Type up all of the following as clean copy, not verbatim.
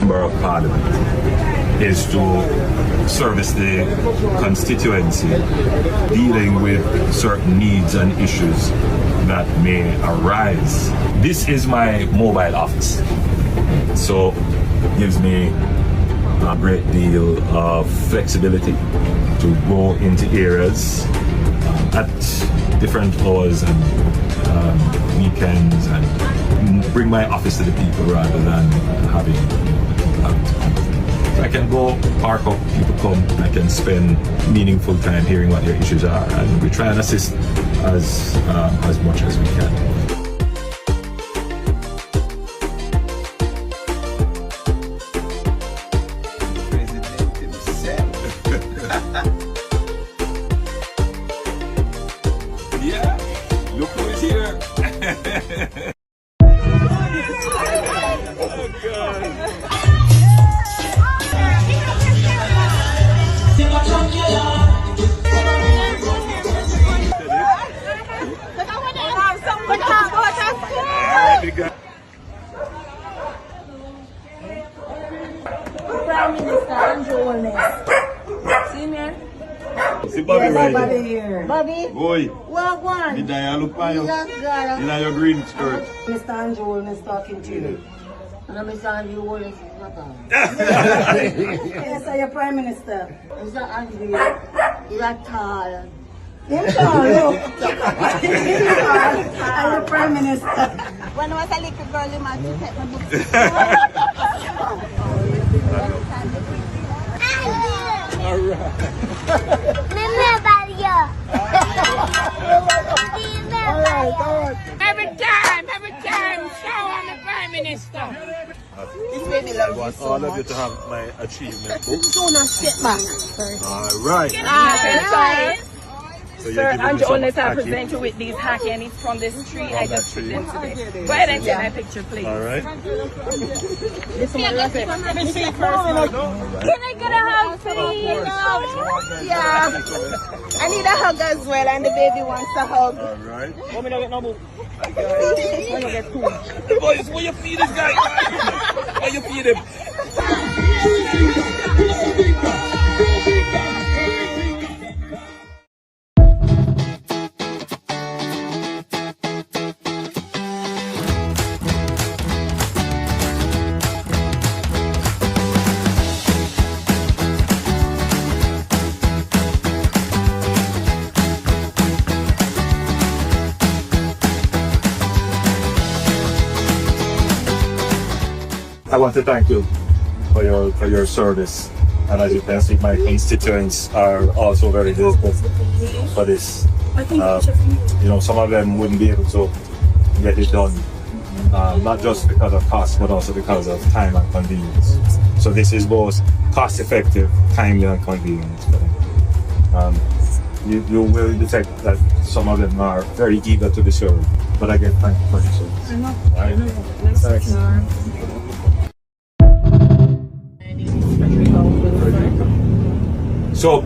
Member of Parliament is to service the constituency, dealing with certain needs and issues that may arise. This is my mobile office, so it gives me a great deal of flexibility to go into areas at different hours and weekends and bring my office to the people rather than having so I can go park up, people come, I can spend meaningful time hearing what their issues are, and we try and assist as much as we can. Look who is here! Oh God! Prime Minister Andrew. See me? See Bobby right Bobby here. Bobby? Boy. What one? Did I look by you? In your green skirt. Mr. Andrew is talking to you. And Mr. Andrew is not on. Yes, sir, your Prime Minister. Mr. Andrew, you're tall. You're tall, look. You're tall. I'm the Prime Minister. When I was a little girl, you might take my book. All right. Every time, show on the Prime Minister. I want all of you to have my achievement book. Do not sit back. All right. So Sir, I'm the only time I present you with these hacky, and it's from this tree I just presented today. Go ahead and take my picture, please. All right. This one, let me see first. Can I get a hug, please? Yeah. I need a hug as well, and the baby wants a hug. All right. Want me to get no book? I'm gonna get two. Boys, where you feed this guy? Where you feed him? I want to thank you for your service, and as you can see, my constituents are also very grateful for this. You know, some of them wouldn't be able to get it done, not just because of cost, but also because of time and convenience. So this is both cost-effective, timely, and convenient for them. You will detect that some of them are very eager to be served, but again, thank you for your service. Sorry. So,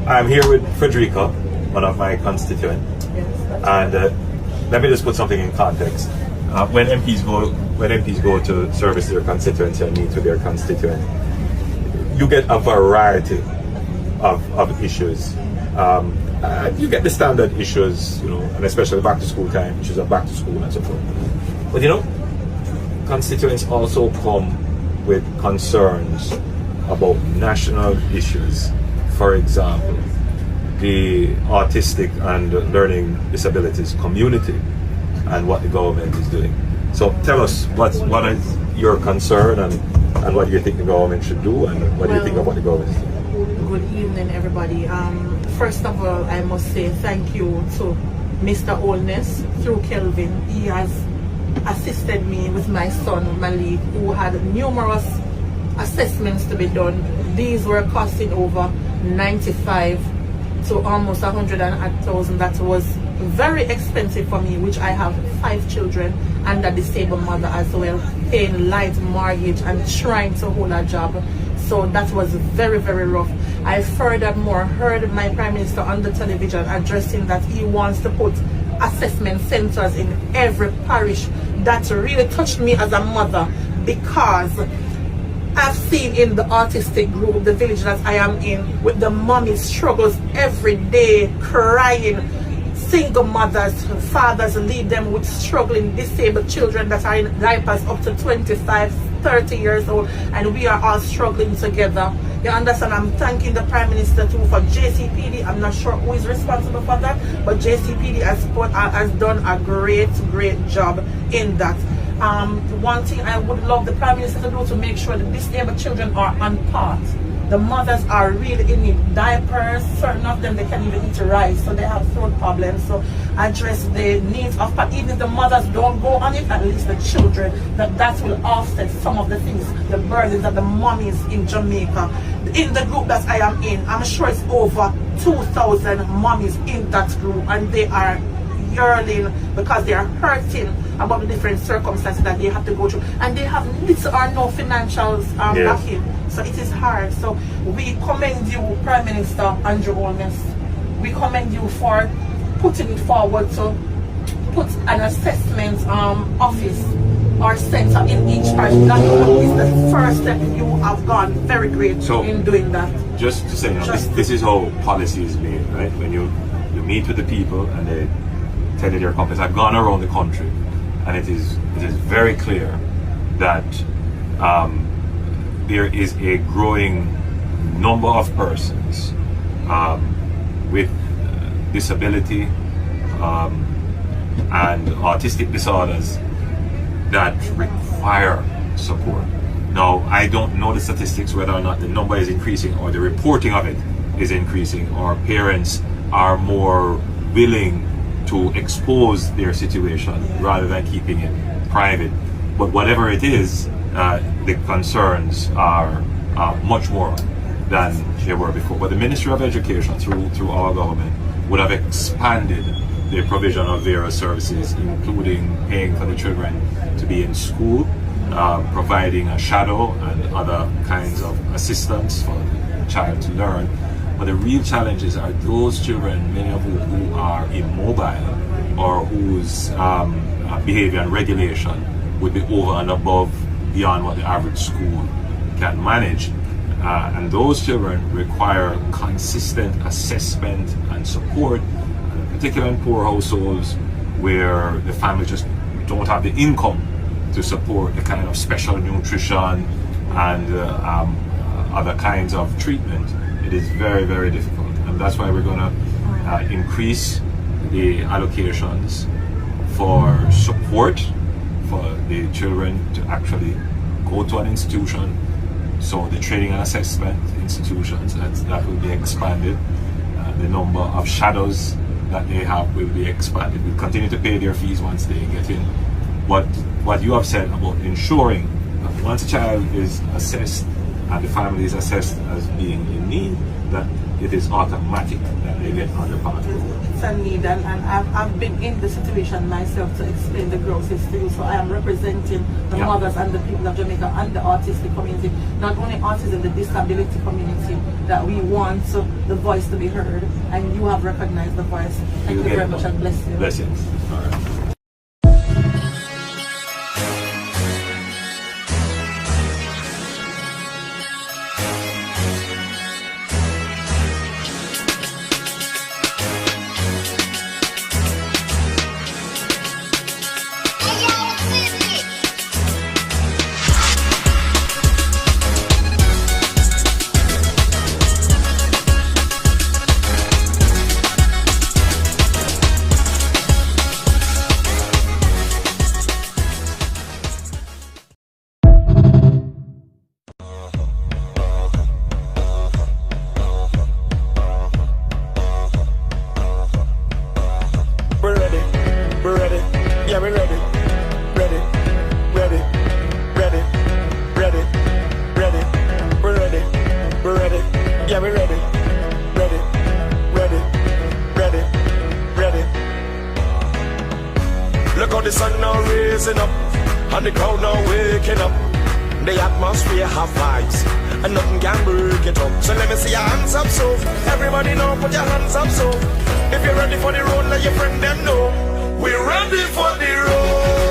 I'm here with Frederica, one of my constituents, and let me just put something in context. When MPs go to service their constituency and meet with their constituent, you get a variety of issues. You get the standard issues, you know, and especially back to school time, issues of back to school and so forth. But you know, constituents also come with concerns about national issues. For example, the autistic and learning disabilities community and what the government is doing. So tell us what is your concern, and what do you think the government should do, and what do you think of what the government is doing? Good evening, everybody. First of all, I must say thank you to Mr. Olness through Kelvin. He has assisted me with my son Malik, who had numerous assessments to be done. These were costing over 95 to almost 100,000. That was very expensive for me, which I have 5 children and a disabled mother as well, paying light mortgage and trying to hold a job. So that was very, very rough. I furthermore heard my Prime Minister on the television addressing that he wants to put assessment centers in every parish. That really touched me as a mother, because I've seen in the autistic group, the village that I am in, with the mommy struggles every day, crying, single mothers, fathers leave them with struggling disabled children that are in diapers up to 25, 30 years old, and we are all struggling together. You understand? I'm thanking the Prime Minister too for JCPD. I'm not sure who is responsible for that, but JCPD has done a great job in that. One thing I would love the Prime Minister to do to make sure that disabled children are on part. The mothers are really in need. Diapers, certain of them, they can't even eat rice, so they have throat problems. So address the needs of, even if the mothers don't go on it, at least the children, that will offset some of the things, the burdens that the mommies in Jamaica. In the group that I am in, I'm sure it's over 2,000 mommies in that group, and they are yearning because they are hurting about the different circumstances that they have to go through, and they have little or no financial backing. So it is hard. So we commend you, Prime Minister Andrew Holness. We commend you for putting it forward to put an assessment office or center in each parish. That is the first step. You have gone very great in doing that. Just to say, this is how policy is made, right? When you meet with the people and they tell you their companies. I've gone around the country, and it is very clear that there is a growing number of persons with disability and autistic disorders that require support. Now, I don't know the statistics whether or not the number is increasing or the reporting of it is increasing, or parents are more willing to expose their situation rather than keeping it private. But whatever it is, the concerns are much more than they were before. But the Ministry of Education, through our government, would have expanded the provision of various services, including paying for the children to be in school, providing a shadow and other kinds of assistance for the child to learn. But the real challenges are those children, many of who are immobile or whose behavior and regulation would be over and above beyond what the average school can manage. And those children require consistent assessment and support, particularly in poor households where the family just don't have the income to support the kind of special nutrition and other kinds of treatment. It is very, very difficult, and that's why we're going to increase the allocations for support for the children to actually go to an institution. So the training and assessment institutions, that will be expanded. The number of shadows that they have will be expanded. We'll continue to pay their fees once they get in. What you have said about ensuring that once a child is assessed and the family is assessed as being in need, that it is automatic that they get on the path. It's a need, and I've been in the situation myself to explain the growth to you. So I am representing the mothers and the people of Jamaica and the autistic community, not only autism, the disability community, that we want the voice to be heard, and you have recognized the voice. Thank you very much, and bless you. Blessings. All right. Look how the sun now raising up, and the crowd now waking up. The atmosphere have vibes, and nothing can break it up. So let me see your hands up, so everybody know, put your hands up, so if you're ready for the road, let your friend them know. We're ready for the road.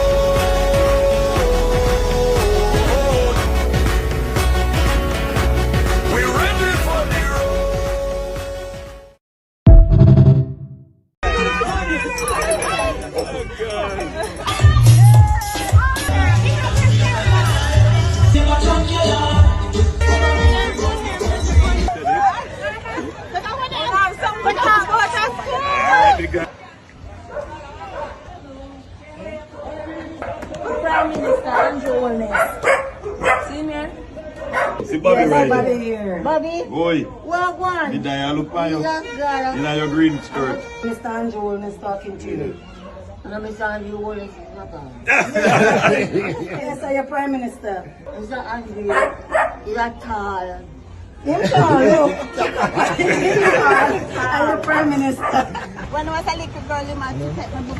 See Bobby Yes, right Bobby here. here. Bobby, Boy, well, one. did I look on you? Yes, In your green skirt. Mr. Andrew is talking to you. And Mr. Andrew Wallace is not on. Yes, sir, your Prime Minister. Mr. Andrew, he's a tall. Him tall, look. Him tall. And the Prime Minister. When I was a little girl, you must take my book.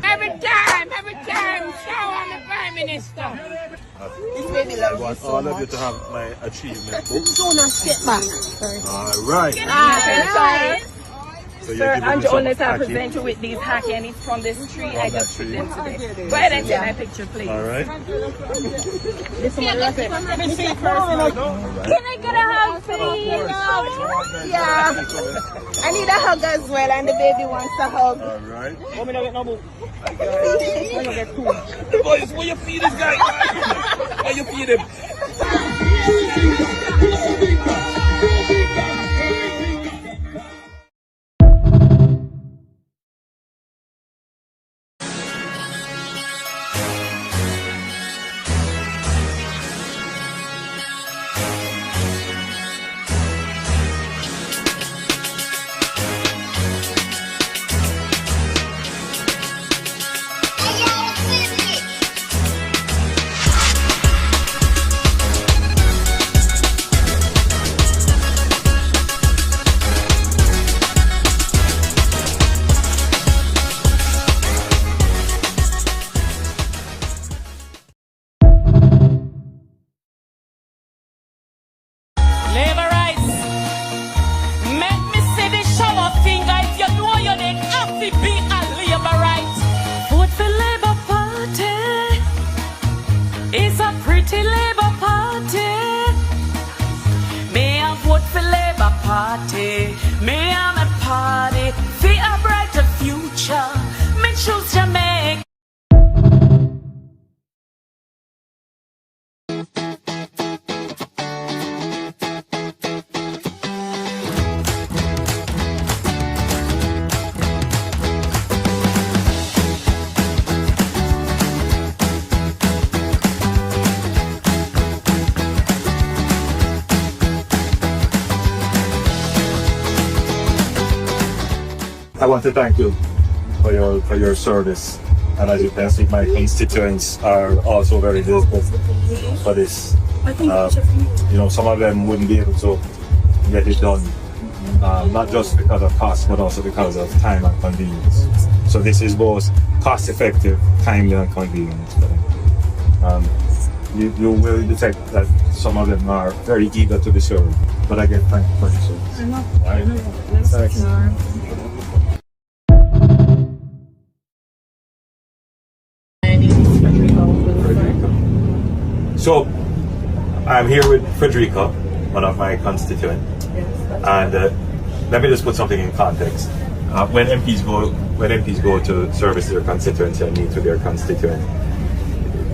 Every time, show on the Prime Minister. I want all of you to have my achievement book. Step back. Alright. So Sir, Andrew Owners, I present you with these hacky and it's from this tree I just present today. Go ahead and take my picture, please. Alright. This one, let me see first. Can I get a hug, please? Yeah. I need a hug as well, and the baby wants a hug. Alright. Boys, where you feed this guy? Where you feed him? Labor rights. Make me see the shower finger if you know you didn't have to be a labor right. Vote for Labour Party. It's a pretty Labour Party. May I vote for Labour Party. May I a party for a brighter future. Me choose Jamaica. I want to thank you for your service, and as you can see, my constituents are also very grateful for this. Some of them wouldn't be able to get it done, not just because of cost, but also because of time and convenience. So this is both cost-effective, timely, and convenient for them. You will detect that some of them are very eager to be served, but again, thank you for your service. Thank you. So, I'm here with Frederica, one of my constituents, and let me just put something in context. When MPs go to service their constituency and meet with their constituent,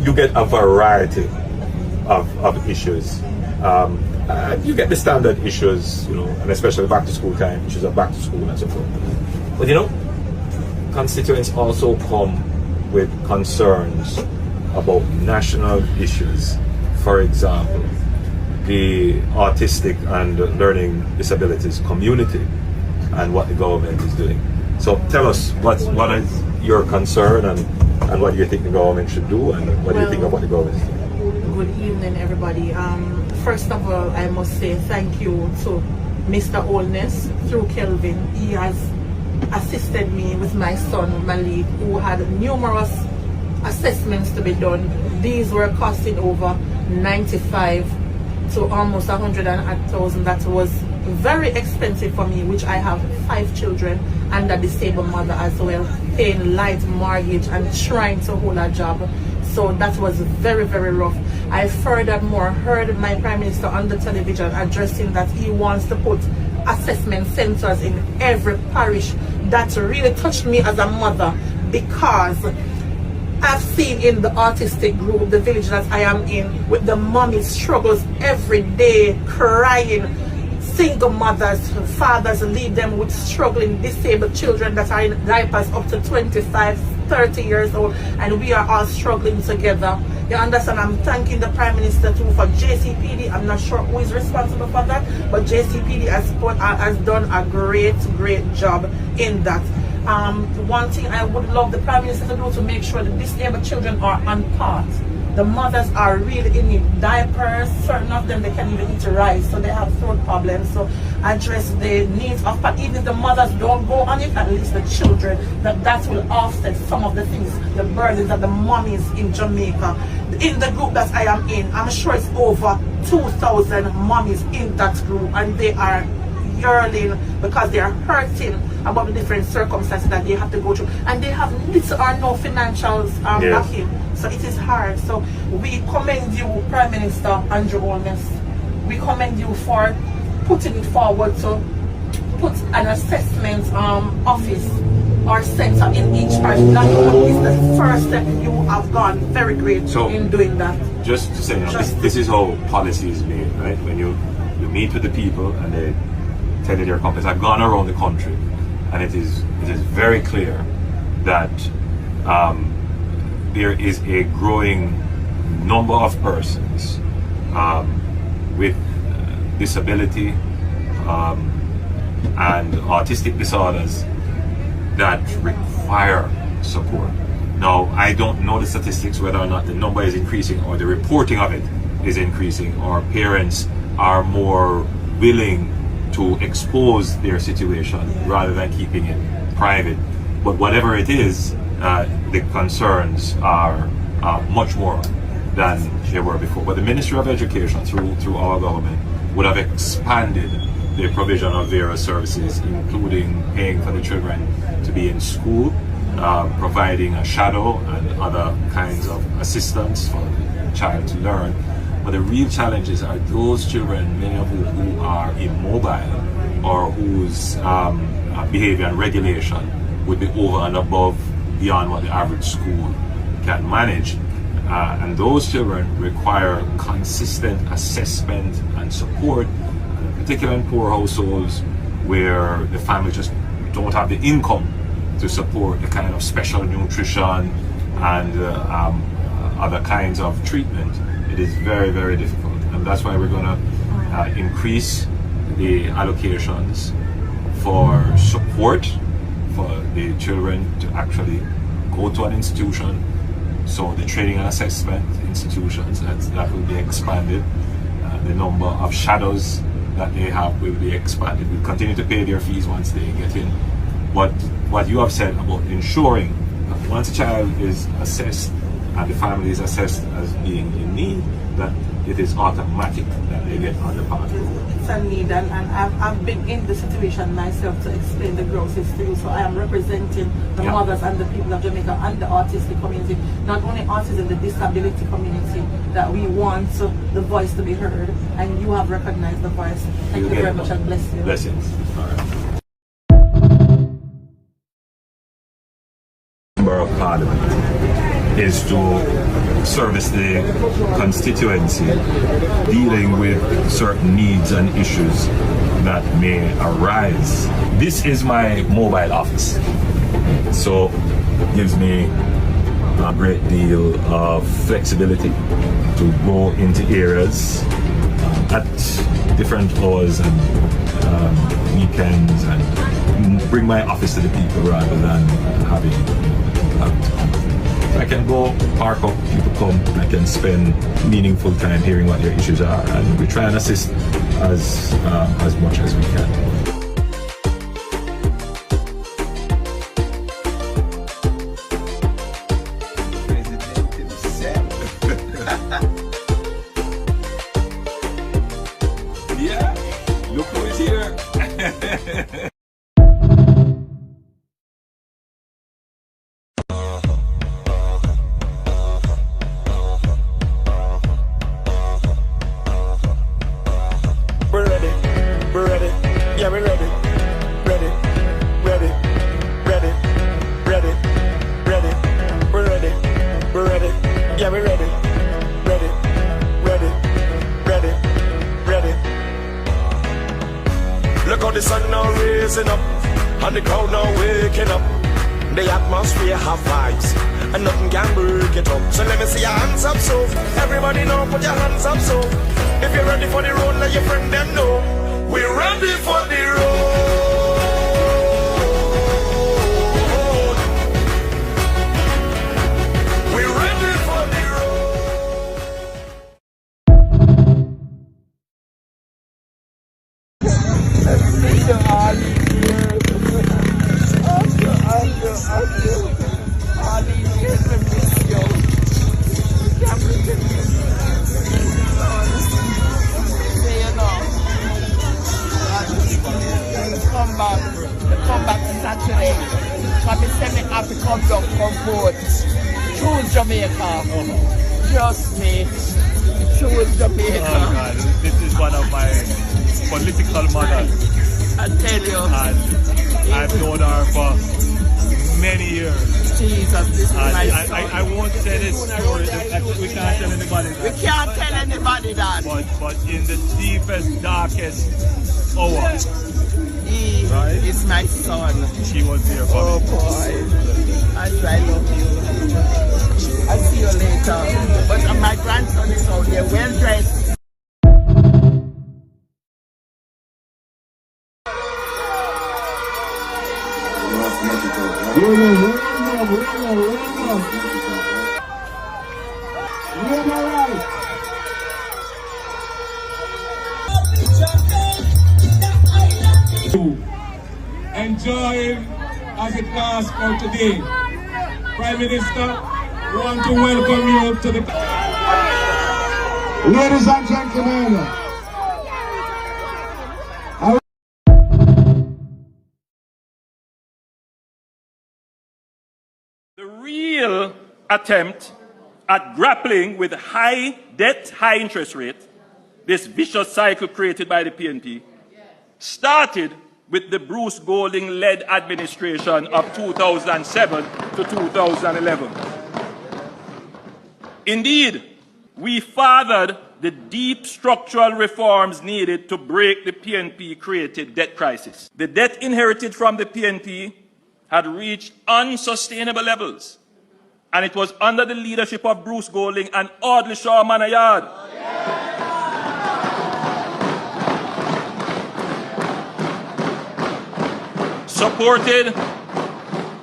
you get a variety of issues. You get the standard issues, and especially back to school time, issues of back to school and so forth. But constituents also come with concerns about national issues. For example, the autistic and learning disabilities community and what the government is doing. So tell us what is your concern and what do you think the government should do, and what do you think of what the government is doing? Good evening, everybody. First of all, I must say thank you to Mr. Oldness through Kelvin. He has assisted me with my son Malik, who had numerous assessments to be done. These were costing over 95 to almost 100,000. That was very expensive for me, which I have 5 children and a disabled mother as well, paying light mortgage and trying to hold a job. So that was very, very rough. I furthermore heard my Prime Minister on the television addressing that he wants to put assessment centers in every parish. That really touched me as a mother, because I've seen in the autistic group, the village that I am in, with the mommy struggles every day, crying, single mothers, fathers leave them with struggling, disabled children that are in diapers up to 25, 30 years old, and we are all struggling together. You understand? I'm thanking the Prime Minister too for JCPD. I'm not sure who is responsible for that, but JCPD has done a great job in that. One thing I would love the Prime Minister to do to make sure that disabled children are on part. The mothers are really in need. Diapers, certain of them they can't even eat rice, so they have throat problems. So address the needs of, but even if the mothers don't go on it, at least the children, that will offset some of the things, the burdens that the mommies in Jamaica. In the group that I am in, I'm sure it's over 2,000 mommies in that group, and they are yearning because they are hurting about the different circumstances that they have to go through, and they have little or no financial backing. So it is hard. So we commend you, Prime Minister Andrew Holness. We commend you for putting it forward to put an assessment office or center in each parish. That is the first step. You have gone very great in doing that. Just to say, this is how policy is made, right? When you meet with the people and they tell you their companies. I've gone around the country, and it is very clear that there is a growing number of persons with disability and autistic disorders that require support. Now, I don't know the statistics whether or not the number is increasing or the reporting of it is increasing, or parents are more willing to expose their situation rather than keeping it private. But whatever it is, the concerns are much more than they were before. But the Ministry of Education, through our government, would have expanded the provision of various services, including paying for the children to be in school, providing a shadow and other kinds of assistance for the child to learn. But the real challenges are those children, many of whom who are immobile or whose behavior and regulation would be over and above, beyond what the average school can manage. And those children require consistent assessment and support, particularly in poor households where the family just don't have the income to support the kind of special nutrition and other kinds of treatment. It is very, very difficult, and that's why we're going to increase the allocations for support for the children to actually go to an institution. So the training and assessment institutions, that will be expanded. The number of shadows that they have will be expanded. We'll continue to pay their fees once they get in. What you have said about ensuring that once a child is assessed and the family is assessed as being in need, that it is automatic that they get on the pathway. It's a need, and I've been in the situation myself to explain the grosses to you. So I am representing the mothers and the people of Jamaica and the autistic community, not only autism, the disability community, that we want the voice to be heard, and you have recognized the voice. Thank you very much, and bless you. Blessings. All right. Borough Parliament is to service the constituency, dealing with certain needs and issues that may arise. This is my mobile office, so it gives me a great deal of flexibility to go into areas at different hours and weekends and bring my office to the people rather than having I can go park up, people come, I can spend meaningful time hearing what their issues are, and we try and assist as much as we can. Yeah, look who is here. because the sun now raising up, and the crowd now waking up. The atmosphere have vibes, and nothing can break it up. So let me see your hands up, so everybody know, put your hands up, so if you're ready for the road, let your friend them know. We're ready for the road. We're ready for the Come back Saturday. Come and send me up to come down from board. Choose Jamaica. Just me. Choose Jamaica. Oh God, this is one of my political models. I tell you. And I've known her for many years. Jesus, this is my son. I won't say this story. We can't tell anybody that. We can't tell anybody that. But in the deepest, darkest hour, He is my son. she was there for Oh me. boy. I love you. I'll see you later. But my grandson is out there, well dressed. Enjoy as it lasts for today. Prime Minister, we want to welcome you to the... Ladies and gentlemen, the real attempt at grappling with high debt, high interest rate, this vicious cycle created by the PNP, started with the Bruce Golding-led administration of 2007 to 2011. Indeed, we fathered the deep structural reforms needed to break the PNP-created debt crisis. The debt inherited from the PNP had reached unsustainable levels, and it was under the leadership of Bruce Golding and Audley Shaw Manayard supported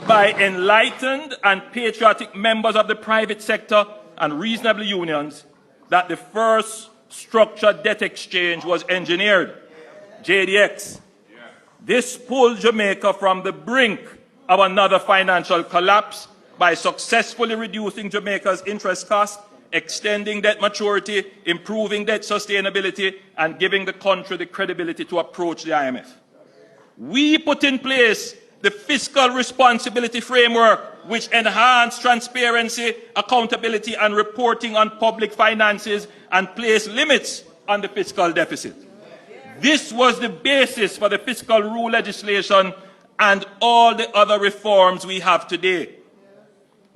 by enlightened and patriotic members of the private sector and reasonable unions that the first structured debt exchange was engineered, JDX. This pulled Jamaica from the brink of another financial collapse by successfully reducing Jamaica's interest costs, extending debt maturity, improving debt sustainability, and giving the country the credibility to approach the IMF. We put in place the fiscal responsibility framework, which enhanced transparency, accountability, and reporting on public finances and placed limits on the fiscal deficit. This was the basis for the fiscal rule legislation and all the other reforms we have today.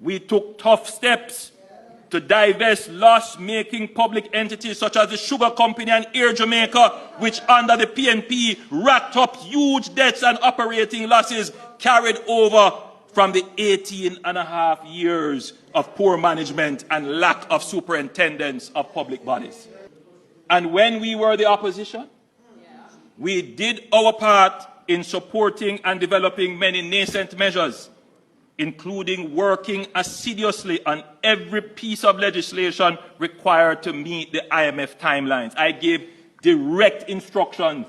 We took tough steps to divest loss-making public entities such as the Sugar Company and Air Jamaica, which under the PNP racked up huge debts and operating losses carried over from the 18.5 years of poor management and lack of superintendence of public bodies. And when we were the opposition, we did our part in supporting and developing many nascent measures, including working assiduously on every piece of legislation required to meet the IMF timelines. I gave direct instructions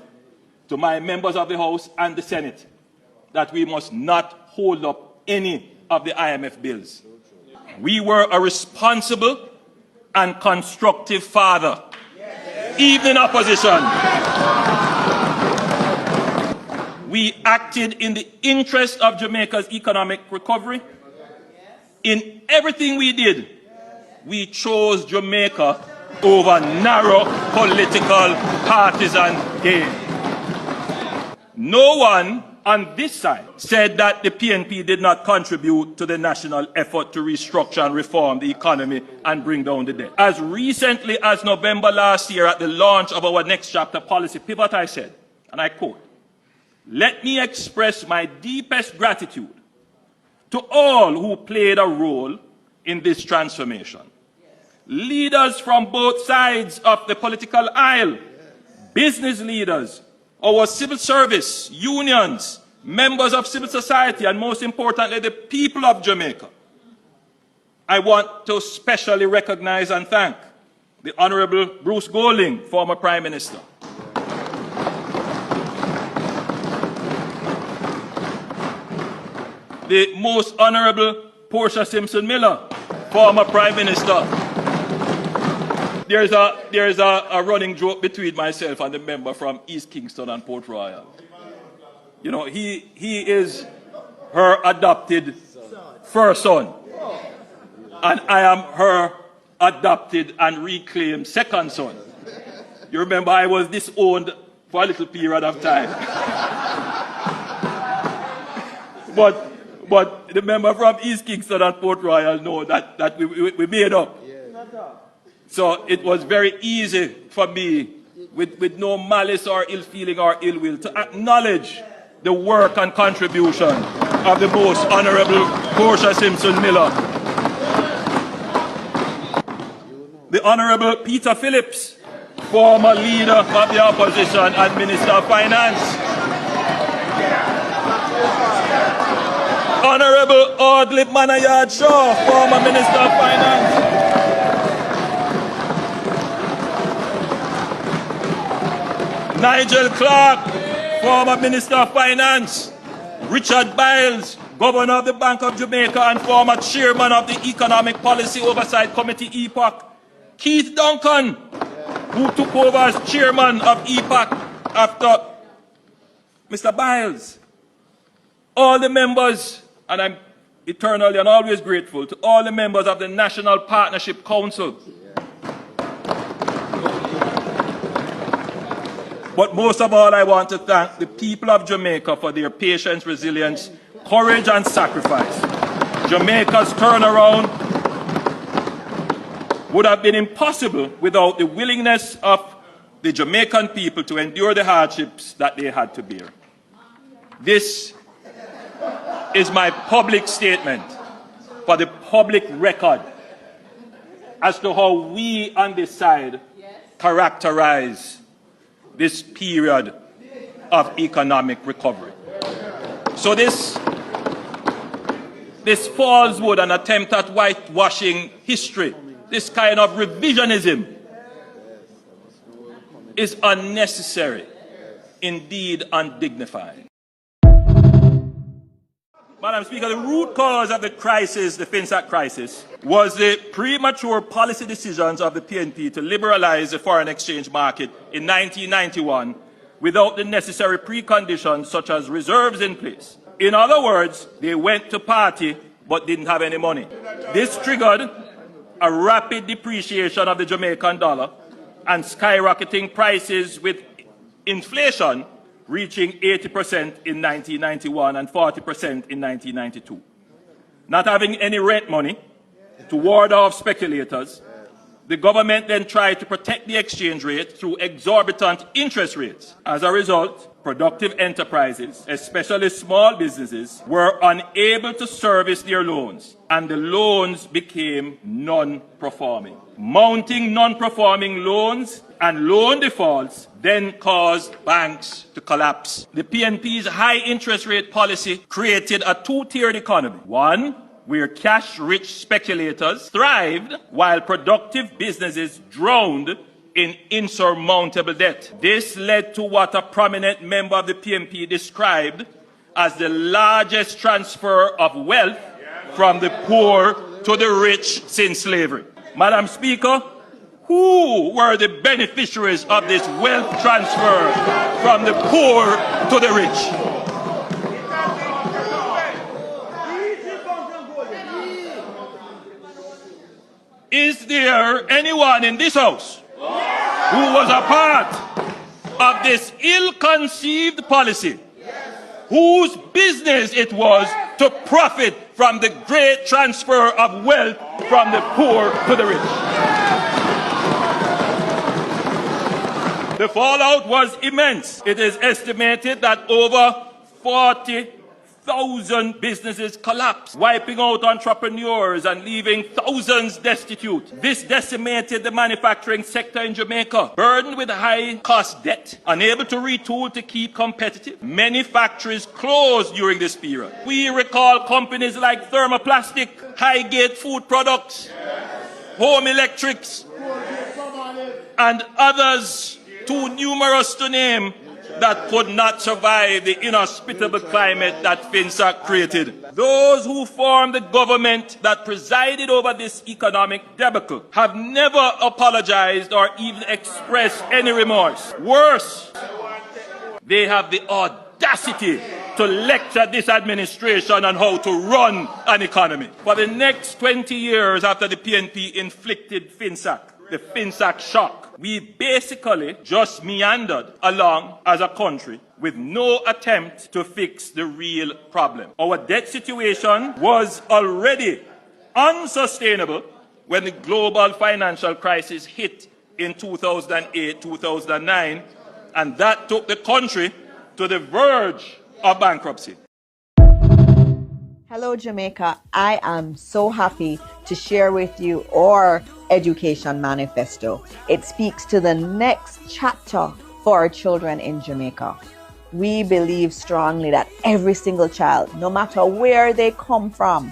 to my members of the House and the Senate that we must not hold up any of the IMF bills. We were a responsible and constructive father, even in opposition. We acted in the interest of Jamaica's economic recovery. In everything we did, we chose Jamaica over narrow political partisan gain. No one on this side said that the PNP did not contribute to the national effort to restructure and reform the economy and bring down the debt. As recently as November last year, at the launch of our Next Chapter policy pivot, I said, and I quote, let me express my deepest gratitude to all who played a role in this transformation. Leaders from both sides of the political aisle, business leaders, our civil service, unions, members of civil society, and most importantly, the people of Jamaica. I want to specially recognize and thank the Honorable Bruce Golding, former Prime Minister. The Most Honorable Portia Simpson Miller, former Prime Minister. There's a running joke between myself and the member from East Kingston and Port Royal. You know, he is her adopted first son, and I am her adopted and reclaimed second son. You remember I was disowned for a little period of time. But the member from East Kingston and Port Royal know that we made up. So it was very easy for me, with no malice or ill feeling or ill will, to acknowledge the work and contribution of the Most Honorable Portia Simpson Miller. The Honorable Peter Phillips, former leader of the opposition and Minister of Finance. Honorable Audley Manayard Shaw, former Minister of Finance. Nigel Clark, former Minister of Finance. Richard Biles, Governor of the Bank of Jamaica and former Chairman of the Economic Policy Oversight Committee, EPOC. Keith Duncan, who took over as Chairman of EPOC after Mr. Biles. All the members, and I'm eternally and always grateful to all the members of the National Partnership Council. But most of all, I want to thank the people of Jamaica for their patience, resilience, courage, and sacrifice. Jamaica's turnaround would have been impossible without the willingness of the Jamaican people to endure the hardships that they had to bear. This is my public statement for the public record as to how we on this side characterize this period of economic recovery. So this falsehood and attempt at whitewashing history, this kind of revisionism, is unnecessary, indeed undignified. Madam Speaker, the root cause of the crisis, the FinSAC crisis, was the premature policy decisions of the PNP to liberalize the foreign exchange market in 1991 without the necessary preconditions such as reserves in place. In other words, they went to party but didn't have any money. This triggered a rapid depreciation of the Jamaican dollar and skyrocketing prices, with inflation reaching 80% in 1991 and 40% in 1992. Not having any rent money to ward off speculators, the government then tried to protect the exchange rate through exorbitant interest rates. As a result, productive enterprises, especially small businesses, were unable to service their loans, and the loans became non-performing. Mounting non-performing loans and loan defaults then caused banks to collapse. The PNP's high interest rate policy created a two-tiered economy. One, where cash-rich speculators thrived while productive businesses drowned in insurmountable debt. This led to what a prominent member of the PNP described as the largest transfer of wealth from the poor to the rich since slavery. Madam Speaker, who were the beneficiaries of this wealth transfer from the poor to the rich? Is there anyone in this house who was a part of this ill-conceived policy, whose business it was to profit from the great transfer of wealth from the poor to the rich? The fallout was immense. It is estimated that over 40,000 businesses collapsed, wiping out entrepreneurs and leaving thousands destitute. This decimated the manufacturing sector in Jamaica, burdened with high-cost debt, unable to retool to keep competitive. Many factories closed during this period. We recall companies like Thermoplastic, Highgate Food Products, Home Electrics, and others too numerous to name that could not survive the inhospitable climate that FINSAC created. Those who formed the government that presided over this economic debacle have never apologized or even expressed any remorse. Worse, they have the audacity to lecture this administration on how to run an economy. For the next 20 years after the PNP inflicted FINSAC, the FINSAC shock, we basically just meandered along as a country with no attempt to fix the real problem. Our debt situation was already unsustainable when the global financial crisis hit in 2008-2009, and that took the country to the verge of bankruptcy. Hello, Jamaica. I am so happy to share with you our education manifesto. It speaks to the next chapter for our children in Jamaica. We believe strongly that every single child, no matter where they come from,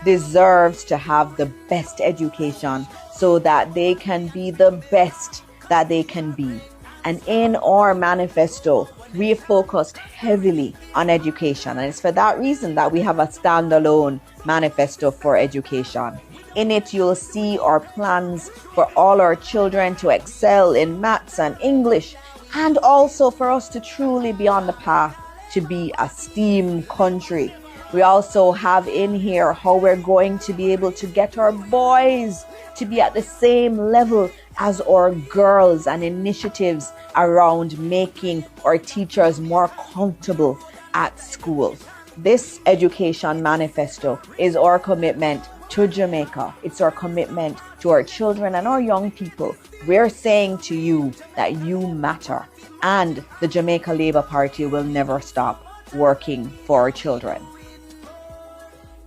deserves to have the best education so that they can be the best that they can be. And in our manifesto, we focused heavily on education. And it's for that reason that we have a standalone manifesto for education. In it, you'll see our plans for all our children to excel in maths and English, and also for us to truly be on the path to be a STEAM country. We also have in here how we're going to be able to get our boys to be at the same level as our girls, and initiatives around making our teachers more comfortable at school. This education manifesto is our commitment to Jamaica. It's our commitment to our children and our young people. We're saying to you that you matter, and the Jamaica Labour Party will never stop working for our children.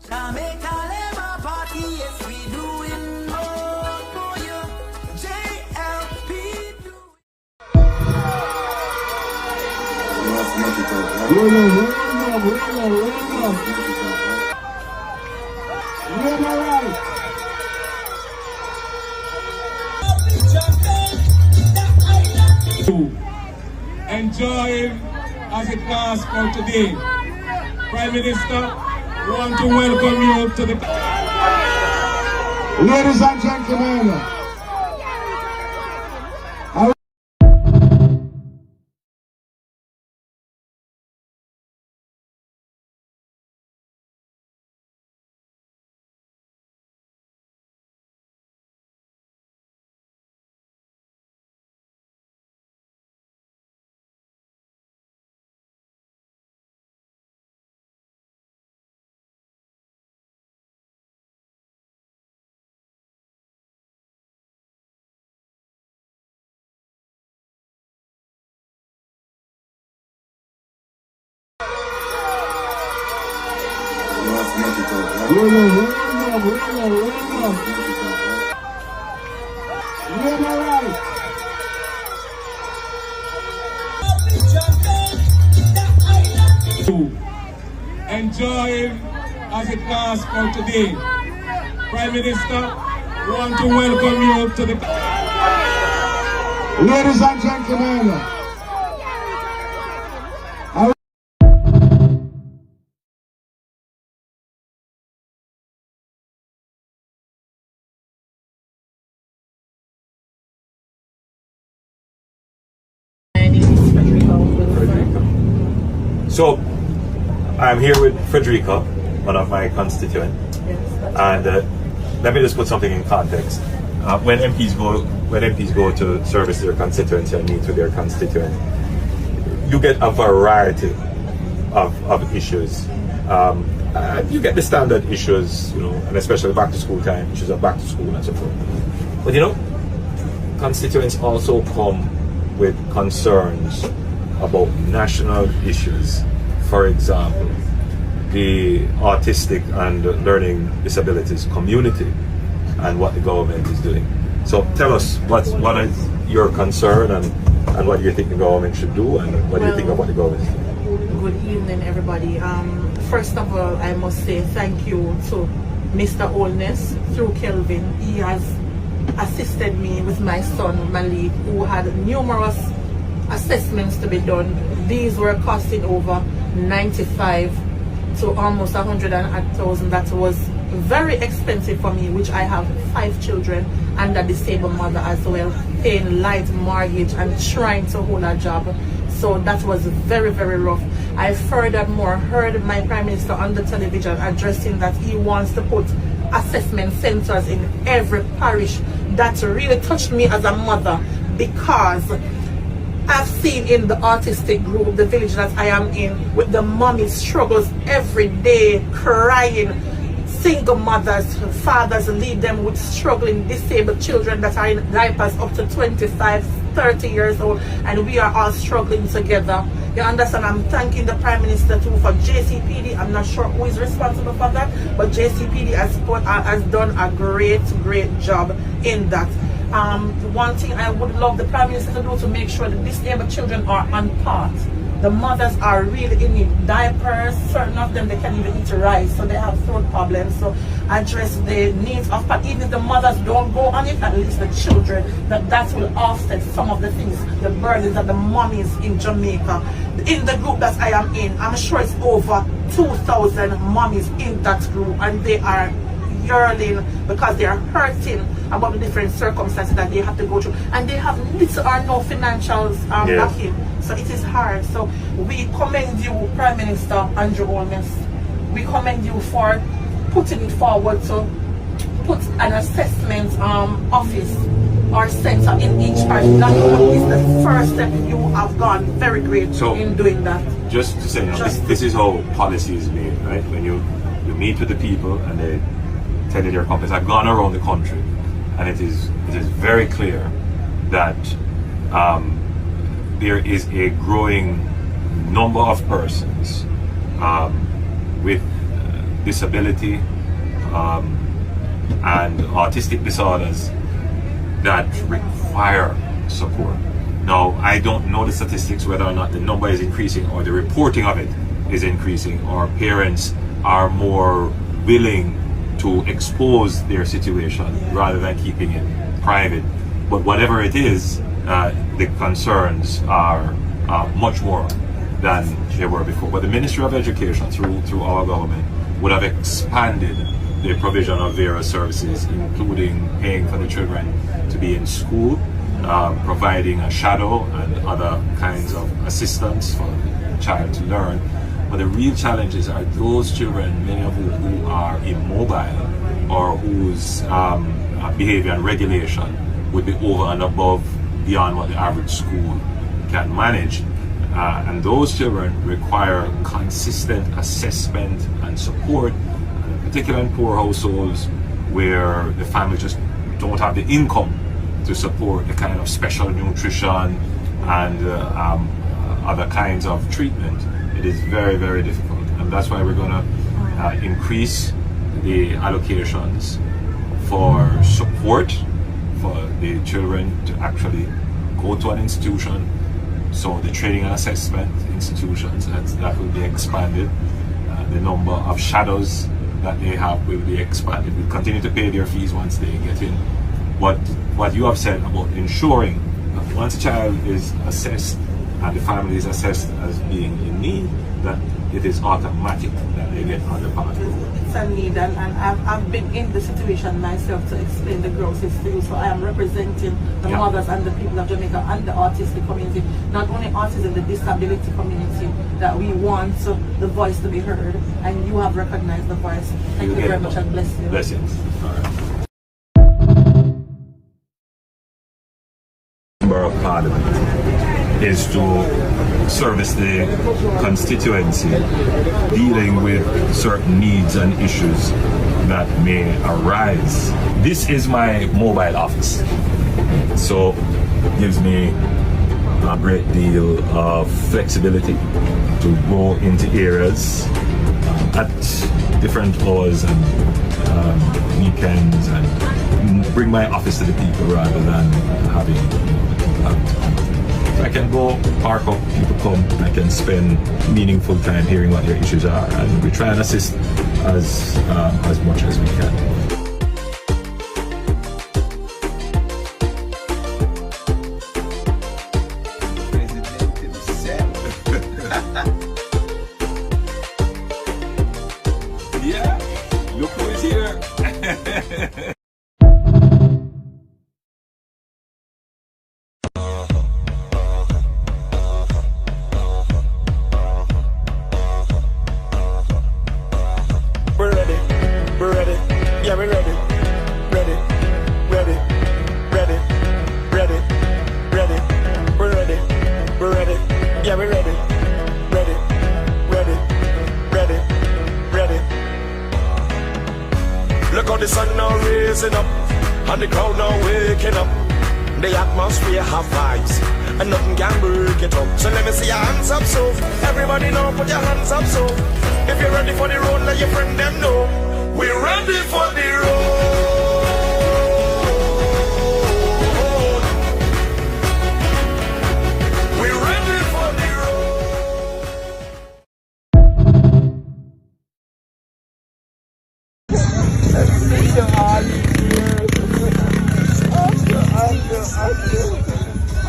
Jamaica Labour Party, yes, we doing more for you. JLP do. Enjoy as it lasts for today. Prime Minister, we want to welcome you to the... Ladies and gentlemen, Enjoy as it lasts for today. Prime Minister, we want to welcome you to the... ladies and gentlemen, So, I'm here with Frederica, one of my constituents, and let me just put something in context. When MPs go to service their constituency and meet with their constituent, you get a variety of issues. You get the standard issues, and especially back to school time, issues of back to school and so forth. But constituents also come with concerns about national issues, for example, the autistic and learning disabilities community and what the government is doing. So tell us what is your concern and what you think the government should do and what do you think of what the government is doing? Good evening, everybody. First of all, I must say thank you to Mr. Olness through Kelvin. He has assisted me with my son Malik, who had numerous assessments to be done. These were costing over 95 to almost 100,000. That was very expensive for me, which I have 5 children and a disabled mother as well, paying light mortgage and trying to hold a job. So that was very, very rough. I furthermore heard my Prime Minister on the television addressing that he wants to put assessment centers in every parish. That really touched me as a mother, because I've seen in the autistic group, the village that I am in, with the mommy struggles every day, crying, single mothers, fathers leave them with struggling disabled children that are in diapers up to 25, 30 years old, and we are all struggling together. You understand? I'm thanking the Prime Minister too for JCPD. I'm not sure who is responsible for that, but JCPD has done a great job in that. One thing I would love the Prime Minister to do to make sure that disabled children are on part. The mothers are really in need. Diapers, certain of them, they can't even eat rice, so they have throat problems. So address the needs of, but even if the mothers don't go on it, at least the children, that will offset some of the things, the burdens that the mommies in Jamaica. In the group that I am in, I'm sure it's over 2,000 mommies in that group, and they are yearning because they are hurting about the different circumstances that they have to go through, and they have little or no financial backing. So it is hard. So we commend you, Prime Minister Andrew Holness. We commend you for putting it forward to put an assessment office or center in each parish. That is the first step. You have gone very great in doing that. Just to say, this is how policy is made, right? When you meet with the people and they tell you their companies. I've gone around the country, and it is very clear that there is a growing number of persons with disability and autistic disorders that require support. Now, I don't know the statistics whether or not the number is increasing or the reporting of it is increasing, or parents are more willing to expose their situation rather than keeping it private. But whatever it is, the concerns are much more than they were before. But the Ministry of Education, through our government, would have expanded the provision of various services, including paying for the children to be in school, providing a shadow and other kinds of assistance for the child to learn. But the real challenges are those children, many of whom are immobile or whose behavior and regulation would be over and above beyond what the average school can manage. And those children require consistent assessment and support, particularly in poor households where the family just don't have the income to support the kind of special nutrition and other kinds of treatment. It is very, very difficult, and that's why we're going to increase the allocations for support for the children to actually go to an institution. So the training and assessment institutions, that will be expanded. The number of shadows that they have will be expanded. We'll continue to pay their fees once they get in. What you have said about ensuring that once a child is assessed and the family is assessed as being in need, that it is automatic that they get on the path. It's a need, and I've been in the situation myself to explain the grosses to you. So I am representing the mothers and the people of Jamaica and the autistic community, not only autism, the disability community, that we want the voice to be heard, and you have recognized the voice. Thank you very much, and bless you. Blessings. All right. Member of Parliament is to service the constituency, dealing with certain needs and issues that may arise. This is my mobile office, so it gives me a great deal of flexibility to go into areas at different hours and weekends and bring my office to the people rather than having I can go park up, people come, I can spend meaningful time hearing what your issues are, and we try and assist as much as we can. Yeah, look who is here. We're ready, we're ready, yeah, we're ready, ready, ready, ready, ready, ready, we're ready, we're ready, yeah, we're ready, ready, ready, ready, ready. Look how the sun now raising up, and the crowd now waking up. The atmosphere have vibes, and nothing can break it up. So let me see your hands up, so everybody know, put your hands up, so if you're ready for the road, let your friend them know. We're ready for the road. We're ready for the road.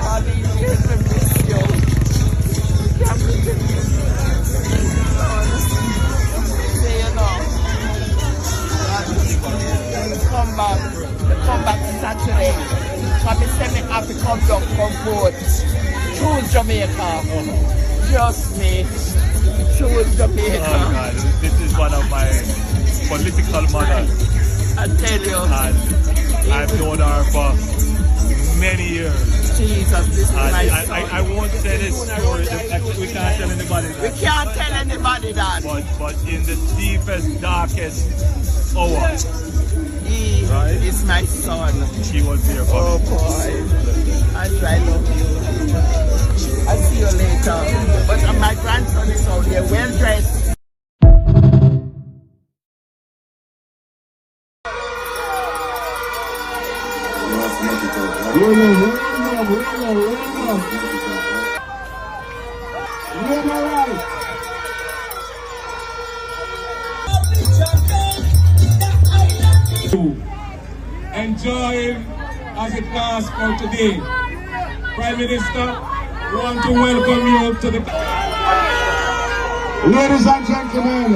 All these years I miss you. Can't believe you. Say you know. Come back Saturday. Come and send me happy come down from board. Choose Jamaica. Just me. Choose Jamaica. Oh God, this is one of my political mothers. I tell you. And I've known her for many years. Jesus, this is my son. I won't say this story. We can't tell anybody that. We can't tell anybody that. But in the deepest, darkest hour, He is my son. she was there for Oh me. boy. I love you. I'll see you later. But my grandson is out here, well dressed. Enjoying as it lasts for today. Prime Minister, we want to welcome you to the... Ladies and gentlemen,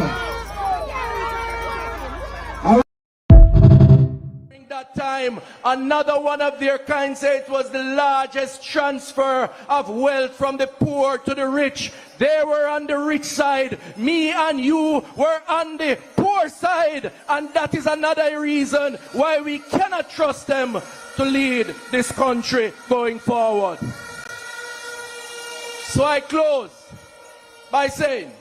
that time, another one of their kind said it was the largest transfer of wealth from the poor to the rich. They were on the rich side. Me and you were on the poor side. And that is another reason why we cannot trust them to lead this country going forward. So I close by saying,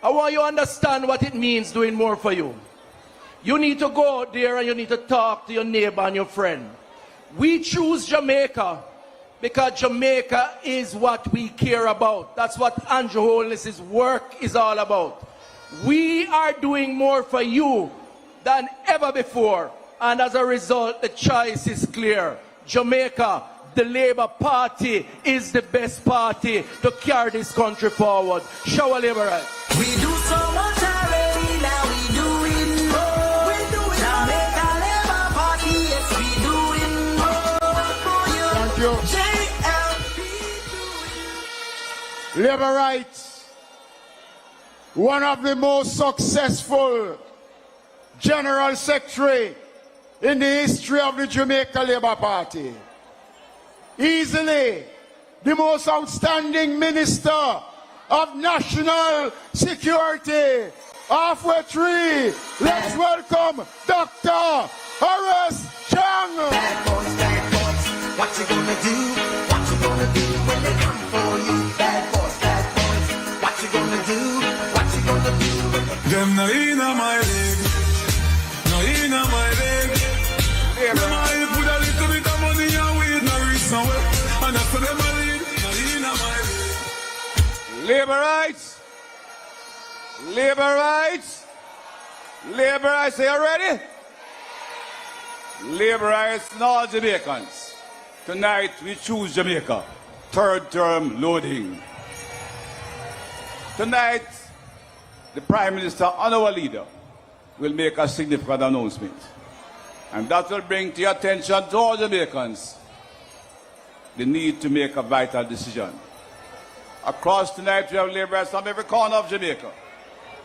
I want you to understand what it means doing more for you. You need to go out there and you need to talk to your neighbor and your friend. We choose Jamaica because Jamaica is what we care about. That's what Andrew Holness's work is all about. We are doing more for you than ever before. And as a result, the choice is clear. Jamaica, the Labour Party, is the best party to carry this country forward. Show a Labour right. We do so much already, now we doing more. We doing Jamaica Labour Party, yes we doing more for you. Thank you. JLP doing. Labour Rights, one of the most successful General Secretary in the history of the Jamaica Labour Party. Easily the most outstanding Minister of National Security. Halfway through, let's welcome Dr. Horace Chang. Bad boys, what you gonna do? What you gonna do when they come for you? Bad boys, what you gonna do? What you gonna do when they Them no inna my leg, no inna my leg. Them I put a little bit of money and weed no reach nowhere. And after them I lead, no inna my leg. Labor rights. Labor rights. Labor rights, are you ready? Labor rights and all Jamaicans. Tonight we choose Jamaica. Third term loading. Tonight, the Prime Minister and our leader will make a significant announcement. And that will bring to your attention to all Jamaicans the need to make a vital decision. Across tonight, we have laborers from every corner of Jamaica.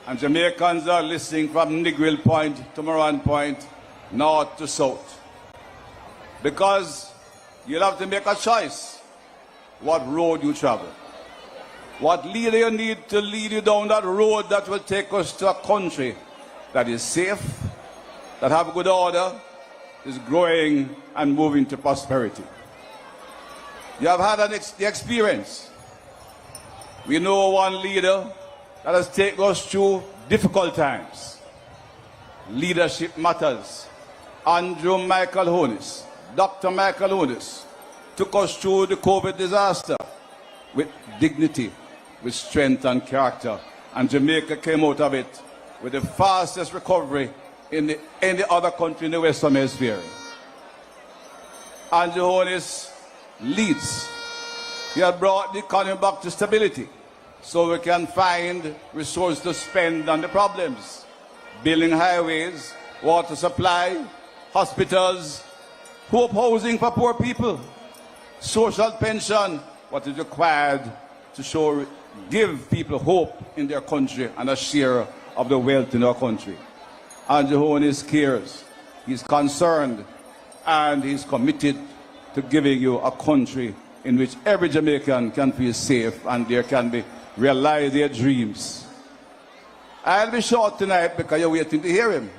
And Jamaicans are listening from Negril Point to Moran Point, north to south. Because you'll have to make a choice what road you travel. What leader you need to lead you down that road that will take us to a country that is safe, that have good order, is growing and moving to prosperity. You have had the experience. We know one leader that has taken us through difficult times. Leadership matters. Andrew Michael Honis, Dr. Michael Honis, took us through the COVID disaster with dignity, with strength and character. And Jamaica came out of it with the fastest recovery in any other country in the Western Hemisphere. Andrew Honis leads. He has brought the economy back to stability so we can find resources to spend on the problems. Building highways, water supply, hospitals, hope housing for poor people, social pension, what is required to give people hope in their country and a share of the wealth in our country. Andrew Honis cares, he's concerned, and he's committed to giving you a country in which every Jamaican can feel safe and there can realize their dreams. I'll be short tonight because you're waiting to hear him.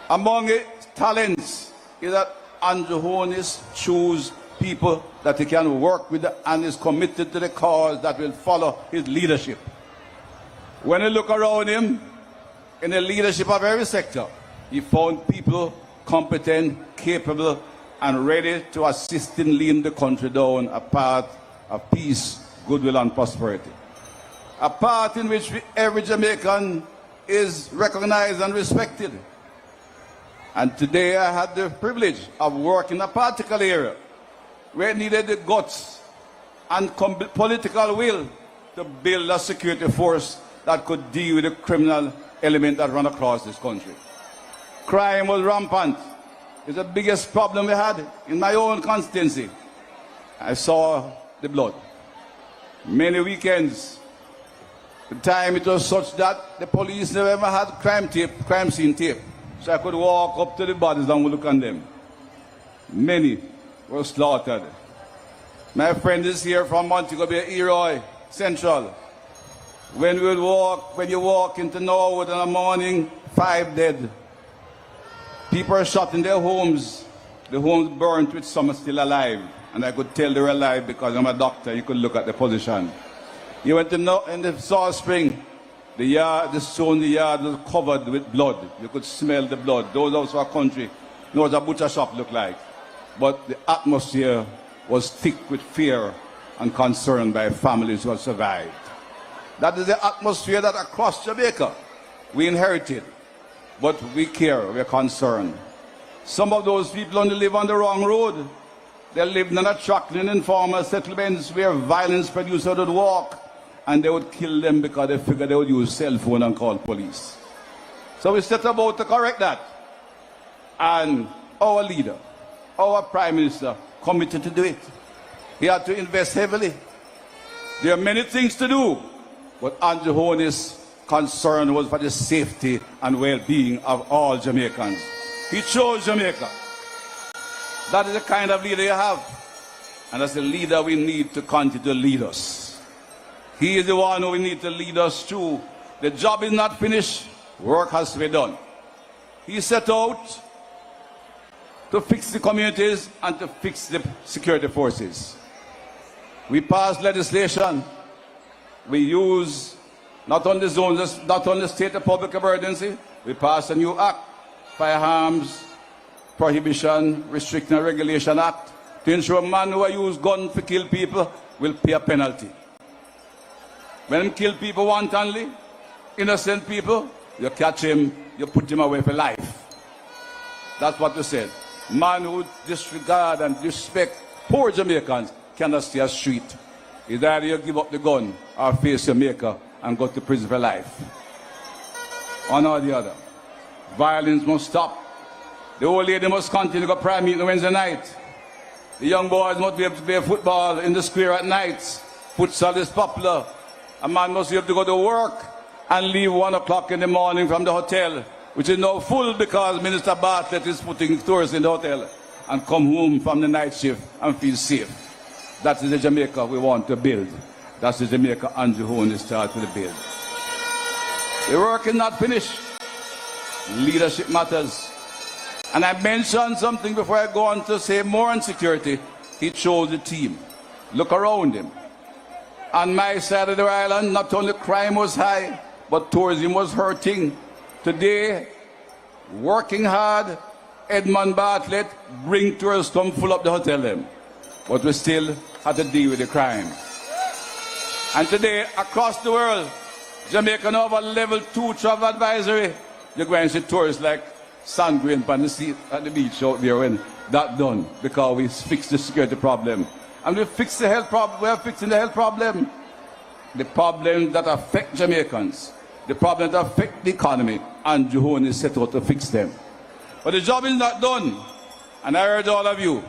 Among his talents is that Andrew Honis choose people that he can work with and is committed to the cause that will follow his leadership. When you look around him, in the leadership of every sector, he found people competent, capable, and ready to assist in leading the country down a path of peace, goodwill, and prosperity. A path in which every Jamaican is recognized and respected. And today I had the privilege of working in a particular area where it needed the guts and political will to build a security force that could deal with the criminal element that run across this country. Crime was rampant. It's the biggest problem we had in my own constituency. I saw the blood. Many weekends, the time it was such that the police never ever had crime scene tape. So I could walk up to the bodies and look at them. Many were slaughtered. My friend is here from Montego Bay, Eroy, Central. When you walk into Norwood in the morning, 5 dead. People are shot in their homes. The homes burnt with some still alive. And I could tell they were alive because I'm a doctor. You could look at the position. You went in the South Spring. The stone in the yard was covered with blood. You could smell the blood. Those also a country. You know what a butcher shop looked like. But the atmosphere was thick with fear and concern by families who had survived. That is the atmosphere that across Jamaica we inherited. But we care, we're concerned. Some of those people only live on the wrong road. They lived in attracting and informal settlements where violence producers would walk and they would kill them because they figured they would use cell phone and call police. So we set about to correct that. And our leader, our Prime Minister, committed to do it. He had to invest heavily. There are many things to do, but Andrew Honis' concern was for the safety and well-being of all Jamaicans. He chose Jamaica. That is the kind of leader you have. And that's the leader we need to continue to lead us. He is the one who we need to lead us through. The job is not finished. Work has to be done. He set out to fix the communities and to fix the security forces. We passed legislation. We use not only zones, not only state of public emergency. We passed a new act, Firearms Prohibition, Restriction and Regulation Act, to ensure men who use guns to kill people will pay a penalty. When him kill people wantonly, innocent people, you catch him, you put him away for life. That's what you said. Man who disregard and disrespect poor Jamaicans cannot stay a street. It's either you give up the gun or face your maker and go to prison for life. One or the other. Violence must stop. The old lady must continue to go prayer meeting Wednesday night. The young boys must be able to play football in the square at night. Futsal is popular. A man must be able to go to work and leave 1 o'clock in the morning from the hotel, which is now full because Minister Bartlett is putting tourists in the hotel, and come home from the night shift and feel safe. That is the Jamaica we want to build. That's the Jamaica Andrew Horne started to build. The work is not finished. Leadership matters. And I mentioned something before I go on to say more on security. He chose the team. Look around him. On my side of the island, not only crime was high, but tourism was hurting. Today, working hard, Edmund Bartlett bring tourists come full up the hotel them. But we still have to deal with the crime. And today, across the world, Jamaica now have a level 2 travel advisory. You're going to see tourists like Sandgreen on the sea at the beach out there when that's done, because we fixed the security problem. And we fixed the health problem. We are fixing the health problem. The problems that affect Jamaicans, the problems that affect the economy, and Andrew Horne is set out to fix them. But the job is not done. And I urge all of you,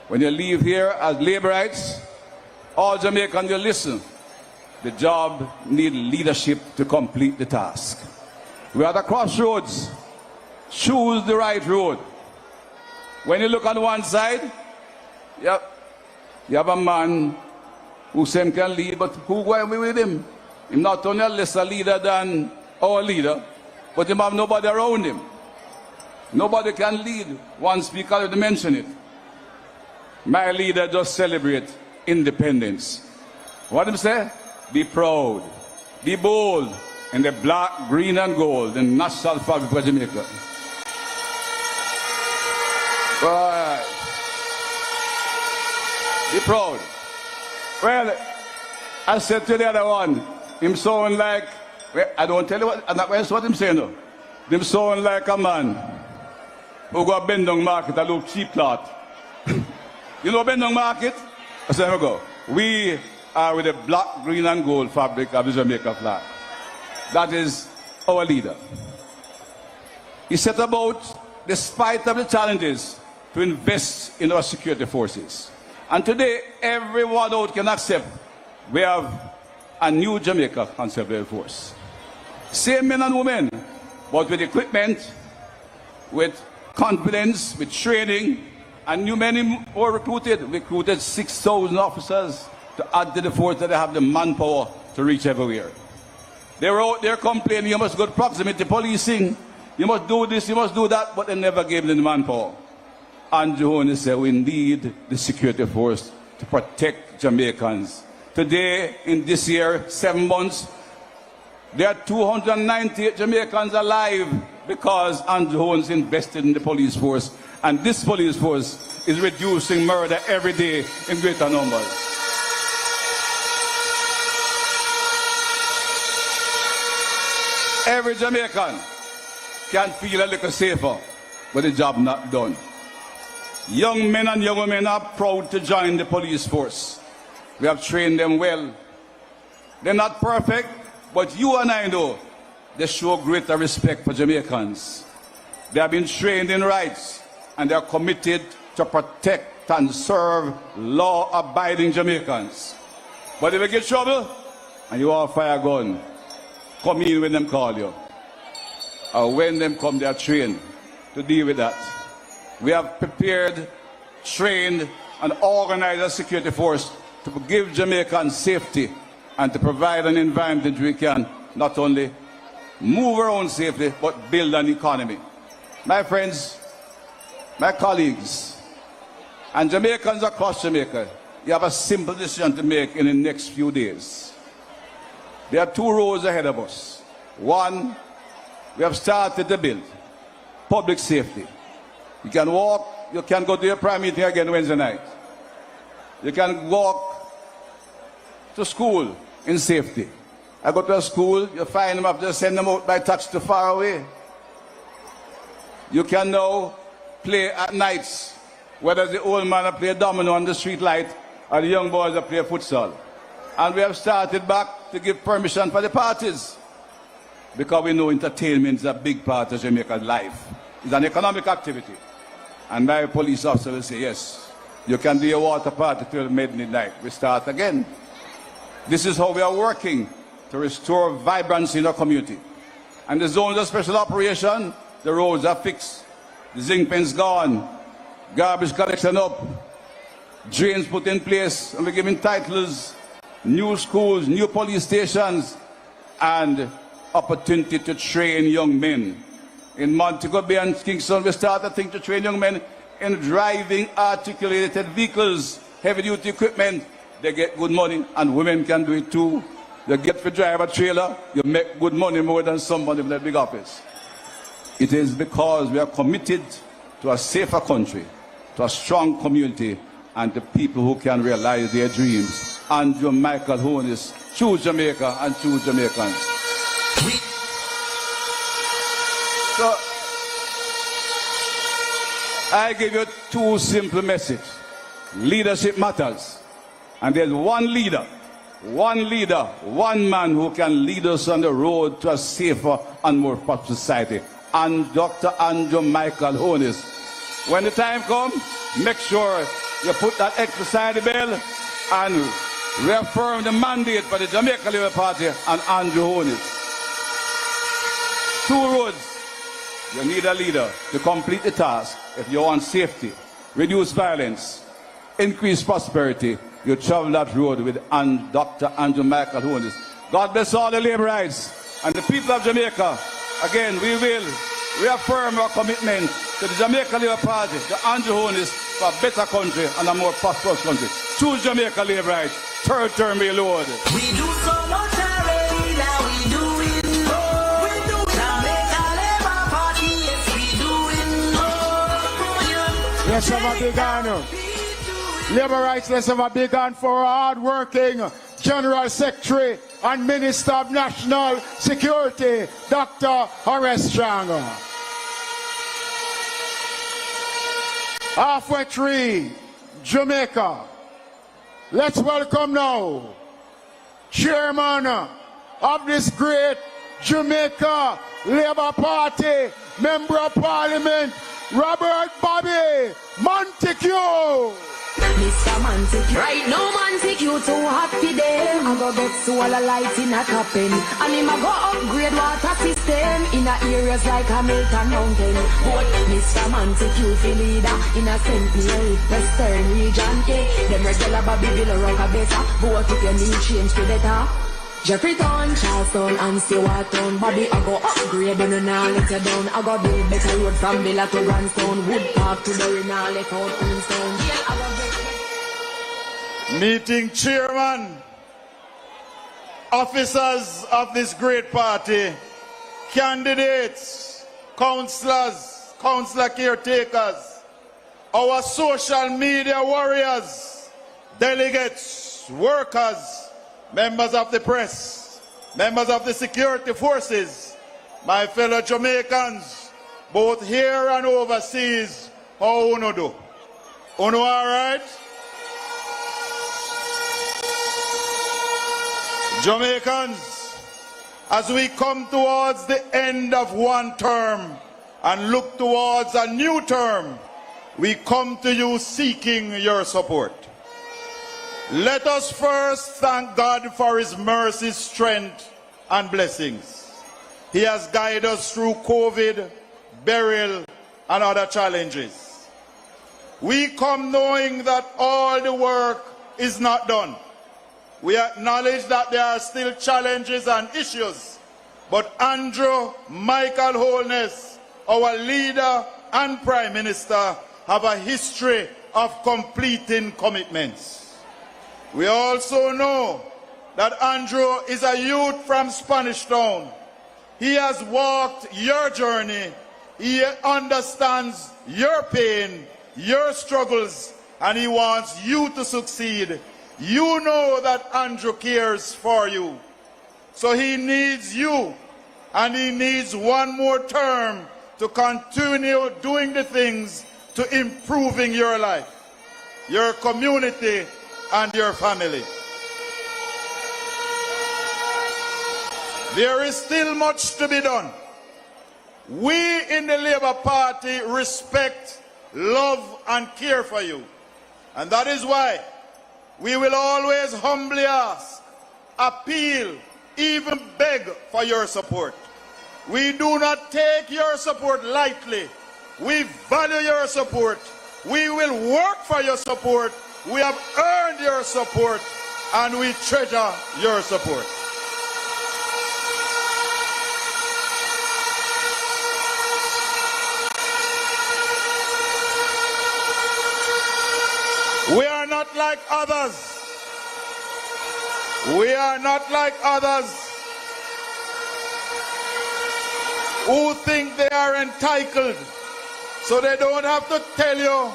when you leave here as laborites, all Jamaicans, you listen. The job needs leadership to complete the task. We are at a crossroads. Choose the right road. When you look on one side, you have a man who says he can lead, but who going with him? He's not only a lesser leader than our leader, but he have nobody around him. Nobody can lead. One speaker already mentioned it. My leader just celebrate independence. What him say? Be proud, be bold, in the black, green, and gold, the national fabric of Jamaica. Right. Be proud. Well, I said to the other one, him sound like, well, I don't tell you what him saying though. Him sound like a man who go to Bendong Market and look cheap cloth. You know Bendong Market? I said, go. We are with the black, green, and gold fabric of the Jamaica flag. That is our leader. He set about, despite of the challenges, to invest in our security forces. And today, everyone out can accept we have a new Jamaica Conservative Force. Same men and women, but with equipment, with confidence, with training, and new men were recruited. We recruited 6,000 officers to add to the force that they have the manpower to reach everywhere. They were out there complaining, you must go to proximity policing, you must do this, you must do that, but they never gave them the manpower. Andrew Horne said we need the security force to protect Jamaicans. Today, in this year, 7 months, there are 298 Jamaicans alive because Andrew Horne invested in the police force. And this police force is reducing murder every day in greater numbers. Every Jamaican can feel a little safer, but the job not done. Young men and young women are proud to join the police force. We have trained them well. They're not perfect, but you and I know they show greater respect for Jamaicans. They have been trained in rights, and they are committed to protect and serve law-abiding Jamaicans. But if you get trouble and you have a fire gun, come in when them call you. Or when them come, they are trained to deal with that. We have prepared, trained, and organized a security force to give Jamaicans safety and to provide an environment that we can not only move around safely, but build an economy. My friends, my colleagues, and Jamaicans across Jamaica, you have a simple decision to make in the next few days. There are 2 roads ahead of us. One, we have started to build public safety. You can walk, you can go to your prayer meeting again Wednesday night. You can walk to school in safety. I go to a school, you find them up there, send them out by taxi to far away. You can now play at nights, whether the old man play domino on the street light or the young boys play futsal. And we have started back to give permission for the parties, because we know entertainment is a big part of Jamaica's life. It's an economic activity. And my police officer will say, yes, you can do a water party till midnight. We start again. This is how we are working to restore vibrancy in our community. And the zones of special operation, the roads are fixed, the zinc pen's gone, garbage collection up, drains put in place, and we're giving titles, new schools, new police stations, and opportunity to train young men. In Montego Bay and Kingston, we started to train young men in driving articulated vehicles, heavy-duty equipment. They get good money, and women can do it too. They get to drive a trailer, you make good money more than somebody with a big office. It is because we are committed to a safer country, to a strong community, and to people who can realize their dreams. Andrew Michael Holness, choose Jamaica and choose Jamaicans. So, I give you two simple messages. Leadership matters. And there's one leader, one man who can lead us on the road to a safer and more prosperous society. And Dr. Andrew Michael Holness. When the time comes, make sure you put that X beside the bell and reaffirm the mandate for the Jamaica Labour Party and Andrew Holness. Two roads. You need a leader to complete the task. If you want safety, reduce violence, increase prosperity, you travel that road with Dr. Andrew Michael Holness. God bless all the laborites and the people of Jamaica. Again, we will reaffirm our commitment to the Jamaica Labour Party, to Andrew Holness, for a better country and a more prosperous country. Choose Jamaica laborites. Third term, my Lord. We do so much already, now we do it more. We do Jamaica Labour Party, yes, we do it more. Let's have a big honor. Labour rights, let's have a big hand for our hard-working General Secretary and Minister of National Security, Dr. Horace Strang. Halfway tree, Jamaica. Let's welcome now Chairman of this great Jamaica Labour Party, Member of Parliament, Robert Bobby Montague. Mr. Montague, right now Montague too happy there. I go get solar lights in a capping, and him a go upgrade water system in a areas like Hamilton Mountain. But Mr. Montague feel leader in a St. Mary, Western region. Them regular Bobby Villa Rock better. Vote if you need change to better. Jeffreytown, Charlestown and Stewartown. Bobby I go upgrade and now let you down. I go build better road from Villa to Grandstone. Wood Park to Derry now left out Queenstown. Meeting chairman, officers of this great party, candidates, councillors, councillor caretakers, our social media warriors, delegates, workers, members of the press, members of the security forces, my fellow Jamaicans, both here and overseas, how uno do? Uno all right? Jamaicans, as we come towards the end of one term and look towards a new term, we come to you seeking your support. Let us first thank God for His mercy, strength, and blessings. He has guided us through COVID, burial, and other challenges. We come knowing that all the work is not done. We acknowledge that there are still challenges and issues, but Andrew Michael Holness, our leader and Prime Minister, have a history of completing commitments. We also know that Andrew is a youth from Spanish Town. He has walked your journey. He understands your pain, your struggles, and he wants you to succeed. You know that Andrew cares for you. So he needs you, and he needs one more term to continue doing the things to improving your life, your community, and your family. There is still much to be done. We in the Labour Party respect, love, and care for you. And that is why we will always humbly ask, appeal, even beg for your support. We do not take your support lightly. We value your support. We will work for your support. We have earned your support, and we treasure your support. We are not like others. We are not like others who think they are entitled, so they don't have to tell you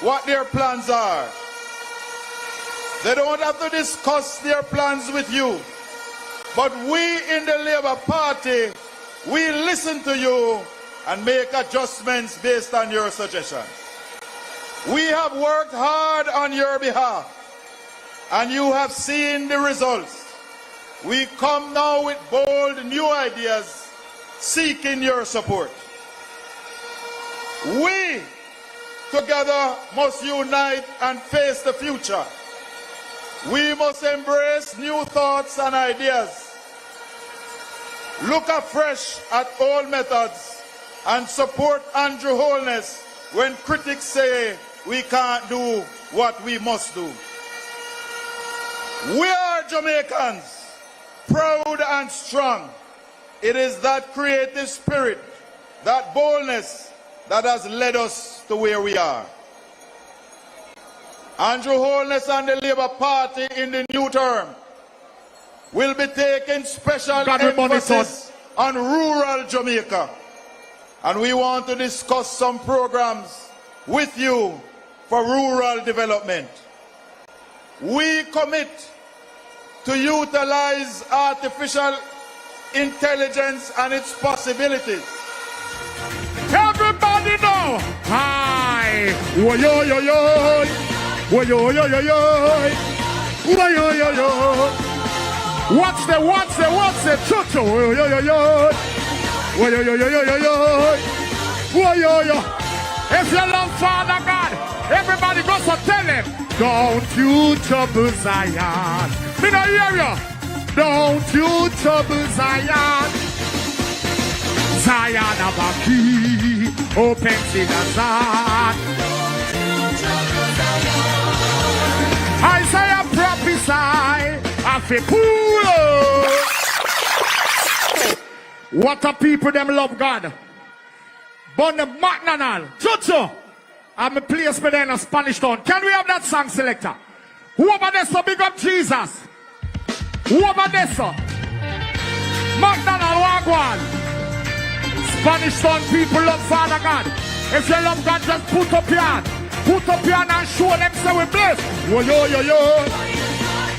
what their plans are. They don't have to discuss their plans with you. But we in the Labour Party, we listen to you and make adjustments based on your suggestions. We have worked hard on your behalf, and you have seen the results. We come now with bold new ideas, seeking your support. We together must unite and face the future. We must embrace new thoughts and ideas, look afresh at old methods, and support Andrew Holness when critics say we can't do what we must do. We are Jamaicans, proud and strong. It is that creative spirit, that boldness, that has led us to where we are. Andrew Holness and the Labour Party in the new term will be taking special emphasis on rural Jamaica. And we want to discuss some programs with you for rural development. We commit to utilize artificial intelligence and its possibilities. Everybody know, hi, wo yo yo yo, wo yo yo yo yo, wo yo yo yo. What's the chucho, wo yo yo yo, wo yo yo yo yo yo, wo yo yo. If you love Father God, everybody go so tell him, don't you trouble Zion. Me no hear you. Don't you trouble Zion. Zion have a key, opens in a Zion. Isaiah prophesy, of a pool. What a people them love God. But the McNanal, Chucho, I'm a place for them in a Spanish town. Can we have that song selector? Who over there so big up Jesus? Who over there so? McNanal Wagwan. Spanish town people love Father God. If you love God, just put up your hand. Put up your hand and show them say we bless. Wo yo yo yo.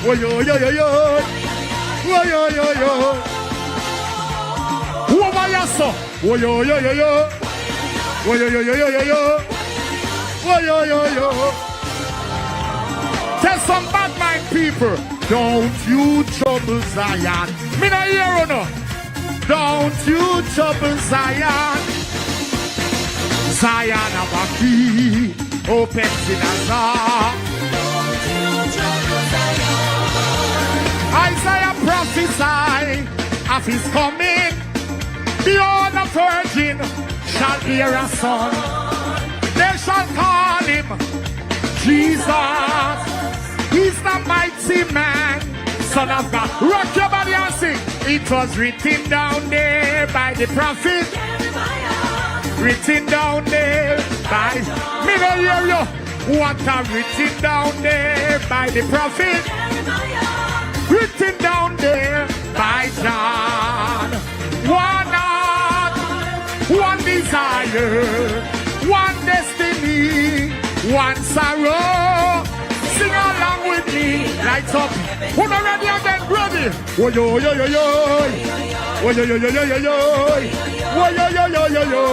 Wo yo yo yo yo. Wo yo yo yo. Who over there so? Wo yo yo yo yo. Wo yo yo yo yo yo yo. Wo yo yo yo. Tell some bad mind people, don't you trouble Zion. Me no hear you no. Don't you trouble Zion. Zion have a key, opens in a Zion. Isaiah prophesy of his coming. Behold, a virgin shall bear a son. They shall call him Jesus. He's the mighty man, Son of God. Rock your body and sing. It was written down there by the prophet. Written down there by me no hear you. What are written down there by the prophet? Written down there by John. One heart, one desire, one destiny, one sorrow. Sing along with me like lights up. Who not ready again? Ready? Oh yo yo yo yo. Oh yo yo yo yo yo yo. Oh yo yo yo yo yo.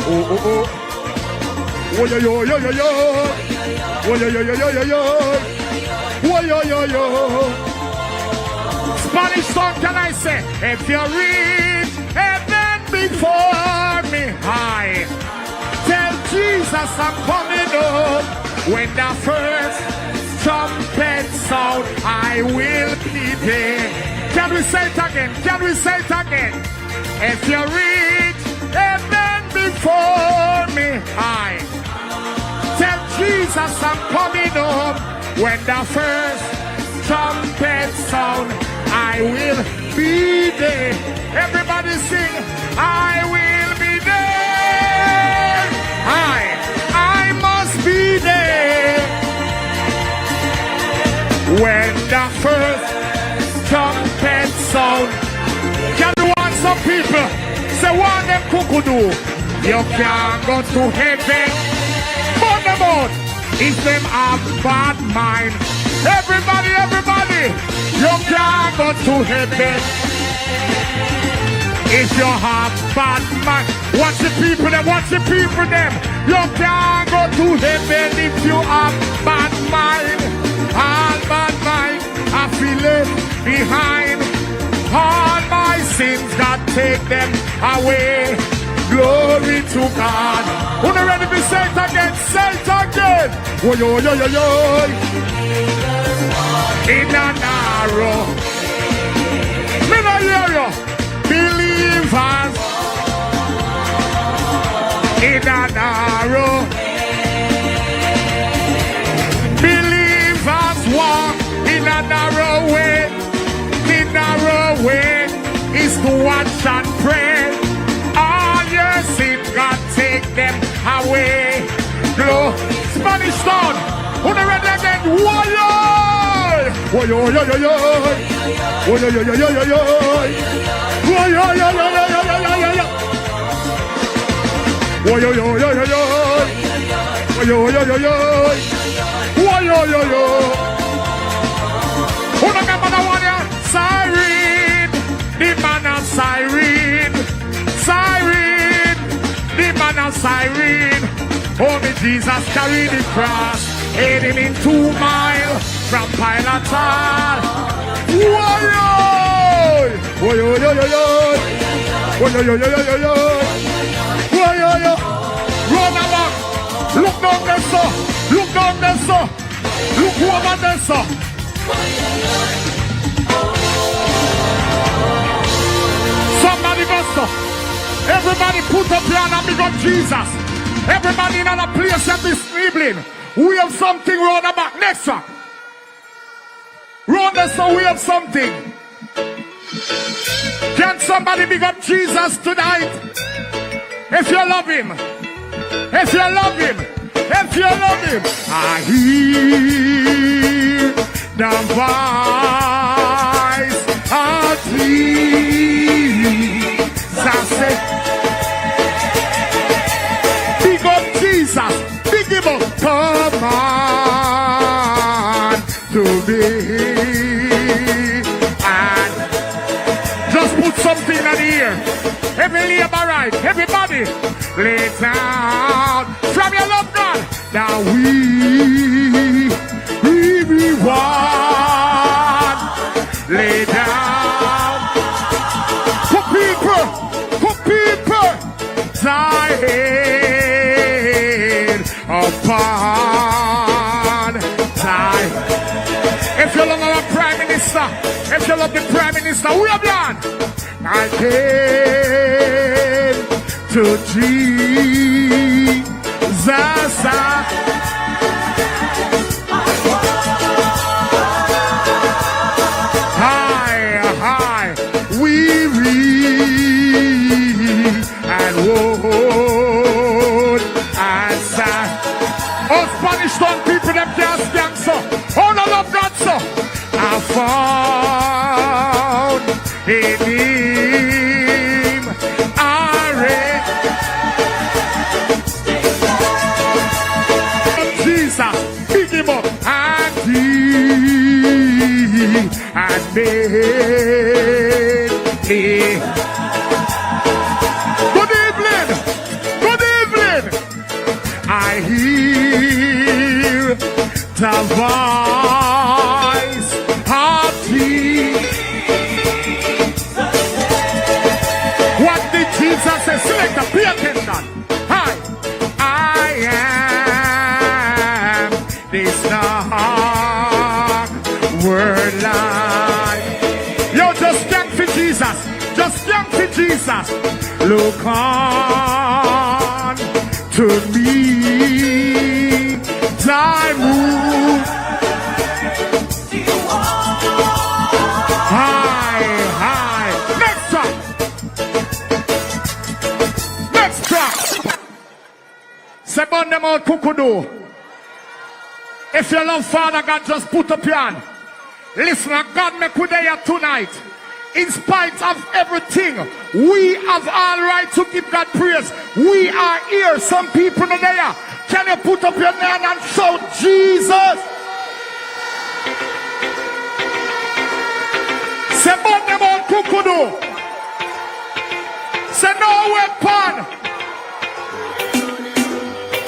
Oh oh oh. Oh yo yo yo yo yo. Oh yo yo yo yo yo yo. Oh yo yo yo. Spanish song, can I say? If you reach heaven before me high, tell Jesus I'm coming home. When the first trumpet sound, I will be there. Can we say it again? Can we say it again? If you reach heaven before me high, tell Jesus I'm coming home. When the first trumpet sound, I will be there. Everybody sing, I will be there. I must be there. When the first trumpet sound. Can you want some people? Say what them cuckoo do? You can't go to heaven. Burn them out. If them have bad mind. Everybody, everybody. You can't go to heaven. If you have bad mind. Watch the people them, watch the people them. You can't go to heaven if you have bad mind. All bad mind, I feel it behind. All my sins, God take them away. Glory to God. Who not ready to say it again? Say it again. Oh yo yo yo yo. In a narrow. Me no hear you. Believers. In a narrow. Believers walk in a narrow way. The narrow way is to watch and pray. All your sins, God take them away. Glow. Spanish town. Who the ready again? Warrior! Warrior, yo, yo, yo. Warrior, yo, yo, yo, yo, yo. Warrior, yo, yo, yo, yo, yo, yo, yo. Warrior, yo, yo, yo, yo. Warrior, yo, yo, yo. Warrior, yo, yo. Who the remember the one here? Siren, the man of Siren. Siren, the man of Siren. Only Jesus carried the cross, hid him in 2 miles from Pilate's heart. Whoa! Whoa, yo, yo, yo, yo. Whoa, yo, yo, yo, yo, yo, yo. Whoa, yo, yo. Run along. Look down there, sir. Look down there, sir. Look over there, sir. Somebody go, sir. Everybody put up your hand and big up Jesus. Everybody in another place at this evening. We have something round the back. Next one. Round the side, we have something. Can somebody big up Jesus tonight? If you love him. If you love him. If you love him. I hear the voice of Jesus. Big up Jesus. Big him up. Come on to me. And just put something in the ear. Every labor right. Everybody. Lay down. From your love God. Now we want. Lay down. For people. Dying upon thy. If you love our Prime Minister, if you love the Prime Minister, we have done. I came to Jesus. High, weary and worn and sad. All Spanish tongue people, them can't stand so. All I love God so. I found in him a rest. Jesus, pick him up and he me. Good evening. Good evening. I hear the voice of Jesus. What did Jesus say? Select a pay attention. Hi. I am this dark word light. Yo, just stand for Jesus. Just stand for Jesus. Look on to me. Thy move. High. Next track. Next track. Sebon them out kukudu. If you love Father God, just put up your hand. Listen, God make we there tonight. In spite of everything, we have all right to give God praise. We are here. Some people are there. Can you put up your hand and shout Jesus? Say burn them on kukudu. Say no weapon.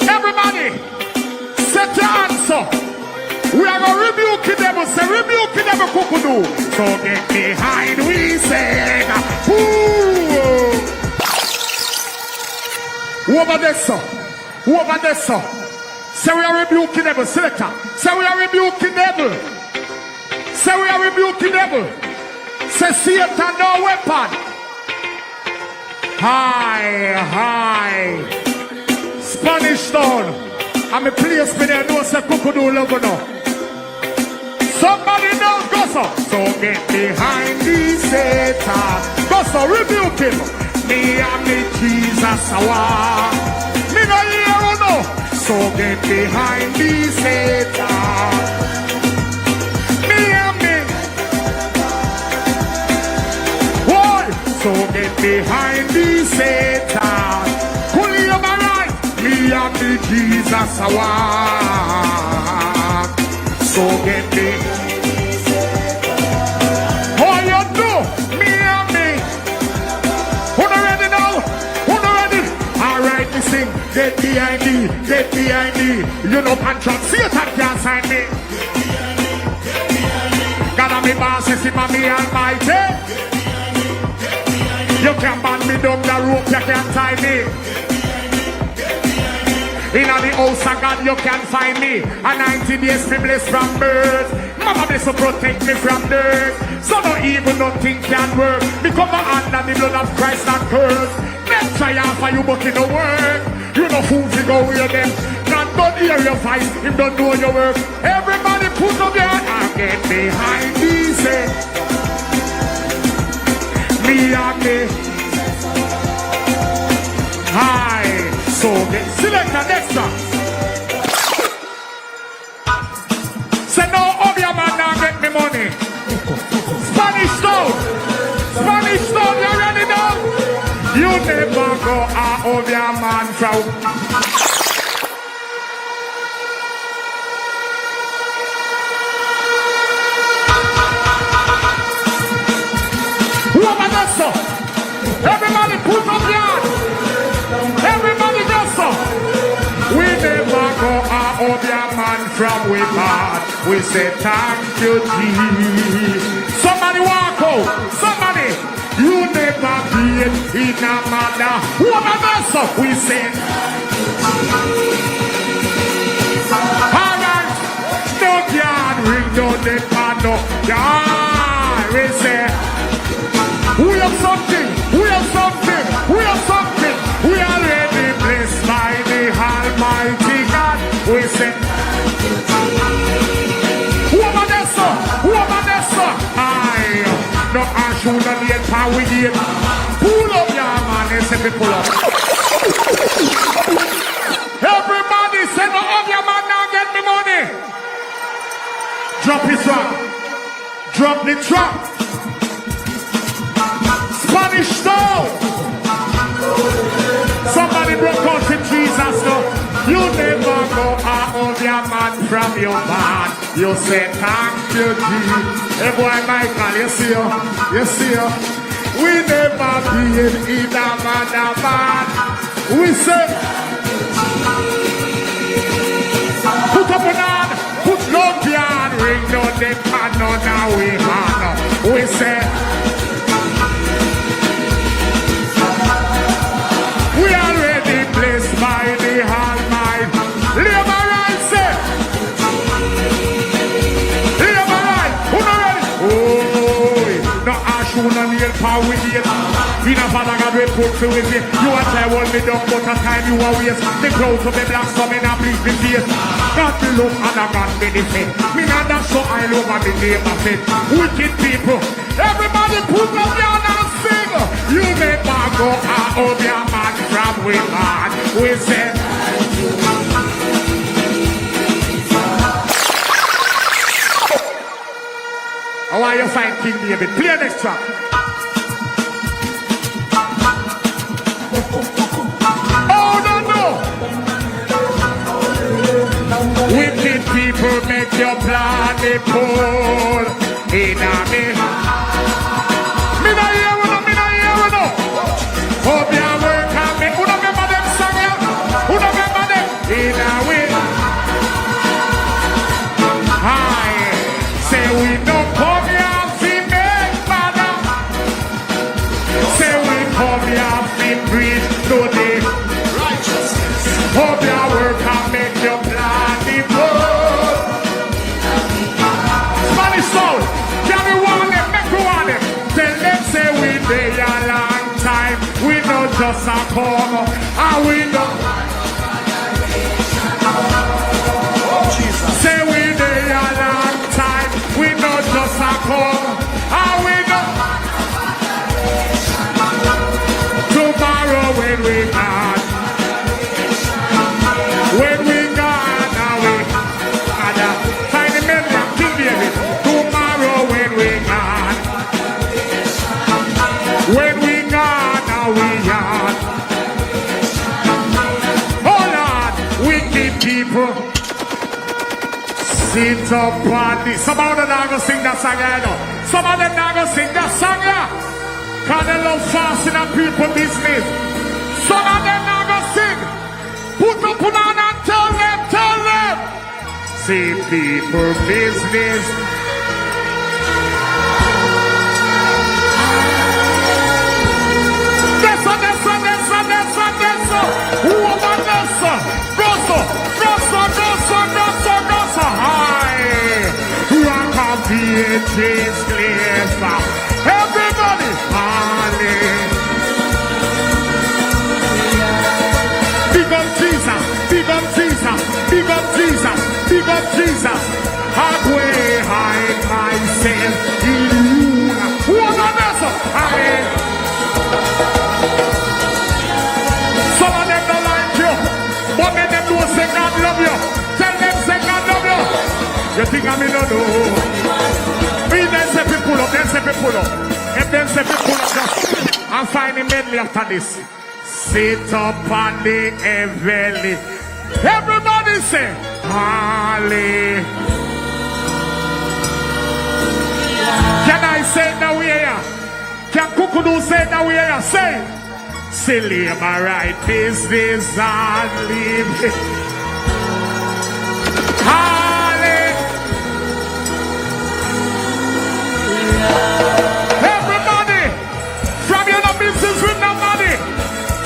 Everybody, set your answer. We are going to rebuke the devil. Say rebuke the devil kukudu. So get behind, we say. Who over there, sir? Who over there, sir? Say we are rebuking devil. Selector. Say we are rebuking devil. Say we are rebuking devil. Say Satan no weapon. High. Spanish stone. I'm a place me there no say kukudu love no. Somebody knows go so. So get behind the Satan. Go so rebuke him. Me and me Jesus awa. Me no hear or no. So get behind the Satan. Me and me. Why? So get behind the Satan. Pull your man right. Me and me Jesus awa. So get me. How you do? Me and me. Who not ready now? Who not ready? Alright, me sing. Get behind me. Get behind me. You know contract. Satan can't sign me. God and me boss is him and me almighty. You can't ban me down the rope. You can't tie me. In the house of God you can find me. A 90 days me blessed from birth. Mama bless to protect me from dirt. So no evil nothing can work. Because my hand and the blood of Christ not curse. Let's try out for you but it don't work. You know who to go with them. Not don't hear your voice. Him don't know your work. Everybody put up your hand and get behind me. Say me and me. Hi. So get select the next one. Say no of your man now get me money. Spanish stone. Spanish stone, you ready now? You never go out of your man from. Who am I that so? Everybody put up your hand. Everybody does so. We never go out of your man from we part. We say thank you, Jesus. Somebody walk out. Somebody. You never be in a matter. Who am I mess up? We say alright. No can ring down the panel. Yeah, we say we have something. We have something. We have something. We are already blessed by the Almighty God. We say, who am I there, sir? Who am I there, sir? Aye. No, I should not yet power with it. Pull up your man. They say, pull up. Everybody say, no, of your man now get me money. Drop his rock. Drop the truck. Spanish stone. Somebody broke out in Jesus now. You never go out of your man from your man. You say thank you, Jesus. Hey boy Michael, you see you? You see you? We never be in a man. We say, put up an hand, put no yard, ring no the cannon, now we hand. We say, we already blessed by the Almighty. Labor right, say. Labor right, who not ready? Oh, no ash, who no nail power with it. We no father God will put through with it. You want to hold me down, but a time you are waste. The clothes of the black some in a bleach me face. God to look and I got benefit. Me not that so I love and the name of it. Wicked people, everybody put up your hand and sing. You make my go out of your man from with man. We say, how are you find King David? Play next track. Wicked people make your planet pull in a me. Me no hear we no. Hope you work and me. Who no remember them song ya? Who no remember them? In a way. Aye. Say we no come here fi make mother. Say we come here fi preach today. Righteousness. Hope you work and make your planet pull. Spanish soul, can we want them, make we want them. Tell them say we dey a long time. We know just a come, and we know. Say we dey a long time. We know just a come, and we know. Tomorrow when we gone, when we gone, now we gonna find the men and King David. Tomorrow when we gone, when we gone, now we gone. Oh Lord, wicked people, sit up on this. Some of them not gonna sing that song, I know. Some of them not gonna sing that song, yeah. Cause they love fasting and people business. Some of them not gonna sing. Put up on and tell them. See people business. That's who about this? Grosso. Hi. Rock of VHS clear. Everybody, honey. Big up Jesus. Halfway hide myself in you. Who was this? Amen. Some of them don't like you, but let them know say God love you. Tell them say God love you. You think I mean no know? Me then say people pull up. If them say people pull up, just I'm finding medley after this. Sit up on the heavenly. Everybody say, Holly. Can I say it now here? Can Kukudu say it now here? Say, live my right business and live it. Holly. Everybody, from your business with nobody.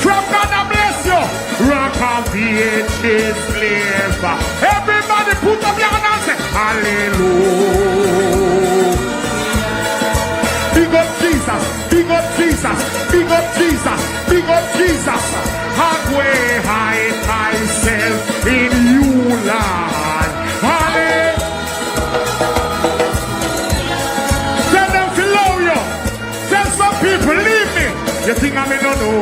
From God I bless you. Rock of VHS flavor. Everybody put up your hand and say, Hallelujah. Big up Jesus. Halfway hide myself in you, Lord. Hallelujah. Tell them to love you. Tell some people, leave me. You think I don't know?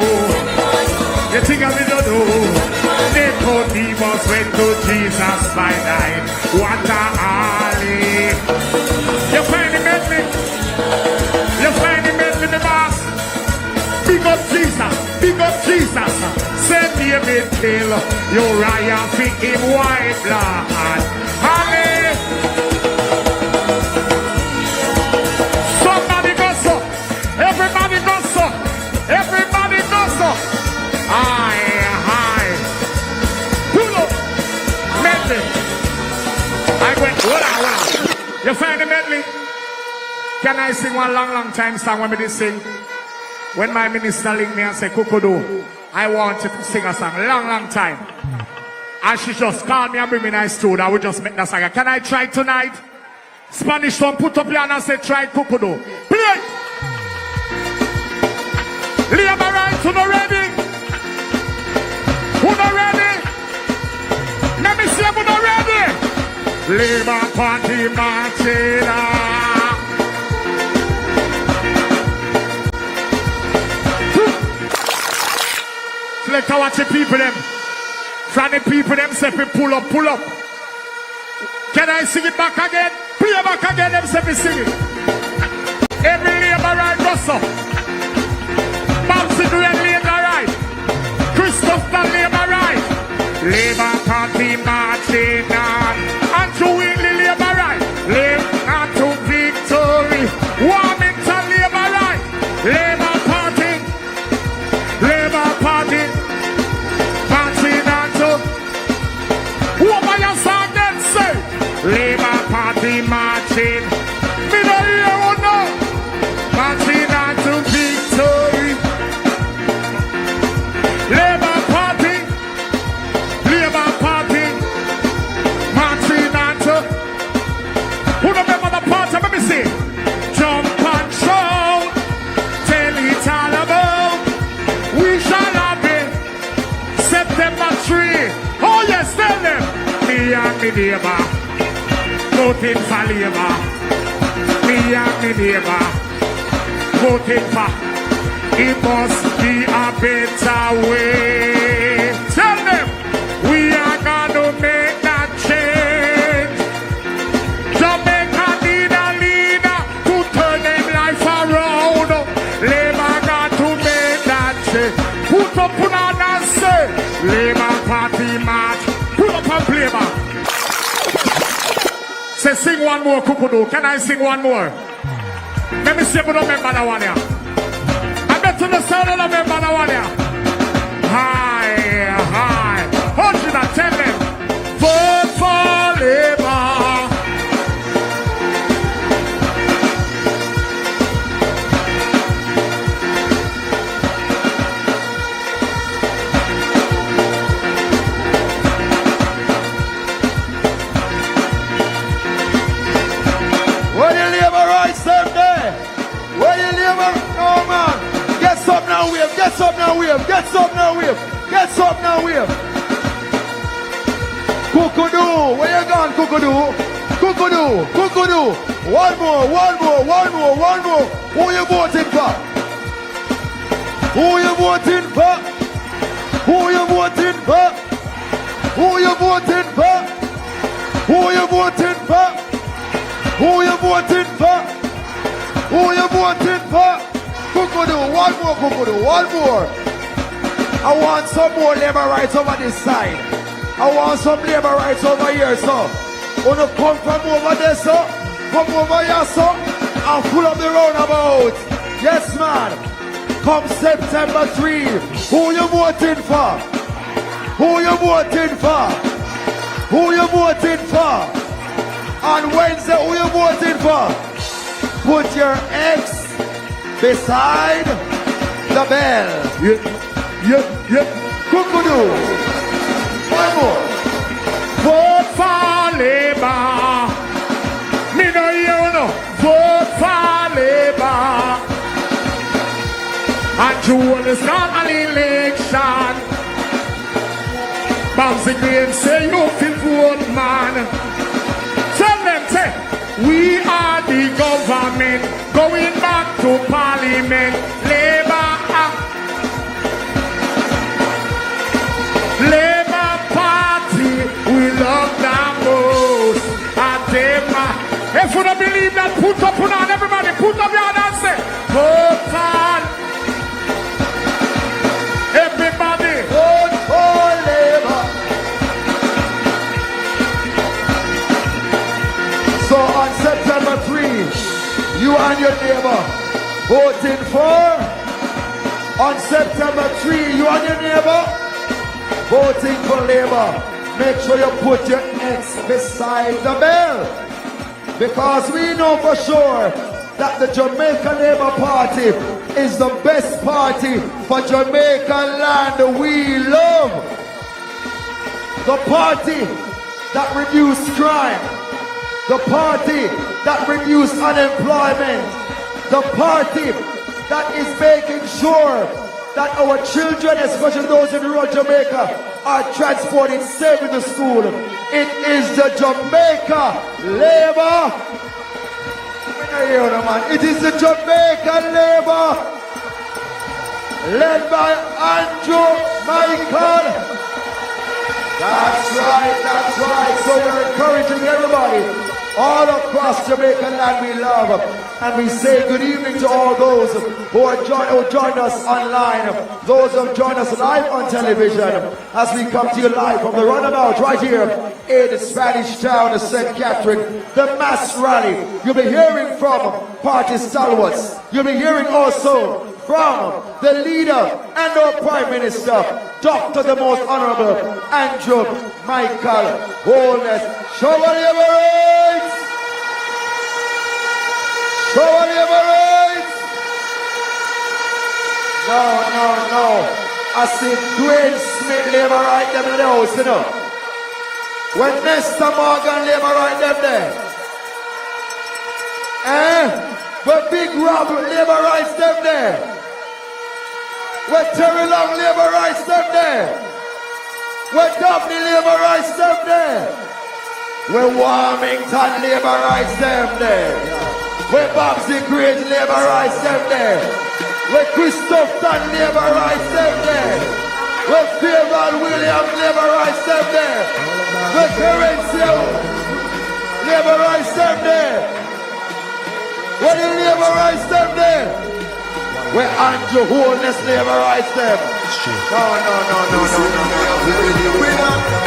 Nicodemus went to Jesus by night. What a alley. You find him medley? The boss? Big up Jesus. Say David kill Uriah for him white blood. Hallelujah. Somebody go so. Everybody go so. Everybody go so. Aye. Pull up. Medley. I went, hold on. You find the medley? Can I sing one long time song when me sing? When my minister link me and say, Kukudu, I want you to sing a song long time. And she just called me and bring me in the studio. I will just make that song. Can I try tonight? Spanish one, put up your hand and say, try Kukudu. Play! Labor rights, who not ready? Who not ready? Let me see who not ready. Labor Party marching on. Select watch the people them. From the people them say pull up. Can I sing it back again? Play back again, them say sing it. Every labor right Russell. Mamsi Green labor right. Christopher labor right. Labor Party marching on. And to Whitley labor right. Live on to victory. Warmington labor right. Labor Party. Marching on to. What are you saying then say? Labor Party marching. Me no hear or no. Marching on to victory. Labor Party. Marching on to. Who remember the party? Let me see. Jump and shout. Tell it all about. We shall have it. September 3. Oh yes, tell them. Me and me neighbor. Voting for labor. Me and me neighbor. Voting for. It must be a better way. Tell them. We are gonna make that change. Jamaica need a leader to turn them life around. Labor got to make that change. Put up on and say, Labor Party march. Put up and play back. Say sing one more, Kukudu. Can I sing one more? Let me see if you don't remember that one here. I bet you the sound of the remember that one here. Hi. Hold you that, tell them. Vote for Labor. Where the labor rights them there? Where the labor? No man. Get up now, wave. Get up now, wave. Get up now, wave. Get up now, wave. Kukudu. Where you gone, Kukudu? Kukudu. One more. Who you voting for? Who you voting for? Who you voting for? Who you voting for? Who you voting for? Who you voting for? Who you voting for? Kukudu, one more, Kukudu, one more. I want some more labor rights over this side. I want some labor rights over here, so. Wanna come from over there, so? Come over here, so? And pull up the roundabout. Yes, man. Come September 3. Who you voting for? Who you voting for? Who you voting for? On Wednesday, who you voting for? Put your X beside the bell. Yeah. Kukudu. One more. Vote for Labor. Me no you know. Vote for Labor. And June is not an election. Mamsi Green say you feel vote, man. Tell them, say, we are the government going back to Parliament. Labor Party, we love them most. If you don't believe that, put up on everybody, put up your hand and say, vote for. Everybody, vote for Labor. So on September 3, you and your neighbor voting for On September 3, you and your neighbor voting for Labour. Make sure you put your X beside the bell. Because we know for sure that the Jamaica Labour Party is the best party for Jamaican land we love. The party that reduces crime. The party that reduces unemployment. The party that is making sure that our children, especially those in rural Jamaica, are transported safe to school. It is the Jamaica Labour. It is the Jamaica Labour led by Andrew Michael. That's right. So we're encouraging everybody all across Jamaican land we love. And we say good evening to all those who joined us online, those who have joined us live on television, as we come to you live from the runabout right here in the Spanish town of St. Catherine, the mass rally. You'll be hearing from party stalwarts. You'll be hearing also from the leader and our Prime Minister, Dr. the Most Honorable Andrew Michael Holness. Show all your rights! Show all your rights! No. I see Dwayne Smith labor right them in the house, you know. When Mr. Morgan labor right them there. When Big Rob labor rights them there. When Terry Long labor rights them there. When Daphne labor rights them there. When Warmington labor rights them there. When Babsy Great labor rights them there. When Christopher labor rights them there. When Fairbairn Williams labor rights them there. When Terence labor rights them there. When the labor rights them there. When Andrew Holness labor rights them. No.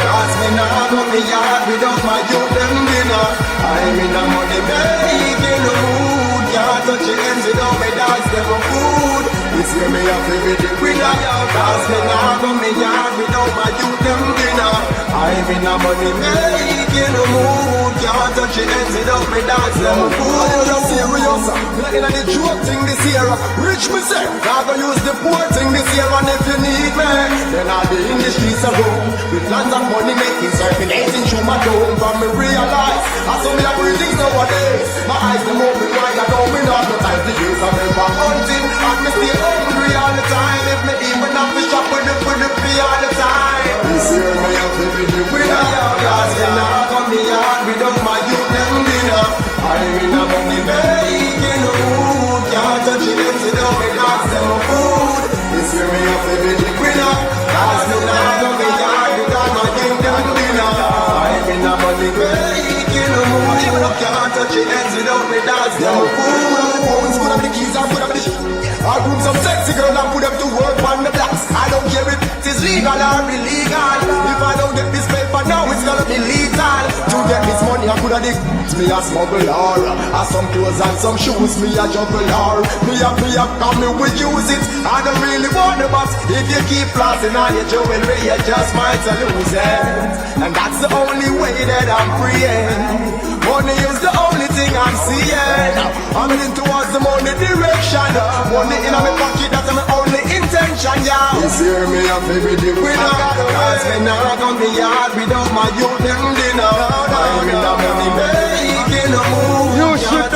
Cause me nah go me yard without my youth them dinner. I'm in a money making no mood. Can't touch the ends without me dance them a food. This year me have to be the winner. Cause me nah go me yard without my youth them dinner. I'm in a money making no mood. Can't touch the ends without me dance them a food. I'm just serious. Me not in the joke thing this year. Rich me say, I go use the poor thing this year. And if you need me, then I'll be in the streets alone with lots of money making circulating through my dome. But me realize I saw me a breathing nowadays. My eyes them open wide, I don't win all the time to use. I'm ever hunting and me stay hungry all the time. If me even have to shop with the pay all the time. This year me have to be the winner. Cause me nah come me yard without my youth them dinner. I'm in a money making no mood. Can't touch it without me dance them a food. This year me have to be the winner. Cause me nah come me yard without my youth them dinner. I'm in a money making no mood. Can't touch it without me dance them a food. Phones put up the keys and put up the shit. I groom some sexy girl and put them to work on the blocks. I don't care if it is legal or illegal. If I don't get this paper now, it's gonna be lethal. To get this money, I coulda dig me a smuggler. I some clothes and some shoes, me a juggler. Me a come me will use it. I don't really want the box. If you keep flossing on your jewelry, you just might lose it. And that's the only way that I'm freeing. Money is the only thing I'm seeing. I'm heading towards the money direction. Money in my pocket, that's my only intention, yeah. This year me a favorite the winner. Cause me nah come me yard without my youth them dinner. I'm in the money making a move. You should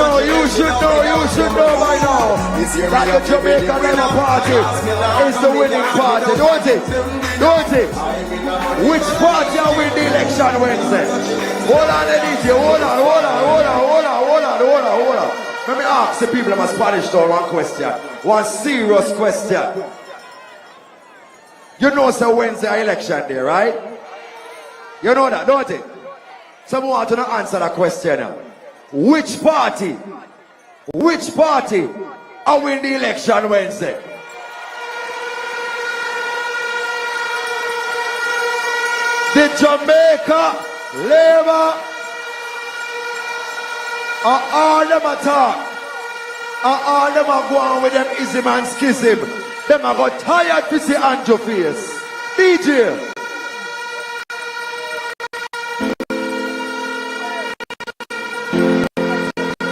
know by now that the Jamaica Labour Party is the winning party, don't it? Which party are winning the election Wednesday? Hold on, DJ, hold on. Let me ask the people in Spanish town one question, one serious question. You know it's a Wednesday election day, right? You know that, don't it? Someone want to answer that question now. Which party are winning the election Wednesday? The Jamaica Labour. All them attack. All them are going with them ism and schism. Them I got tired to see Andrew face. DJ.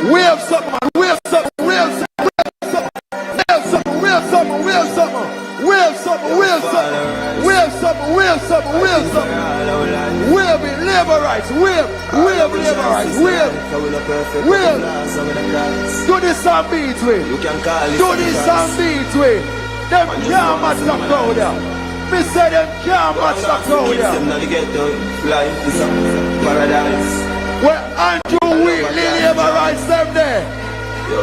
Wave something, man. Wave something, wave something, wave something, wave something, wave something, wave something, wave something, wave something, wave something, wave something. Wave it, labor rights, wave labor rights, wave. Do this and beat way. Do this and beat way. Them can't match the crowd there. Me say them can't match the crowd there. Where Andrew Wheatley labor rights them there.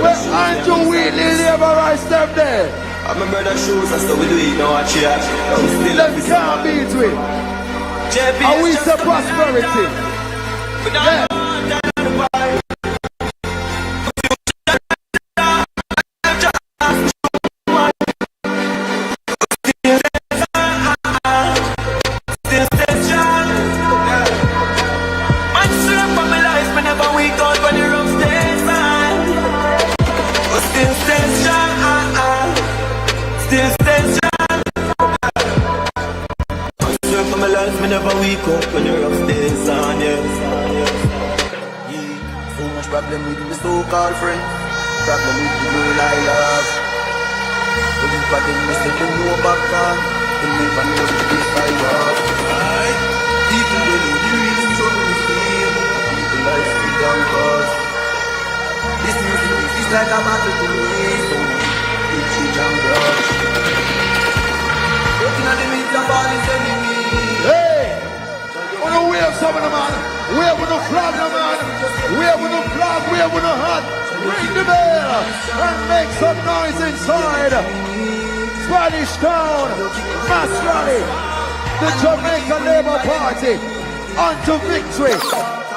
Where Andrew Wheatley labor rights them there. I remember the shoes, that's the way we do it now. Them can't beat way. And we say prosperity. Yeah. Whenever we cope when you're upstairs on, yes. So much problem with the so-called friend. Problem with the girl I love. But if I didn't miss it, you know back on. You never know the big side of. People will know the reason trouble is here. People like freedom cause. This music is like a battle to me. So it's a jam rush. Looking at the media ball is enemy. Wave some of them, man. Wave with the flag, man. Wave with the flag, wave with the hat. Ring the bell and make some noise inside. Spanish Town, mass rally. The Jamaica Labour Party onto victory,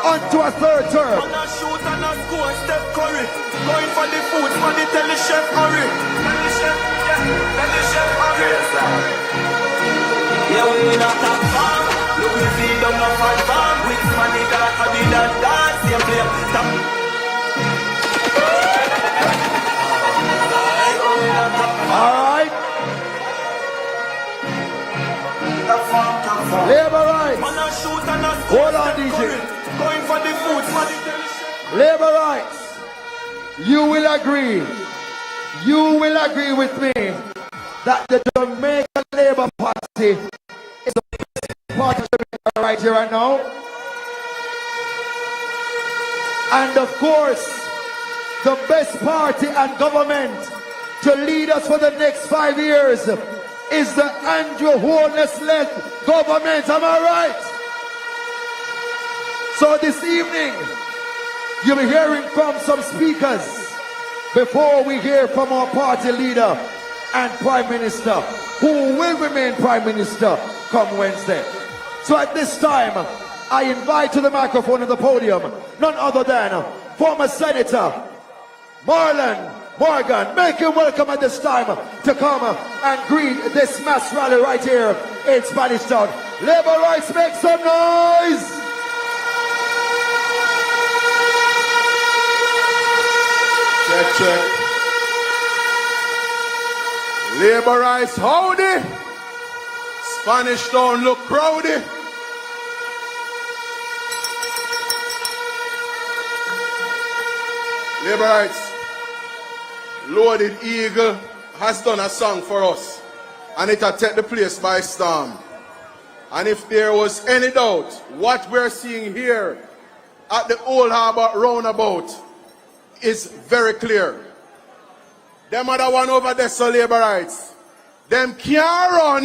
onto a third term. On a shoot and a score, Steph Curry. Going for the food, for the telechef hurry. Telechef, yeah, telechef hurry. Yeah, we in a top farm. Look, we feed them no fat farm. With money that I did that dance. Yeah, play stop. Alright. Labor rights. Hold on, DJ. Going for the food, for the telechef. Labor rights. You will agree. You will agree with me that the Jamaican Labour Party is the best party of Jamaica right here right now. And of course, the best party and government to lead us for the next 5 years is the Andrew Holness-led government. Am I right? So this evening, you'll be hearing from some speakers before we hear from our party leader and Prime Minister, who will remain Prime Minister come Wednesday. So at this time, I invite to the microphone at the podium none other than former Senator Marlon Morgan. Make him welcome at this time to come and greet this mass rally right here in Spanish Town. Labor rights, make some noise! Check, check. Labor rights, howdy. Spanish Town look proudy. Labor rights. Loaded Eagle has done a song for us, and it has taken the place by storm. And if there was any doubt, what we're seeing here at the Old Harbour roundabout is very clear. Them other one over there, so labor rights. Them can't run,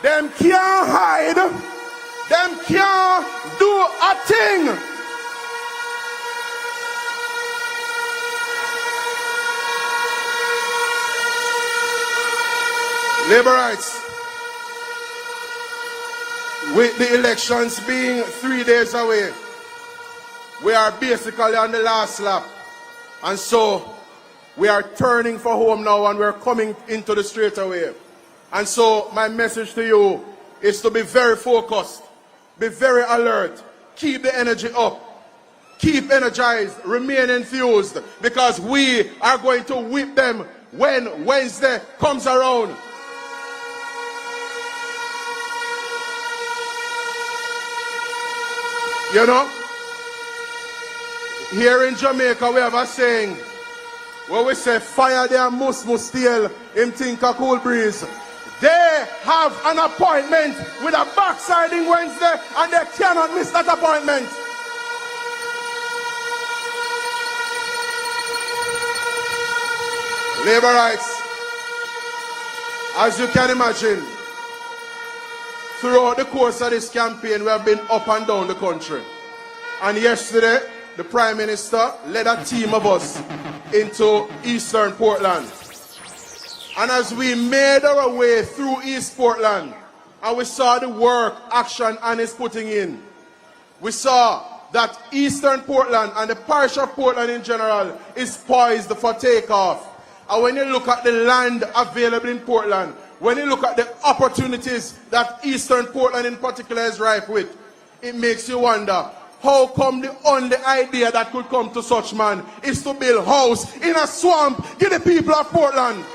them can't hide, them can't do a thing. Labor rights. With the elections being 3 days away, we are basically on the last lap. And so we are turning for home now and we're coming into the straight away. And so my message to you is to be very focused, be very alert, keep the energy up, keep energized, remain enthused, because we are going to whip them when Wednesday comes around. You know, here in Jamaica we have a saying where we say fire there must steal him think a cool breeze. They have an appointment with a backsliding Wednesday and they cannot miss that appointment. Labor rights, as you can imagine, throughout the course of this campaign, we have been up and down the country. And yesterday, the Prime Minister led a team of us into Eastern Portland. And as we made our way through East Portland, and we saw the work, action, and is putting in, we saw that Eastern Portland and the parish of Portland in general is poised for takeoff. And when you look at the land available in Portland, when you look at the opportunities that Eastern Portland in particular is ripe with, it makes you wonder, how come the only idea that could come to such man is to build a house in a swamp? Give the people of Portland.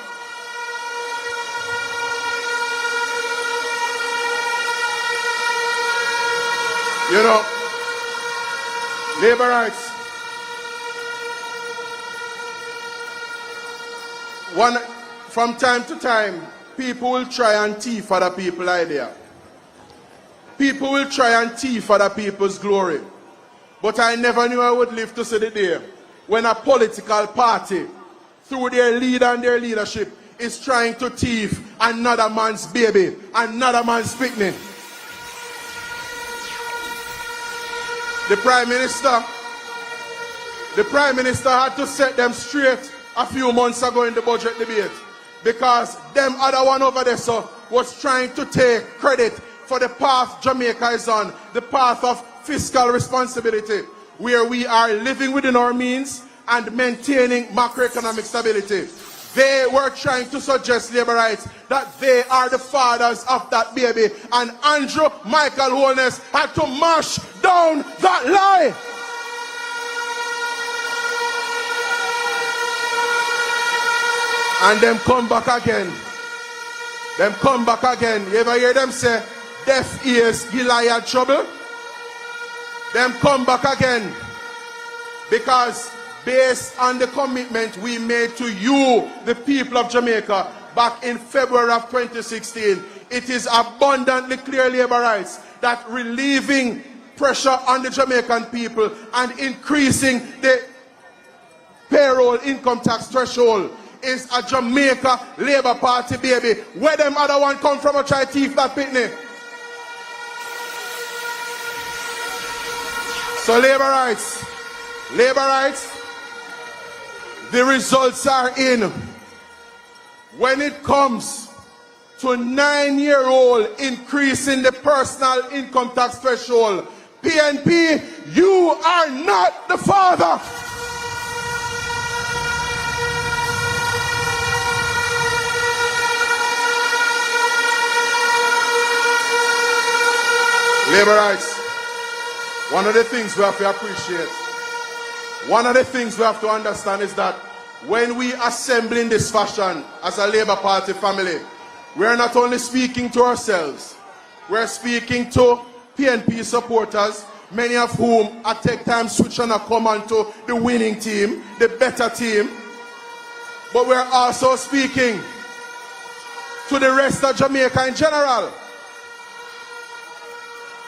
You know, labor rights. From time to time, people will try and thief other people's idea. People will try and thief other people's glory. But I never knew I would live to see the day when a political party, through their leader and their leadership, is trying to thief another man's baby, another man's picnic. The Prime Minister had to set them straight a few months ago in the budget debate, because them other one over there was trying to take credit for the path Jamaica is on, the path of fiscal responsibility, where we are living within our means and maintaining macroeconomic stability. They were trying to suggest, labor rights, that they are the fathers of that baby, and Andrew Michael Holness had to mash down that lie. And them come back again. Them come back again. You ever hear them say, deaf ears, Goliath trouble? Them come back again. Because based on the commitment we made to you, the people of Jamaica, back in February of 2016, it is abundantly clear, labor rights, that relieving pressure on the Jamaican people and increasing the payroll income tax threshold is a Jamaica Labour Party baby. Where them other one come from, a try thief that picnic. So labor rights, the results are in. When it comes to 9-year-old increasing the personal income tax threshold, PNP, you are not the father. Labor rights, one of the things we have to appreciate, one of the things we have to understand is that when we assemble in this fashion as a Labour Party family, we are not only speaking to ourselves, we are speaking to PNP supporters, many of whom at take time switch and come onto the winning team, the better team, but we are also speaking to the rest of Jamaica in general.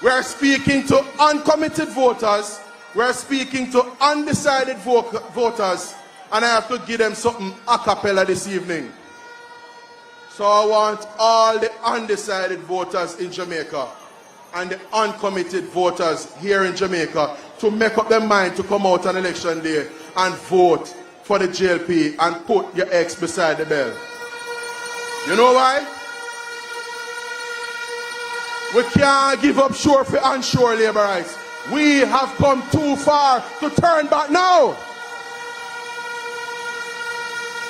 We are speaking to uncommitted voters. We are speaking to undecided voters. And I have to give them something a cappella this evening. So I want all the undecided voters in Jamaica and the uncommitted voters here in Jamaica to make up their mind to come out on election day and vote for the JLP and put your X beside the bell. You know why? We can't give up sure for unsure, labor rights. We have come too far to turn back now.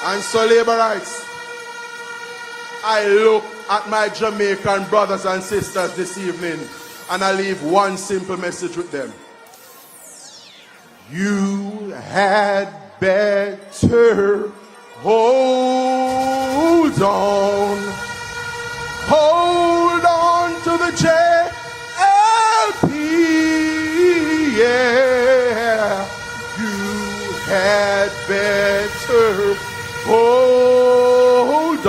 And so, labor rights, I look at my Jamaican brothers and sisters this evening and I leave one simple message with them. You had better Hold on to the JLP, yeah. You had better hold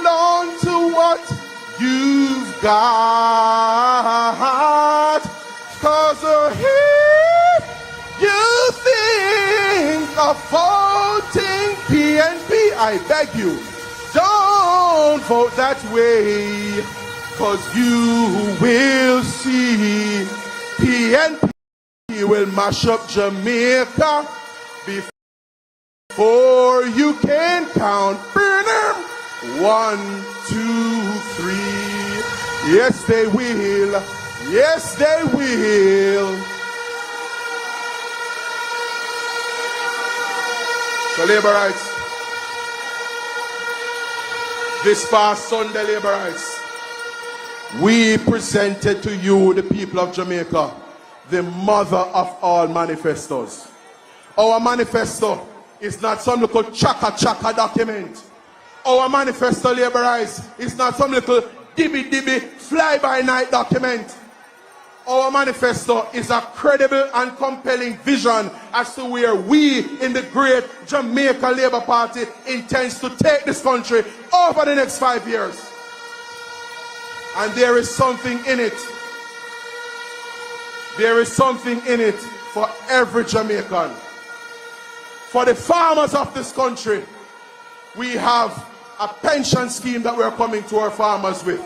on to what you've got, 'cause if you think of voting PNP, I beg you, don't vote that way, 'cause you will see PNP will mash up Jamaica before you can count. 1, 2, 3. Yes, they will. Yes, they will. So, labor rights. This past Sunday, labor rights, we presented to you, the people of Jamaica, the mother of all manifestos. Our manifesto is not some little chaka document. Our manifesto, labor rights, is not some little dibby fly-by-night document. Our manifesto is a credible and compelling vision as to where we in the great Jamaica Labour Party intends to take this country over the next 5 years. And there is something in it. There is something in it for every Jamaican. For the farmers of this country, we have a pension scheme that we're coming to our farmers with.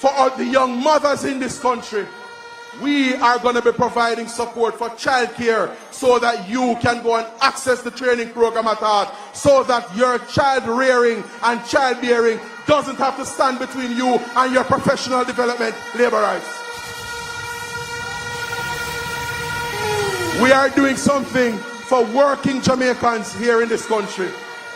For all the young mothers in this country, we are going to be providing support for childcare so that you can go and access the training program at heart, so that your child rearing and childbearing doesn't have to stand between you and your professional development, labor rights. We are doing something for working Jamaicans here in this country.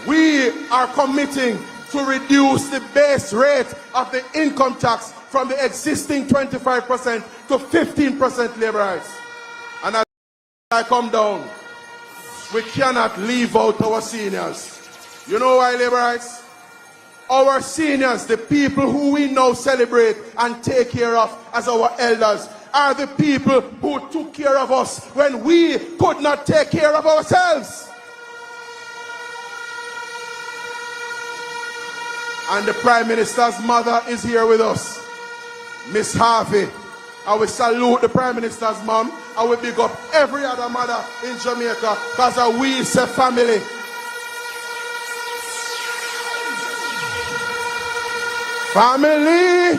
We are committing to reduce the base rate of the income tax from the existing 25% to 15% labor rights. And as I come down, we cannot leave out our seniors. You know why, labor rights? Our seniors, the people who we now celebrate and take care of as our elders, are the people who took care of us when we could not take care of ourselves. And the Prime Minister's mother is here with us, Miss Harvey. I will salute the Prime Minister's mom. I will big up every other mother in Jamaica, because we say family. Family.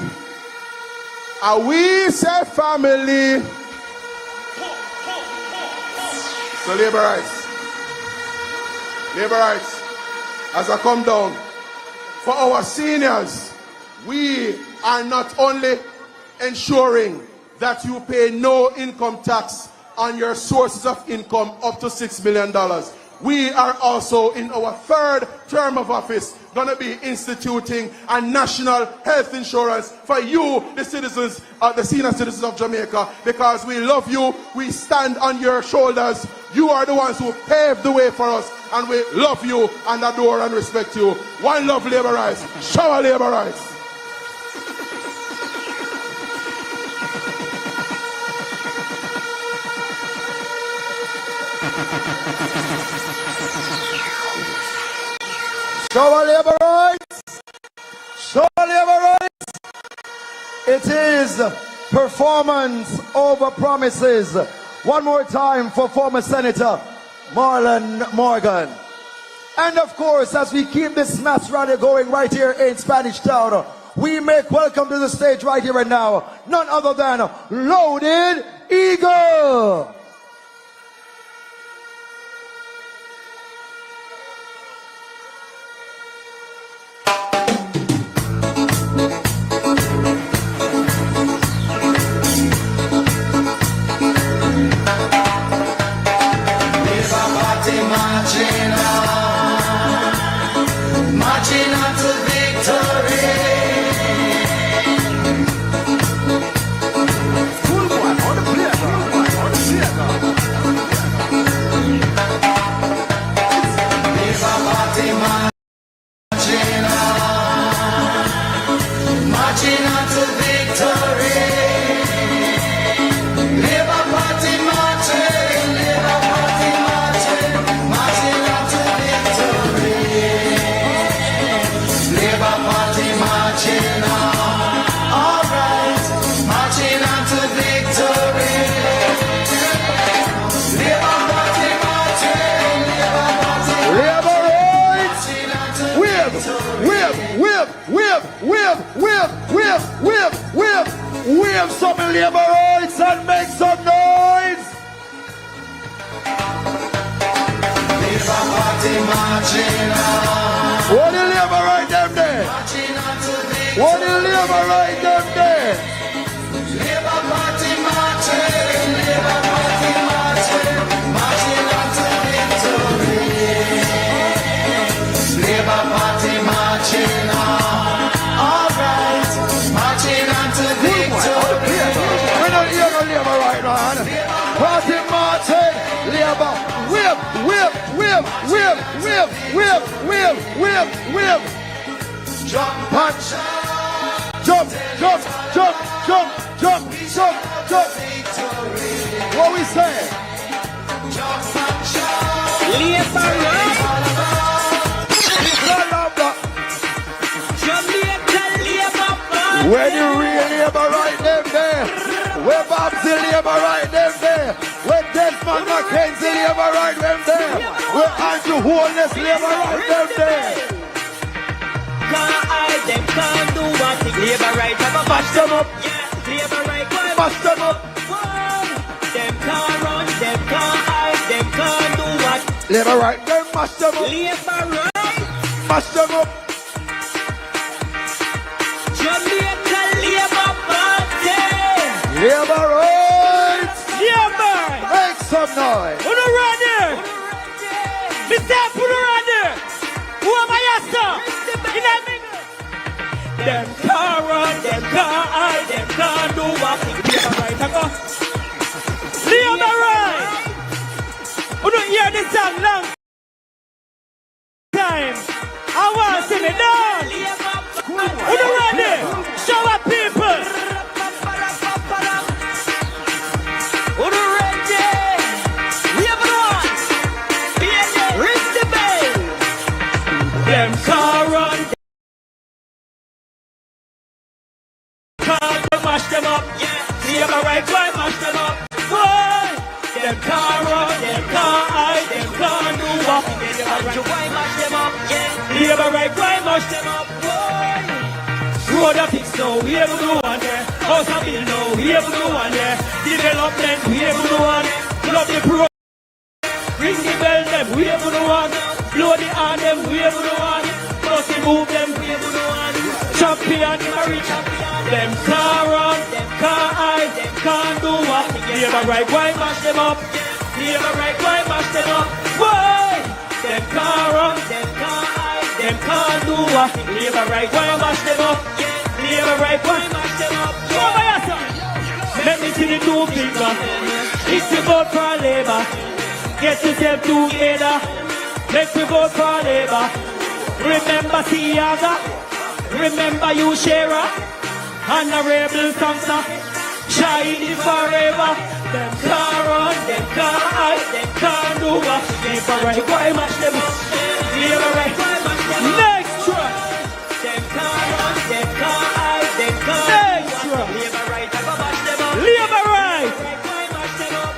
We say family. So labor rights. Labor rights. As I come down, for our seniors, we are not only ensuring that you pay no income tax on your sources of income up to $6 million. We are also, in our third term of office, going to be instituting a national health insurance for you, the citizens, the senior citizens of Jamaica, because we love you, we stand on your shoulders. You are the ones who paved the way for us, and we love you and adore and respect you. One love, labor rights. Shower labor rights. Shower labor rights. Shower labor rights. It is performance over promises. One more time for former Senator Marlon Morgan. And of course, as we keep this mass rally going right here in Spanish Town, we make welcome to the stage right here and now none other than Loaded Eagle. Wave some labor rights and make some noise. Labor Party marching on. What the labor right them there? What the labor right them there? Labor Party marching, Labor Party marching, marching on to victory. Labor Party marching on. All right, marching on to victory. We don't hear no labor right man. Party marching, labor, whip. Jump, punch. Jump. What we say? Labor right. Jamaica labor party. When you real labor right them there. Where Bob's the labor right them there. Where Desmond Mackenzie labor right them there. Where Andrew Holness labor right them there. Can't hide them, can't do what they labor right. Mash them up. Yeah, labor right. Mash them up. Them can't run, them can't hide, them can't do what. Labor right, them mash them up. Labor right. Mash them up. Jamaica labor party. Labor right. Labor. Make some noise. Who do run there? Mr. Who do run there? Who am I after? Them can't run, them can't hide, them can't do what they labor right. Labor right. Who don't hear this song long time? I want to see me down. Who don't run there? Show up people. Who don't run there? Labor right. Ring the bell. Them can't run. Mash them up, labor right, why mash them up? Why? Them can't run, them can't hide, them can't do what? Why mash them up? Labor right, why mash them up? Why? Road a fix now, we able to one there. House a build now, we able to one there. Development, we able to one. Love the pro. Ring the bell them, we able to one. Blow the horn them, we able to one. Plus the move them, we able to one. Champion, marry champion. Them can't run, them can't hide, them can't do what? Labor right, why mash them up? Labor right, why mash them up? Why? Them can't run, them can't hide, them can't do what? Labor right, why mash them up? Labor right, why mash them up? Let me see the two finger. It's the vote for labor. Get yourself together. Let's vote for labor. Remember Tiaga. Remember you, Shera. Honorable Samsa, shining forever. Them can't run, them can't hide, them can't do what? Labor right, why mash them up? Labor right, why mash them up? Next truck. Them can't run, them can't hide, them can't next truck. Labor right, why mash them up? Labor right. Why mash them up?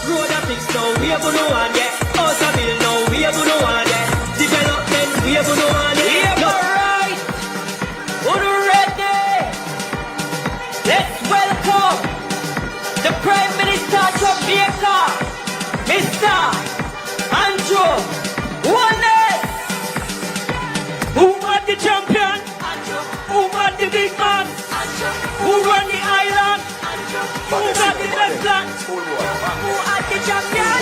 Road a fix now, we have no one yet. House a build now, we have no one yet. Development, we have no one yet. Labor right. Let's welcome the Prime Minister of Jamaica, Mr. Andrew Holness. Who was the champion? Who was the big man? Who run the island? Who got the best land? Who was the champion?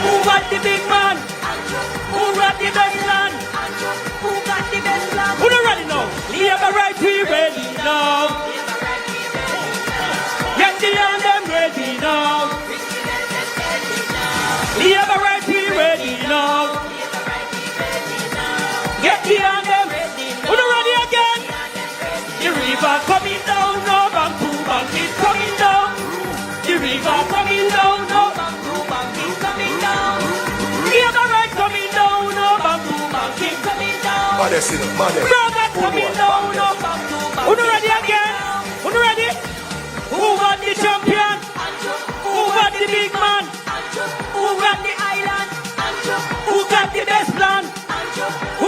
Who was the big man? Who got the best land? Who got the best land? Who don't ready now? Labor right, we ready now. Get the hand them ready now. Labor right, we ready now. Get the hand them ready. Who don't ready again? The river coming down, no bank to bank is coming down. The river coming down, no bank to bank is coming down. Labor right coming down, no bank to bank is coming down. Brother coming down, no bank to bank. Who don't ready again? Who don't ready? Who got the champion? Who got the big man? Who got the island? Who got the best plan? Who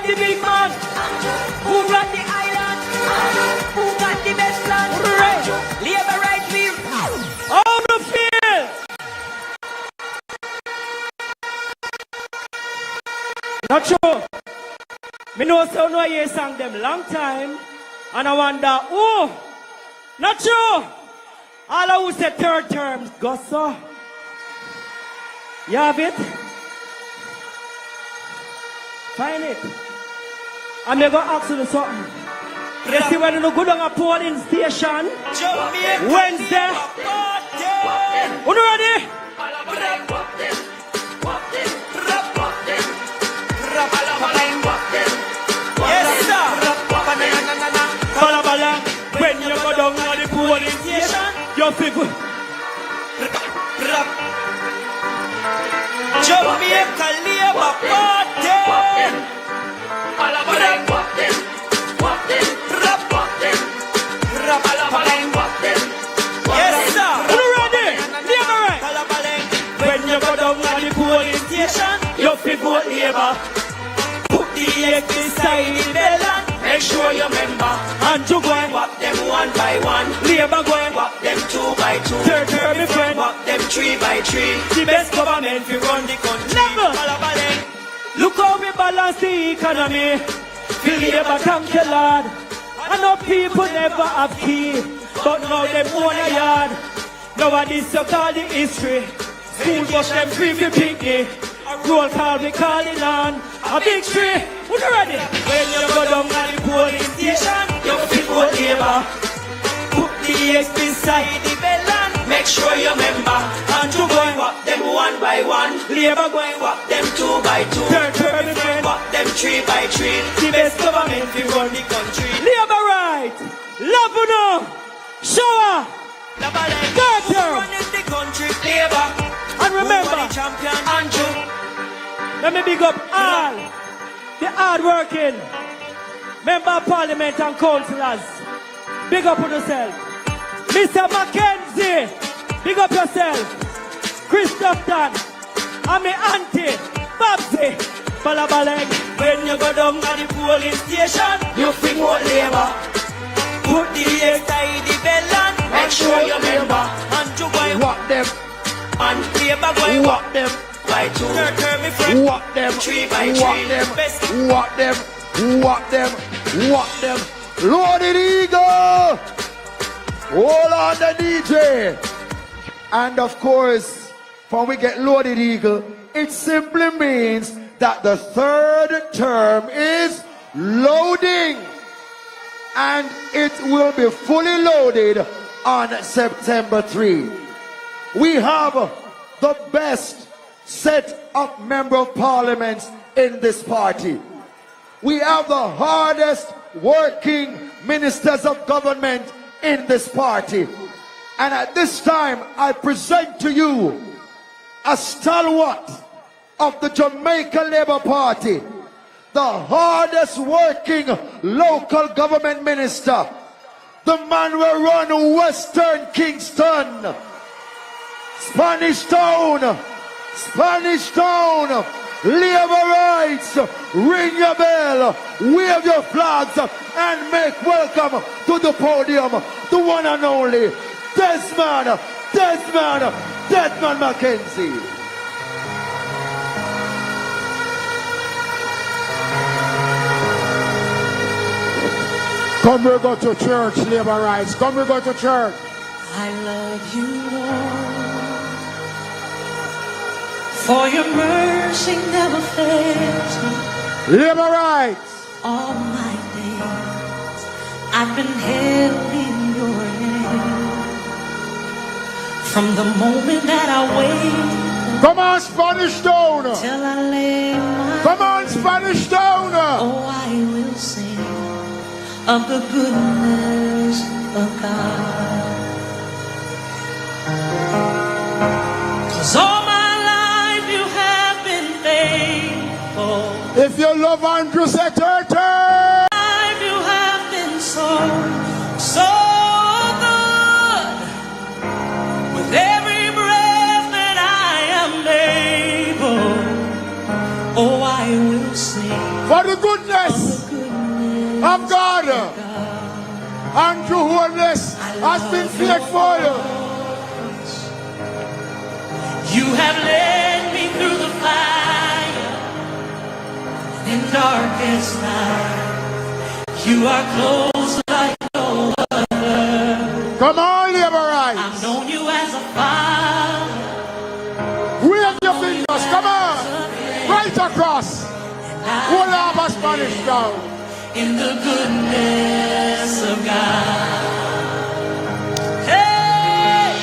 got the big man? Who got the island? Who got the best land? Right. Labor right wheel. On the field. Not sure. Me know so no you sang them long time. And I wonder, oh, not true. All who say third term, go so. You have it? Find it. I'm going to ask you something. You see when you go down a polling station, Wednesday. Are you ready? Yes, sir. When you go down to the polling station, your people. Jamaica Labour Party. Yes, sir. You ready? Labour right. When you go down to the polling station, your people Labour. Put the egg beside the bell. Make sure you remember. And you go and walk them one by one. Labour go and walk them two by two. Third term, my friend, walk them three by three. The best government we run the country. Never. Look how we balance the economy. Feel Labour, thank you, Lord. I know people never have key, but now them own a yard. Nowadays you call the history. School bus them free for picnic. Roll call we call it on. A big tree. Who's ready? When you go down to the polling station, you feel vote Labour. Put the eggs beside the bell and make sure you remember. And you go and walk them one by one. Labour go and walk them two by two. Third term, walk them three by three. The best government we run the country. Labour right. Love you know. Shower. Third term. Running the country. Labour. And remember, champion Andrew. Let me big up all the hard-working member of parliament and councillors. Big up on yourself. Mr. Mackenzie, big up yourself. Christopher, and my auntie, Babsy, Balabaleg. When you go down to the polling station, you think what Labour. Put the inside the bell and make sure you remember. And you go and walk them. And Labour go and walk them. By two, walk them, tree by tree, walk them, walk them, walk them, walk them. Loaded Eagle! Hold on the DJ. And of course, when we get Loaded Eagle, it simply means that the third term is loading. And it will be fully loaded on September 3. We have the best set of member of parliaments in this party. We have the hardest working ministers of government in this party. And at this time, I present to you a stalwart of the Jamaica Labour Party, the hardest working local government minister, the man will run Western Kingston, Spanish Town, Labour rights, ring your bell, wave your flags, and make welcome to the podium the one and only Desmond Mackenzie. Come we go to church, Labour rights. Come we go to church. I love you, Lord. For your mercy never fails me. Labour rights. All my days I've been held in your hand. From the moment that I wake, come on, Spanish Town. Till I lay my come on, Spanish Town. Oh, I will sing of the goodness of God. 'Cause all my life you have been faithful. If you love Andrew, say turtle. You have been so good. With every breath that I am able, oh, I will sing For the goodness of God, Andrew Holness has been faithful. You have led me through the fire in darkest night. You are close like no other. Come on, Liberites. I've known you as a father. Wave your fingers, come on. Right across. Hold up a Spanish down. In the goodness of God. Hey!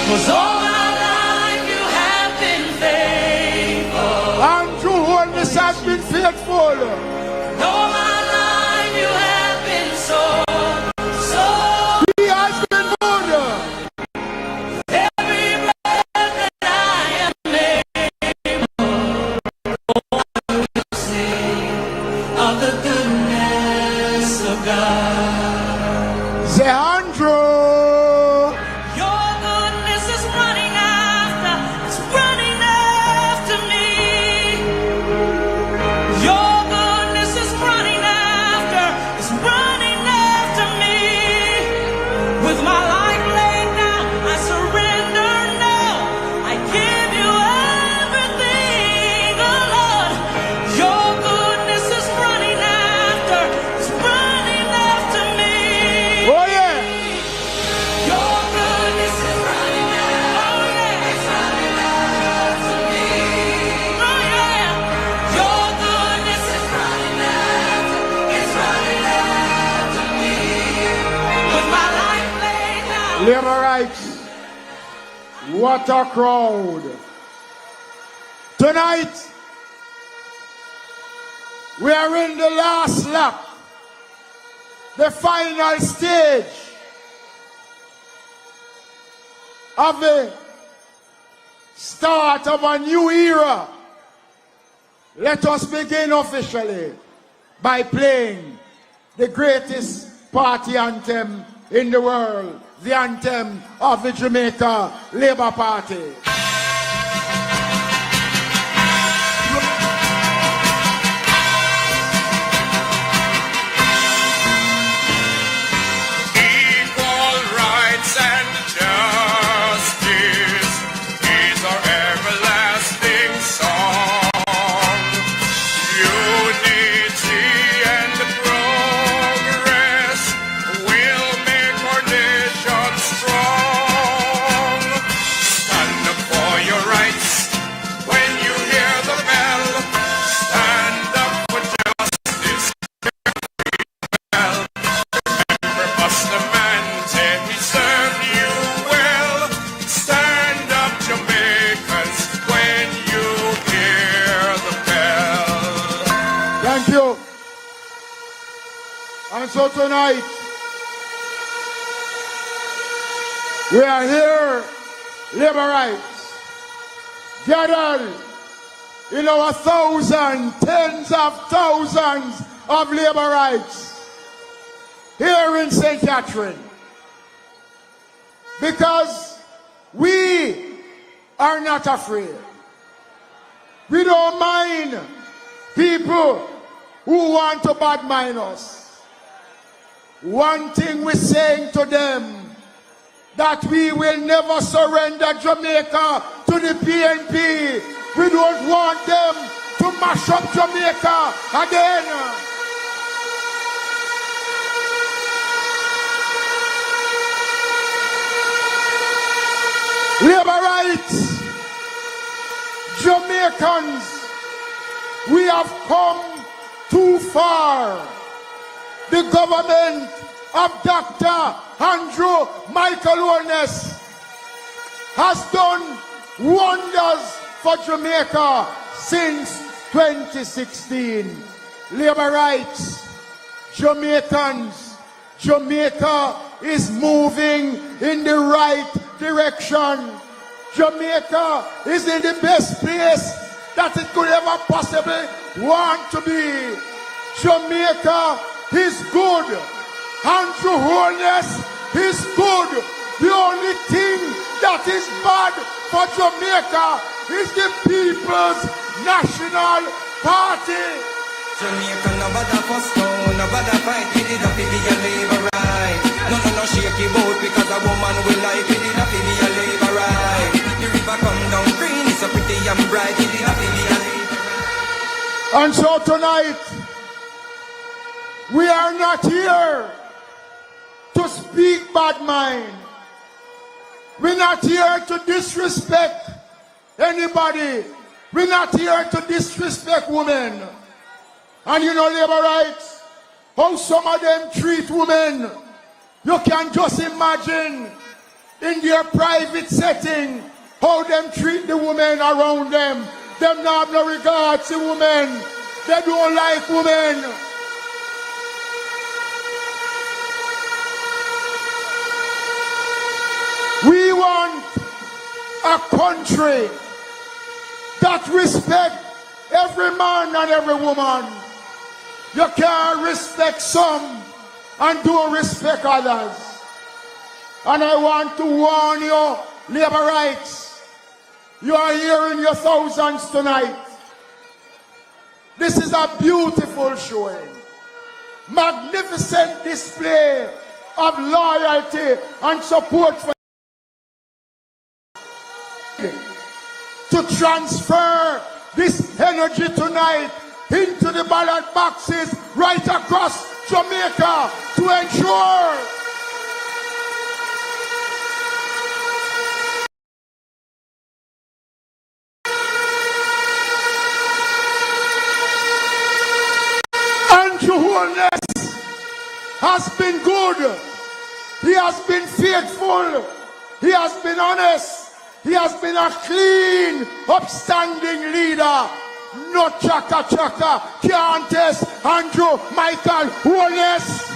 'Cause all my life you have been faithful. Andrew Holness has been faithful. And all my life you have been so. He has been good. Every breath that I am able, to sing of the goodness of God. Say, Andrew. Your goodness is running after me. Your goodness is running after me. With my life laid down, I surrender now. I give you everything, oh Lord. Your goodness is running after me. Oh yeah. Your goodness is running after, oh yeah, it's running after me. Oh yeah. Your goodness is running after, it's running after me. With my life laid down. Liberites, what a crowd. Tonight, we are in the last lap, the final stage of the start of a new era. Let us begin officially by playing the greatest party anthem in the world, the anthem of the Jamaica Labour Party. Equal rights and justice is our everlasting song. Unity and progress will make our nation strong. Stand up for your rights when you hear the bell. Stand up for justice. Buster Man said he served you well. Stand up, Jamaicans, when you hear the bell. Thank you. And so tonight, we are here, Liberites, gathered in our thousands, tens of thousands of Liberites here in St. Catherine, because we are not afraid. We don't mind people who want to badmine us. One thing we're saying to them, that we will never surrender Jamaica to the PNP. We don't want them to mash up Jamaica again. Liberites, Jamaicans, we have come too far. The government of Dr. Andrew Michael Holness has done wonders for Jamaica since 2016. Liberites, Jamaicans, Jamaica is moving in the right direction. Jamaica is in the best place that it could ever possibly want to be. Jamaica is good. Andrew Holness is good. The only thing that is bad for Jamaica is the People's National Party. Jamaica, nobody fuss now, nobody fight, we did not be a labor right. No, shaky boat because a woman will like, we did not be a labor right. The river come down green, it's so pretty and bright, we did not be a labor right. And so tonight, we are not here to speak bad mind. We're not here to disrespect anybody. We're not here to disrespect women. And you know labor rights, how some of them treat women. You can just imagine in their private setting how them treat the women around them. Them not have no regard to women. They don't like women. We want a country that respects every man and every woman. You can't respect some and don't respect others. And I want to warn you, labor rights, you are here in your thousands tonight. This is a beautiful showing. Magnificent display of loyalty and support for to transfer this energy tonight into the ballot boxes right across Jamaica to ensure Andrew Holness has been good. He has been faithful. He has been honest. He has been a clean, upstanding leader. No chaka, can't test Andrew Michael Holness.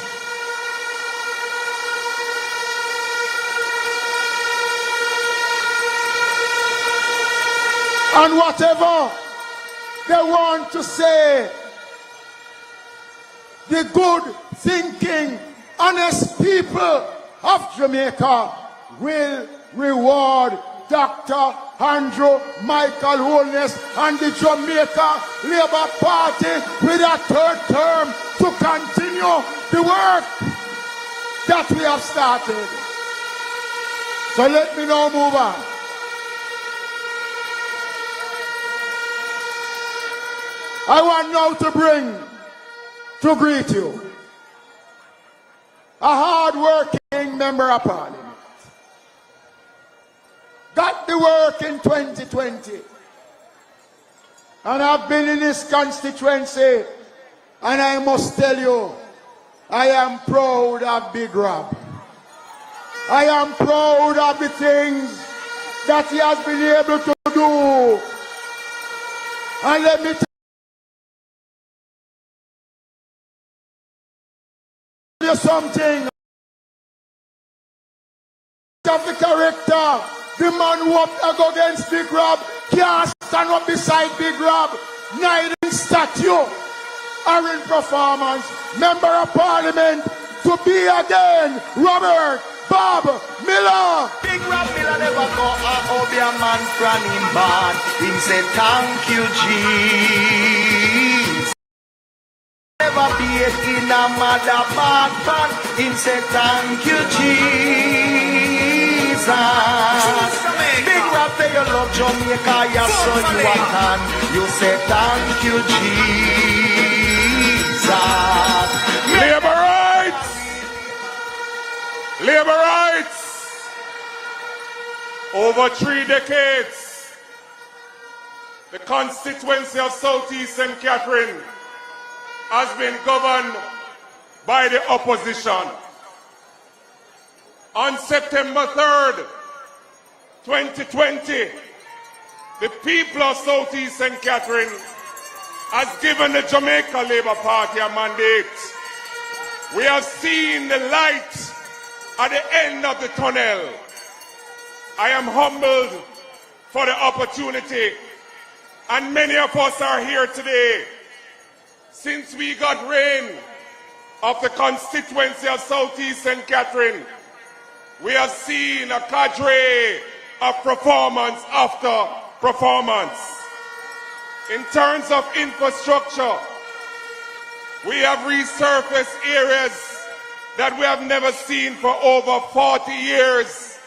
And whatever they want to say, the good thinking, honest people of Jamaica will reward Dr. Andrew Michael Holness and the Jamaica Labour Party with a third term to continue the work that we have started. So let me now move on. I want now to greet you a hard-working member of Parliament. Got the work in 2020. And I've been in this constituency, and I must tell you, I am proud of Big Rob. I am proud of the things that he has been able to do. And let me tell you something. Of the character. The man who up go against Big Rob can't stand up beside Big Rob, neither in statue or in performance. Member of Parliament to be again, Robert Bob Miller. Big Rob Miller never go out be a man from him bad. Him say thank you, Jesus. Never be it in a mother bad fan. Him say thank you, Jesus. Big Rob say you love Jamaica, yes, so you can. You say thank you, Jesus. Labor rights! Labor rights! Over 3 decades, the constituency of Southeast St. Catherine has been governed by the opposition. On September 3rd, 2020, the people of Southeast St. Catherine has given the Jamaica Labour Party a mandate. We have seen the light at the end of the tunnel. I am humbled for the opportunity, and many of us are here today. Since we got reign of the constituency of Southeast St. Catherine, we have seen a cadre of performance after performance. In terms of infrastructure, We have resurfaced areas that we have never seen for over 40 years.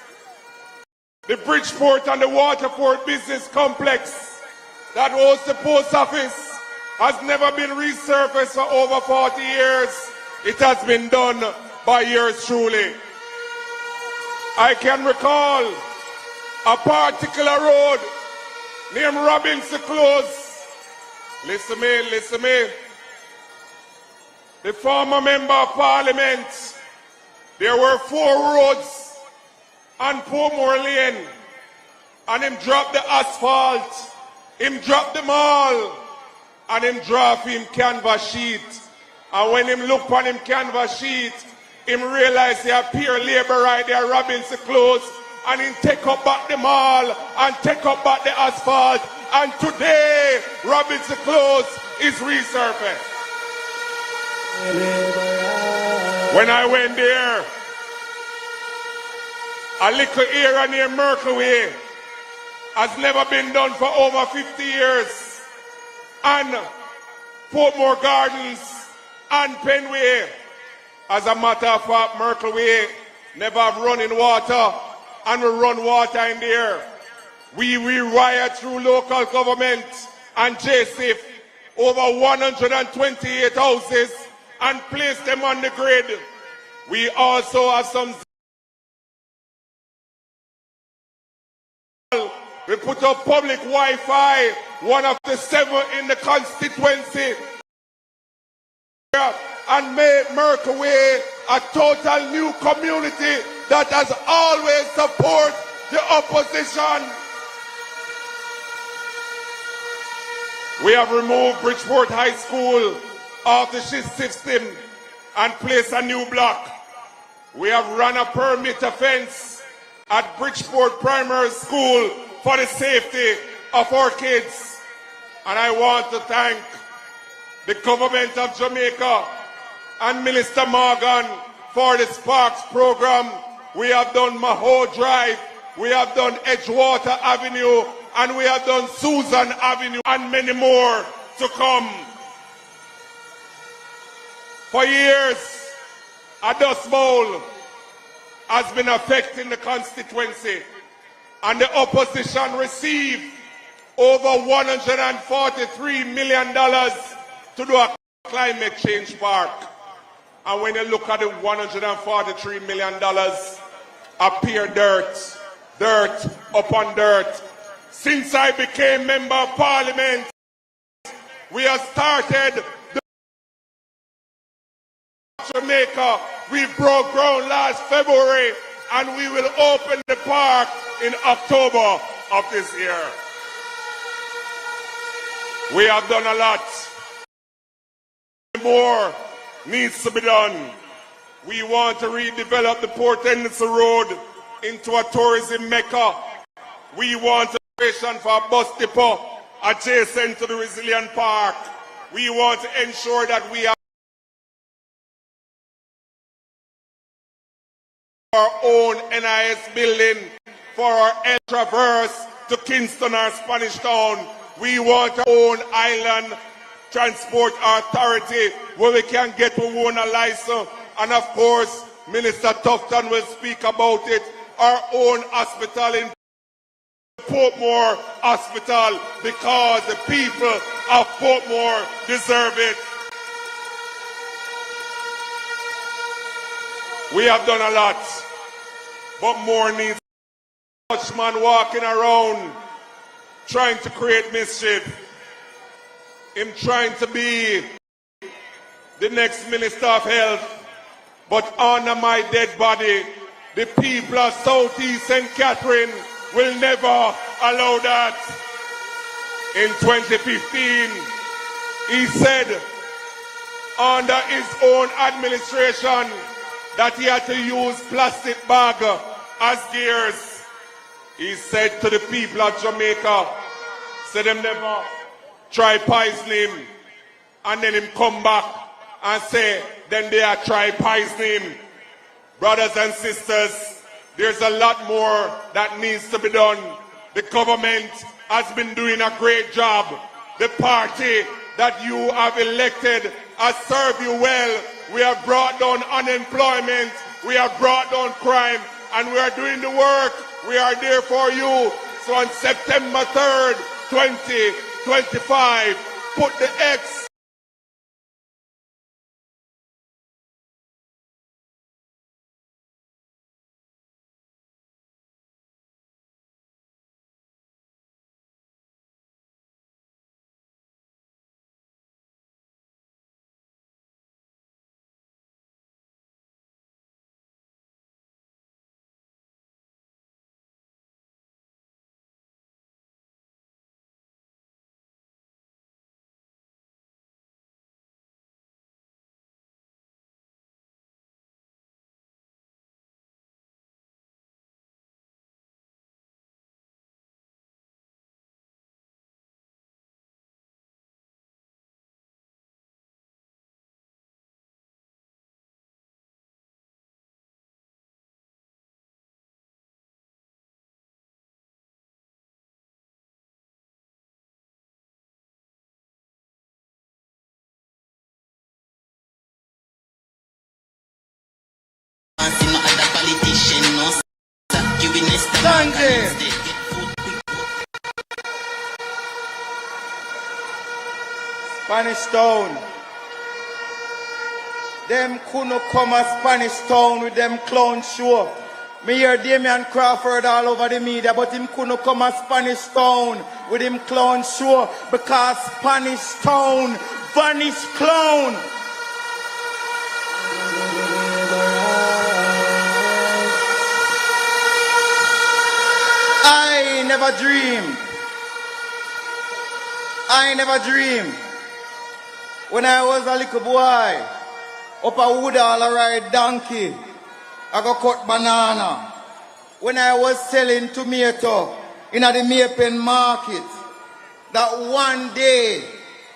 The Bridgeport and the Waterford Business Complex that hosts the post office has never been resurfaced for over 40 years. It has been done by yours truly. I can recall a particular road named Robinson Close. Listen me. The former member of parliament, there were 4 roads on Portmore Lane, and him dropped the asphalt, him dropped them all, and him drop him canvas sheet. And when him look on him canvas sheet, him realize he appear labor right there, Robinson Close, and him take up back the mall and take up back the asphalt. And today, Robinson Close is resurfaced. When I went there, a little area near Merkleway has never been done for over 50 years. And Portmore Gardens and Penway, as a matter of fact, Merkleway never have running water, and we run water in there. We rewire through local government and JSIF over 128 houses and place them on the grid. We also have some. We put up public Wi-Fi, one of the 7 in the constituency, and made Merkleway a total new community that has always supported the opposition. We have removed Bridgeport High School off the shift system and placed a new block. We have run a perimeter fence at Bridgeport Primary School for the safety of our kids. And I want to thank the government of Jamaica and Minister Morgan for the Sparks program. We have done Maho Drive, we have done Edgewater Avenue, and we have done Susan Avenue, and many more to come. For years, a dust bowl has been affecting the constituency, and the opposition received over $143 million to do a climate change park. And when you look at the $143 million, appear dirt upon dirt. Since I became member of parliament, we have started Jamaica. We broke ground last February, and we will open the park in October of this year. We have done a lot. More needs to be done. We want to redevelop the Port Henderson Road into a tourism mecca. We want a station for a bus depot adjacent to the Resilient Park. We want to ensure that we have our own NIS building for our air traverse to Kingston or Spanish Town. We want our own island transport authority where we can get to own a license. And of course, Minister Tufton will speak about it. Our own hospital in Portmore Hospital, because the people of Portmore deserve it. We have done a lot, but more needs. Much man walking around trying to create mischief. Him trying to be the next Minister of Health, but under my dead body, the people of Southeast St. Catherine will never allow that. In 2015, he said under his own administration that he had to use plastic bag as gears. He said to the people of Jamaica, said them never try poison him, and then him come back and say, then they are try poison him. Brothers and sisters, there's a lot more that needs to be done. The government has been doing a great job. The party that you have elected has served you well. We have brought down unemployment, we have brought down crime, and we are doing the work. We are there for you. So on September 3rd, 2025, put the X. Spanish Town. Them couldn't come a Spanish Town with them clown show. Me hear Damian Crawford all over the media, but him couldn't come a Spanish Town with him clown show because Spanish Town vanish clown. I never dreamed when I was a little boy up a wood all I ride donkey, I go cut banana. When I was selling tomato in the Maypen market, that one day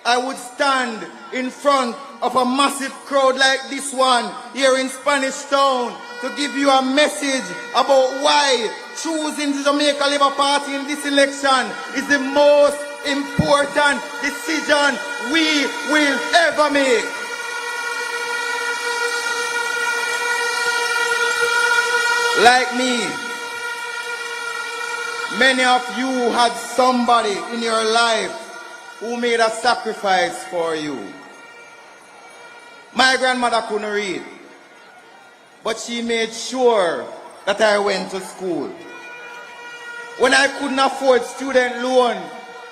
I would stand in front of a massive crowd like this one here in Spanish Town to give you a message about why choosing the Jamaica Labour Party in this election is the most important decision we will ever make. Like me, many of you had somebody in your life who made a sacrifice for you. My grandmother couldn't read, but she made sure that I went to school. When I couldn't afford student loan,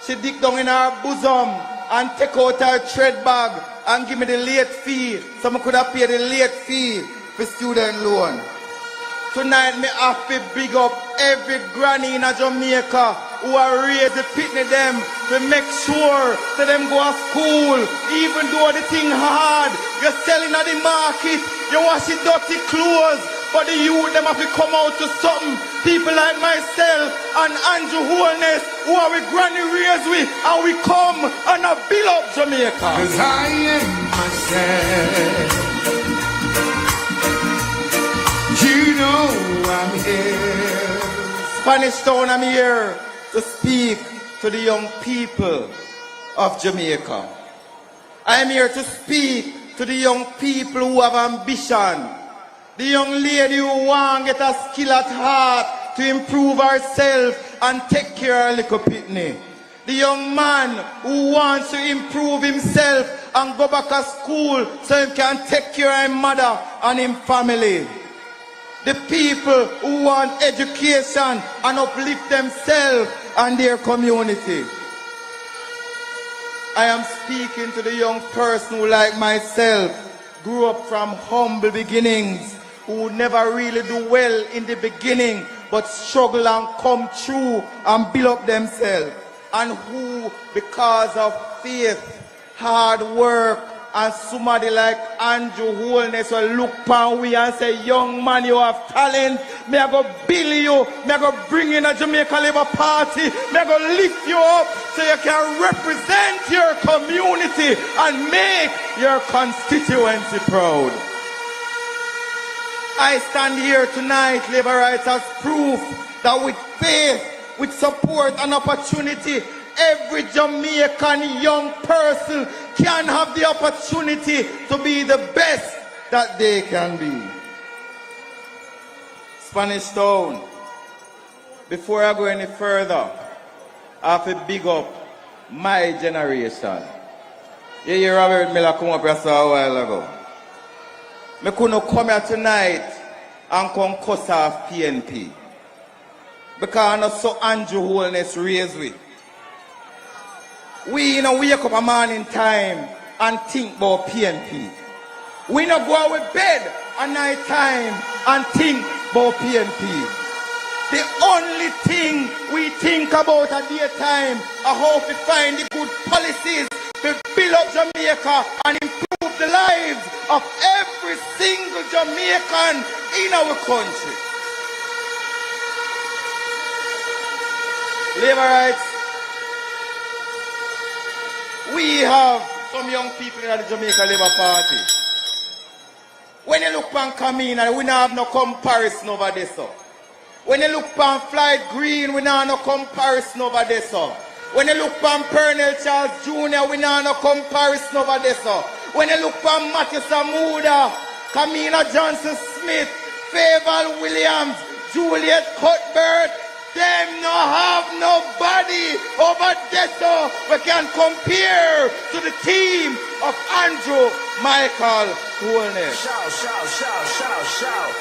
she dig down in her bosom and take out her thread bag and give me the late fee so I could have paid the late fee for student loan. Tonight, me have to big up every granny in Jamaica who are raised the pitney them to make sure that them go to school, even though the thing hard. You're selling at the market, you wash the dirty clothes, but the youth them have to come out to something. People like myself and Andrew Holness, who are with granny raised with, and we come and build up Jamaica. 'Cause I am myself. You know I'm here. Spanish Town, I'm here to speak to the young people of Jamaica. I'm here to speak to the young people who have ambition. The young lady who want to get a skill at heart to improve herself and take care of little pitney. The young man who wants to improve himself and go back to school so he can take care of his mother and his family. The people who want education and uplift themselves and their community. I am speaking to the young person who, like myself, grew up from humble beginnings, who never really do well in the beginning, but struggle and come through and build up themselves. And who, because of faith, hard work, and somebody like Andrew Holness will look upon we and say, young man, you have talent. May I go build you. May I go bring in a Jamaica Labour Party. May I go lift you up so you can represent your community and make your constituency proud. I stand here tonight, Labour Rights, as proof that with faith, with support and opportunity, every Jamaican young person can have the opportunity to be the best that they can be. Spanish Town, before I go any further, I have to big up my generation. You hear Robert Miller come up here a while ago. I couldn't come here tonight and come cuss off PNP. Because I know so Andrew Holness raised we. We wake up a morning time and think about PNP. We not go out with bed at night time and think about PNP. The only thing we think about at daytime is how to find the good policies to build up Jamaica and improve the lives of every single Jamaican in our country. Labor rights. We have some young people in the Jamaica Labour Party. When you look on Camino, we don't have no comparison over this. When you look on Floyd Green, we don't have no comparison over this. When you look on Pernell Charles Jr., we don't have no comparison over this. When you look on Matthew Samuda, Camino Johnson Smith, Favour Williams, Juliet Cuthbert, them no have nobody over there so we can compare to the team of Andrew Michael Holness. Shout, shout, shout, shout, shout.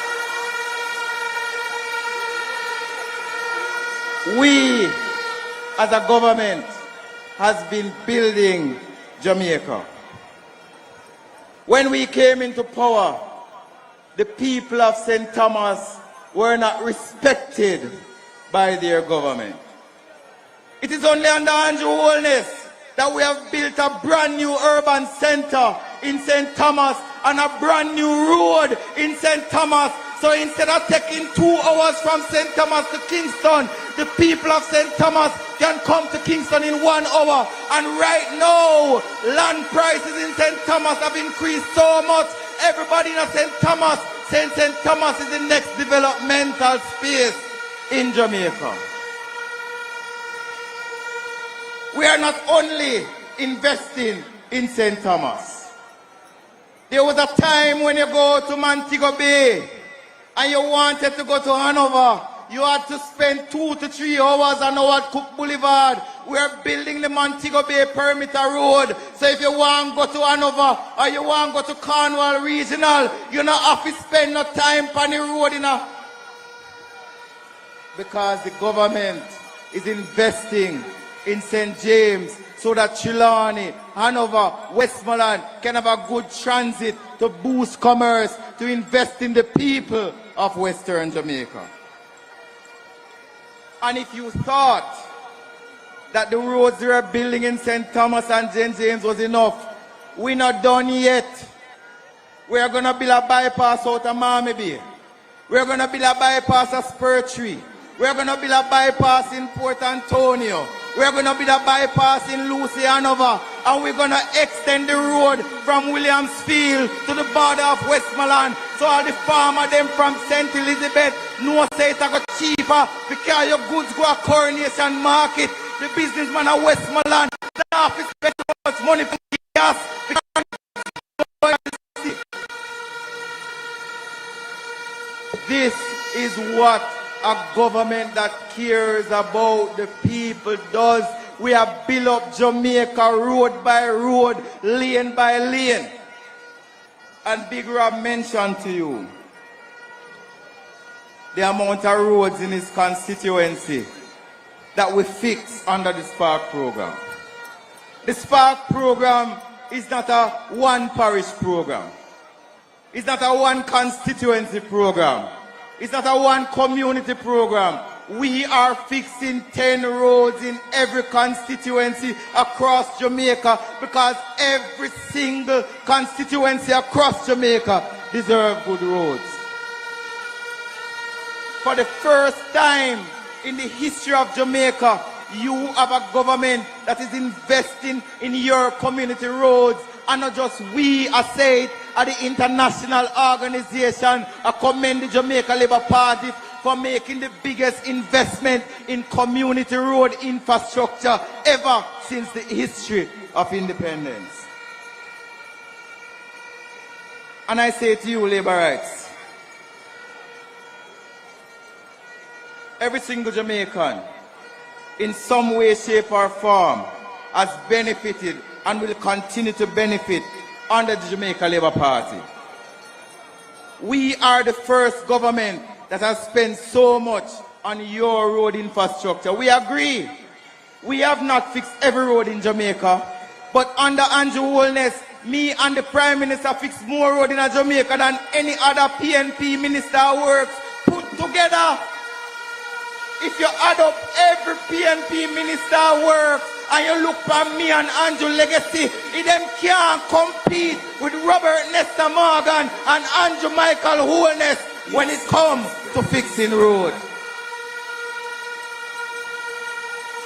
We as a government has been building Jamaica. When we came into power, the people of St. Thomas were not respected by their government. It is only under Andrew Holness that we have built a brand new urban center in St. Thomas and a brand new road in St. Thomas. So instead of taking 2 hours from St. Thomas to Kingston, the people of St. Thomas can come to Kingston in 1 hour. And right now, land prices in St. Thomas have increased so much. Everybody in St. Thomas, St. Thomas is the next developmental space in Jamaica. We are not only investing in St. Thomas. There was a time when you go to Montego Bay and you wanted to go to Hanover, you had to spend 2 to 3 hours on our Cook Boulevard. We are building the Montego Bay Perimeter Road. So if you want to go to Hanover or you want to go to Cornwall Regional, you don't have to spend no time on the road because the government is investing in St. James so that Trelawney, Hanover, Westmoreland can have a good transit to boost commerce, to invest in the people of Western Jamaica. And if you thought that the roads we are building in St. Thomas and St. James was enough, we're not done yet. We are going to build a bypass out of Miami Bay. We are going to build a bypass at Spur Tree. We are going to build a bypass in Port Antonio. We are going to build a bypass in Lucy, Hanover. And we're going to extend the road from Williamsfield to the border of Westmoreland. So all the farmers them from St. Elizabeth know say it's go cheaper because your goods go to Coronation Market. The businessman of Westmoreland they have to spend so much money for gas. This is what a government that cares about the people does. We have built up Jamaica road by road, lane by lane. And Big Rob mentioned to you the amount of roads in his constituency that we fix under the Spark program. The Spark program is not a one parish program. It's not a one constituency program. It's not a one community program. We are fixing 10 roads in every constituency across Jamaica because every single constituency across Jamaica deserves good roads. For the first time in the history of Jamaica, you have a government that is investing in your community roads. And not just we, I say it, at the international organization, I commend the Jamaica Labour Party for making the biggest investment in community road infrastructure ever since the history of independence. And I say to you, labor rights, every single Jamaican, in some way, shape or form, has benefited and will continue to benefit under the Jamaica Labour Party. We are the first government that has spent so much on your road infrastructure. We agree. We have not fixed every road in Jamaica, but under Andrew Holness, me and the Prime Minister fixed more road in Jamaica than any other PNP minister works put together. If you add up every PNP minister work and you look for me and Andrew legacy, them can't compete with Robert Nesta Morgan and Andrew Michael Holness when it comes to fixing road.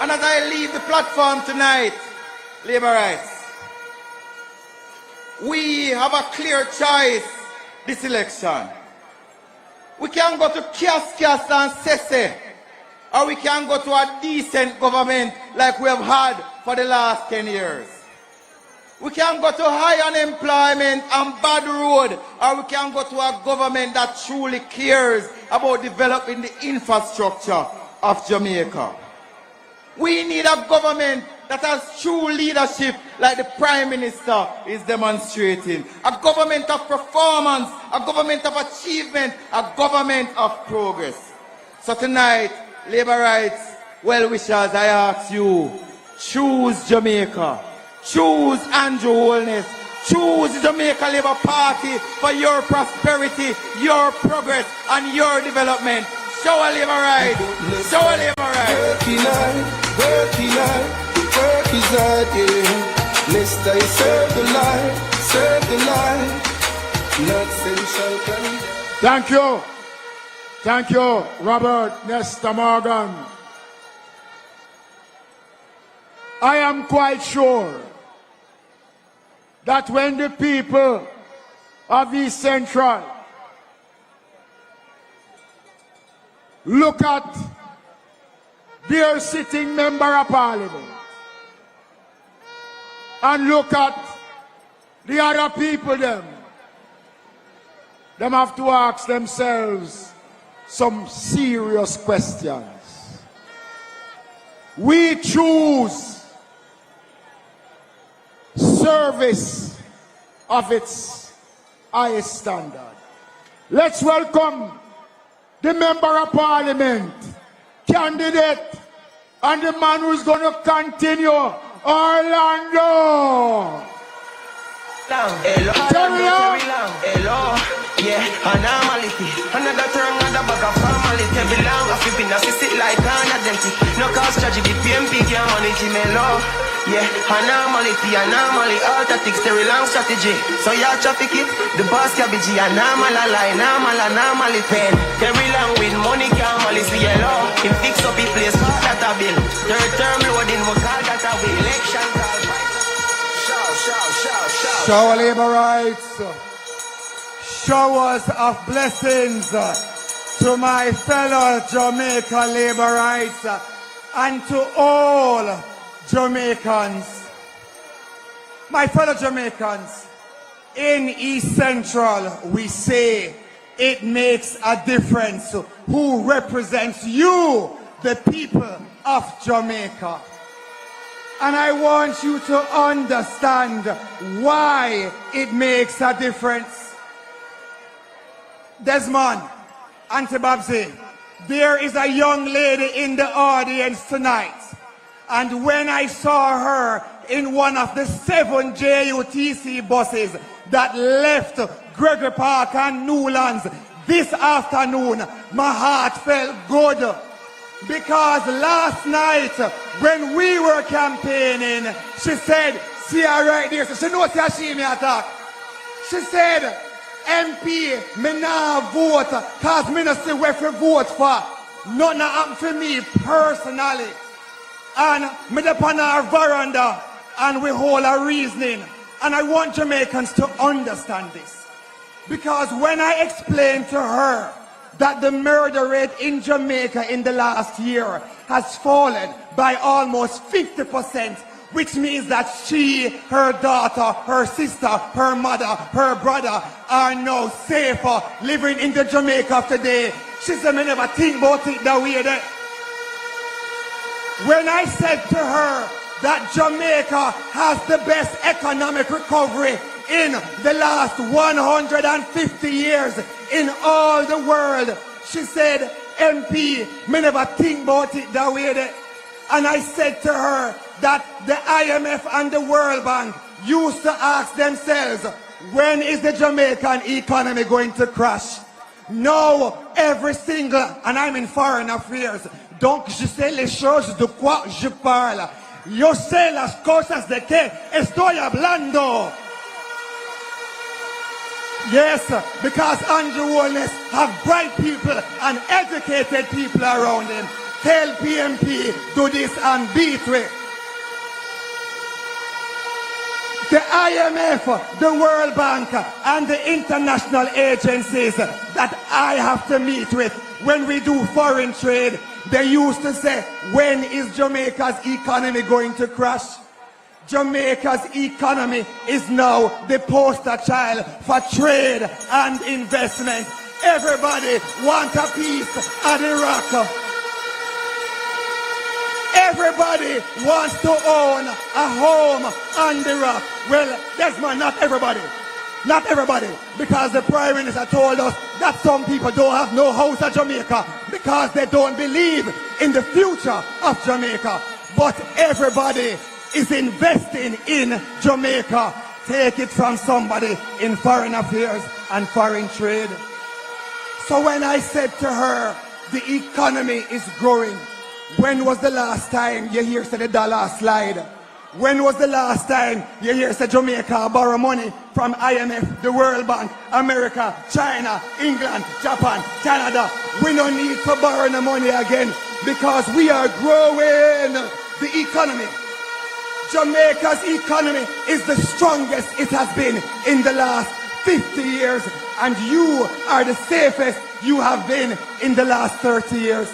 And as I leave the platform tonight, labor rights, we have a clear choice this election. We can go to Kias and Sese, or we can go to a decent government like we have had for the last 10 years. We can go to high unemployment and bad road, or we can go to a government that truly cares about developing the infrastructure of Jamaica. We need a government that has true leadership like the Prime Minister is demonstrating. A government of performance, a government of achievement, a government of progress. So tonight, labor rights, well-wishers, I ask you, choose Jamaica. Choose Andrew Holness. Choose the Jamaica Labour Party for your prosperity, your progress, and your development. Show a labor right. Show a labor right. Working work is hard, yeah. Lest I serve the light, not sensual plan. Thank you. Thank you, Robert Nesta Morgan. I am quite sure that when the people of East Central look at their sitting member of parliament and look at the other people them have to ask themselves some serious questions. We choose service of its highest standard. Let's welcome the member of parliament, candidate, and the man who's going to continue, Orlando. Hello, yeah, anomaly. Another turn, another bag of family. Every long of you been assisted like an identity. No cause tragedy, PMP can't manage him alone. Yeah, anomaly, all tactics, very long strategy. So y'all traffic it, the boss cabbage, anomaly pen. Very long with money can't manage the yellow. Him fix up his place, that a bill. Third term loading, we call that a way. Election call. Shower labor rights, showers of blessings to my fellow Jamaica labor rights and to all Jamaicans. My fellow Jamaicans, in East Central we say it makes a difference who represents you, the people of Jamaica. And I want you to understand why it makes a difference. Desmond, Auntie Babsy, there is a young lady in the audience tonight. And when I saw her in one of the 7 JUTC buses that left Gregory Park and Newlands this afternoon, my heart felt good. Because last night, when we were campaigning, she said, see her right there, so she knows how she me attack. She said, MP, me nah vote, cause me not see where to vote for. Nothing happened for me personally. And me up on our veranda, and we hold our reasoning. And I want Jamaicans to understand this. Because when I explained to her that the murder rate in Jamaica in the last year has fallen by almost 50%, which means that she, her daughter, her sister, her mother, her brother are now safer living in the Jamaica today. She said, me never think about it that way there. When I said to her that Jamaica has the best economic recovery in the last 150 years in all the world, she said, MP, me never think about it that way there. And I said to her that the IMF and the World Bank used to ask themselves, when is the Jamaican economy going to crash? Now, every single, and I'm in foreign affairs, donc je sais les choses de quoi je parle. Yo sé las cosas de que estoy hablando. Yes, because Andrew Holness have bright people and educated people around him. Tell PMP, do this and beat it. The IMF, the World Bank, and the international agencies that I have to meet with when we do foreign trade, they used to say, when is Jamaica's economy going to crash? Jamaica's economy is now the poster child for trade and investment. Everybody wants a piece of the rock. Everybody wants to own a home on the rock. Well, Desmond, not everybody. Not everybody. Because the Prime Minister told us that some people don't have no house at Jamaica because they don't believe in the future of Jamaica. But everybody is investing in Jamaica. Take it from somebody in foreign affairs and foreign trade. So when I said to her, the economy is growing, when was the last time you hear say the dollar slide? When was the last time you hear say Jamaica borrow money from IMF, the World Bank, America, China, England, Japan, Canada? We don't need to borrow the money again because we are growing the economy. Jamaica's economy is the strongest it has been in the last 50 years, and you are the safest you have been in the last 30 years.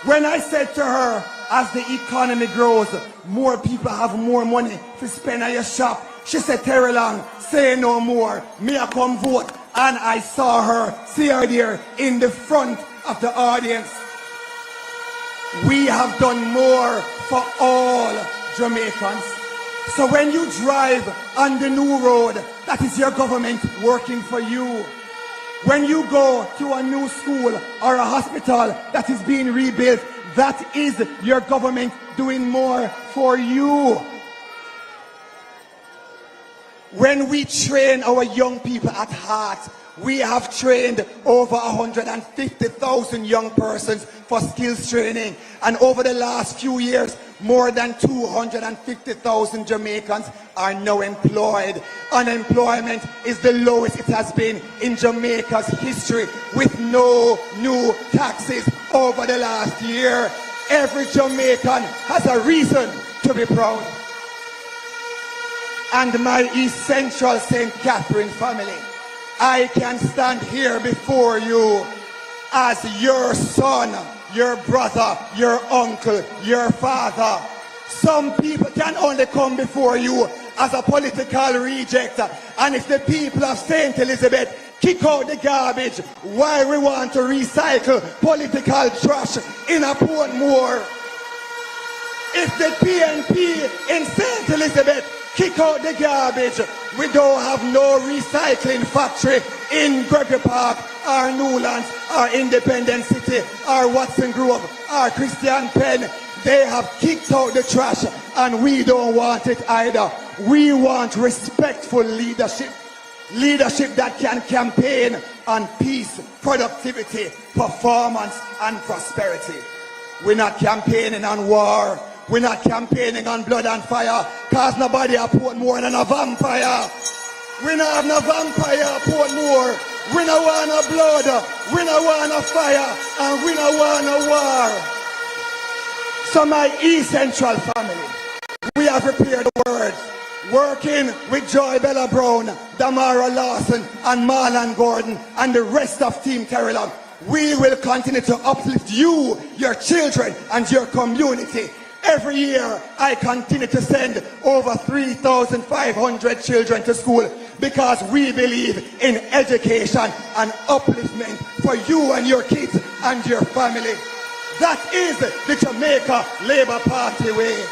When I said to her, as the economy grows, more people have more money to spend at your shop, she said, Terry Long, say no more, me I come vote. And I saw her, see her there in the front of the audience. We have done more for all Jamaicans. So when you drive on the new road, that is your government working for you. When you go to a new school or a hospital that is being rebuilt, that is your government doing more for you. When we train our young people at heart, we have trained over 150,000 young persons for skills training. And over the last few years, more than 250,000 Jamaicans are now employed. Unemployment is the lowest it has been in Jamaica's history, with no new taxes over the last year. Every Jamaican has a reason to be proud. And my East Central St. Catherine family, I can stand here before you as your son, your brother, your uncle, your father. Some people can only come before you as a political reject. And if the people of St. Elizabeth kick out the garbage, why we want to recycle political trash in a Portmore? If the PNP in St. Elizabeth kick out the garbage, we don't have no recycling factory in Gregory Park or Newlands or Independent City or Watson Grove or Christian Penn. They have kicked out the trash and we don't want it either. We want respectful leadership. Leadership that can campaign on peace, productivity, performance and prosperity. We're not campaigning on war. We're not campaigning on blood and fire, cause nobody a Portmore than a vampire. We not have no vampire at Portmore. We no want no blood, we no want no fire, and we no want no war. So my East Central family, we have prepared the words, working with Joy Bella Brown, Damara Lawson, and Marlon Gordon, and the rest of Team Terry Long. We will continue to uplift you, your children, and your community. Every year, I continue to send over 3,500 children to school because we believe in education and upliftment for you and your kids and your family. That is the Jamaica Labour Party way.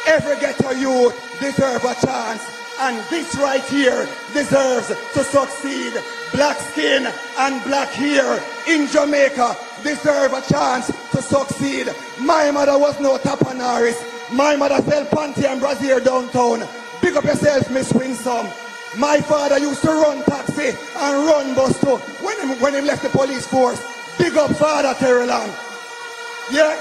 Every ghetto youth deserves a chance, and this right here deserves to succeed. Black skin and black hair in Jamaica deserve a chance to succeed. My mother was no tapanaris. My mother sell panty and brassiere downtown. Big up yourself, Miss Winsome. My father used to run taxi and run bus too when he left the police force. Big up Father Terrelang. Yeah,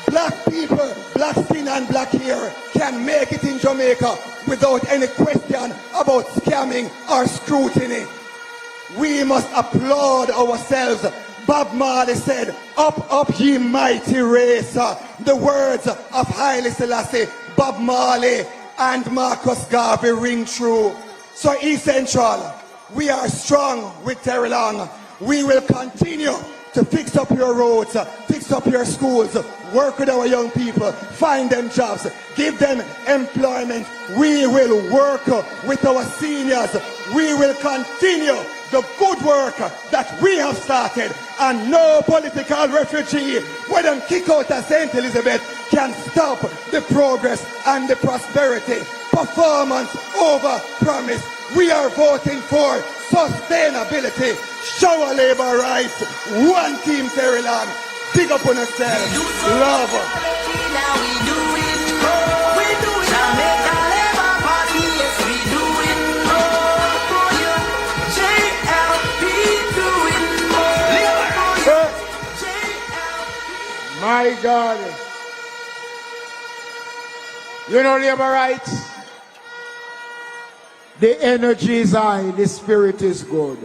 black people, black skin and black hair can make it in Jamaica without any question about scamming or scrutiny. We must applaud ourselves. Bob Marley said, "Up, up, ye mighty race." The words of Haile Selassie, Bob Marley, and Marcus Garvey ring true. So East Central, we are strong with Terrelang. We will continue to fix up your roads, fix up your schools, work with our young people, find them jobs, give them employment. We will work with our seniors. We will continue the good work that we have started, and no political refugee, when them kick out of St. Elizabeth, can stop the progress and the prosperity. Performance over promise. We are voting for sustainability. Show labor rights. One team Terrelang. Big up on yourself. Love. Now we do it. We do it. Jamaica Labour Party. Yes, we do it. For you. JLP doing more. For you. JLP. My God. You know labor rights? The energy is high, the spirit is good.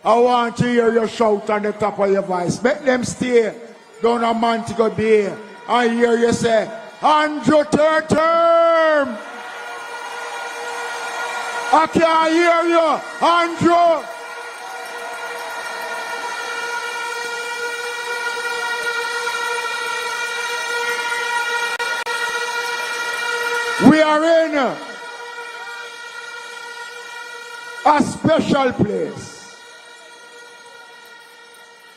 I want to hear you shout on the top of your voice. Make them stay down a Montego Bay. I hear you say, Andrew third term. I can't hear you, Andrew. We are in a special place.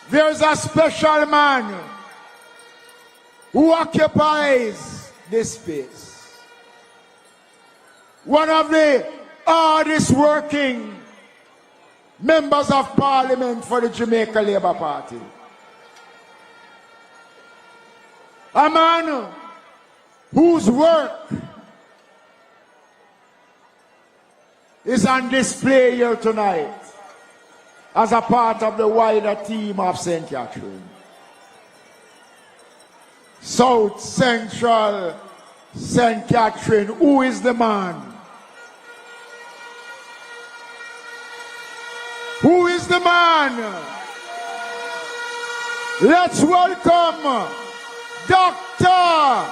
There's a special man who occupies this space. One of the hardest working members of parliament for the Jamaica Labour Party. A man whose work is on display here tonight as a part of the wider team of St. Catherine. South Central St. Catherine, who is the man? Who is the man? Let's welcome Dr.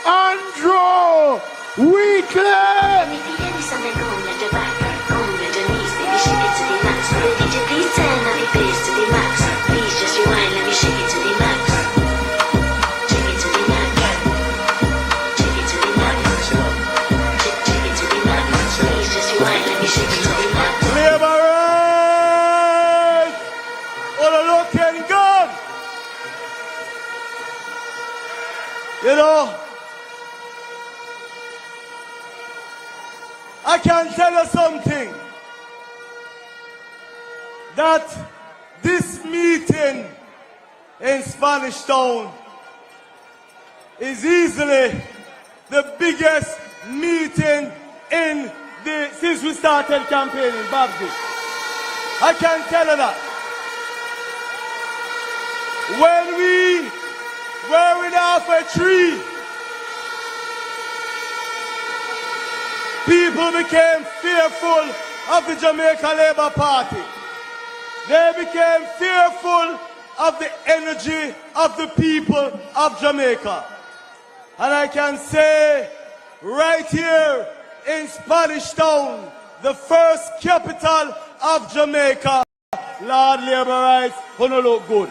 Andrew Wheatley. Please turn up your bass to the max. Please just rewind, let me shake it to the max. Shake it to the max. Shake it to the max. Shake it to the max. Please just rewind, let me shake it to the max. Labor rights! All looking good! You know, I can tell you something. That this meeting in Spanish Town is easily the biggest meeting since we started campaigning, Babji. I can tell you that. When we were without a tree, people became fearful of the Jamaica Labour Party. They became fearful of the energy of the people of Jamaica. And I can say right here in Spanish Town, the first capital of Jamaica, Lord Labor Rights, gonna look good.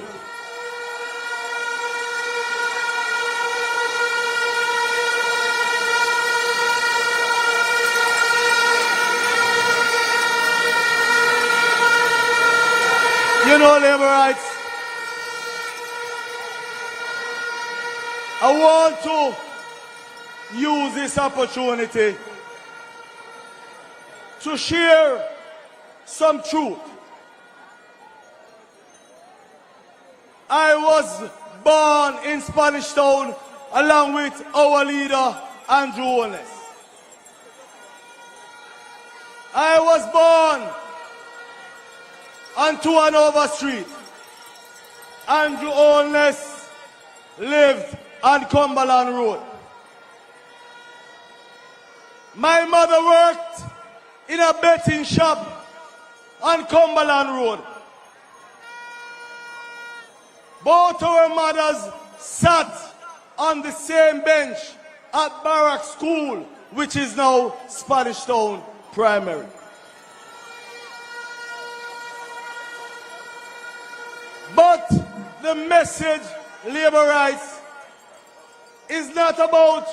You know, labor rights, I want to use this opportunity to share some truth. I was born in Spanish Town along with our leader, Andrew Holness. I was born on 2 Street. Andrew Holness lived on Cumberland Road. My mother worked in a betting shop on Cumberland Road. Both our mothers sat on the same bench at Barrack School, which is now Spanish Town Primary. But the message, labor rights, is not about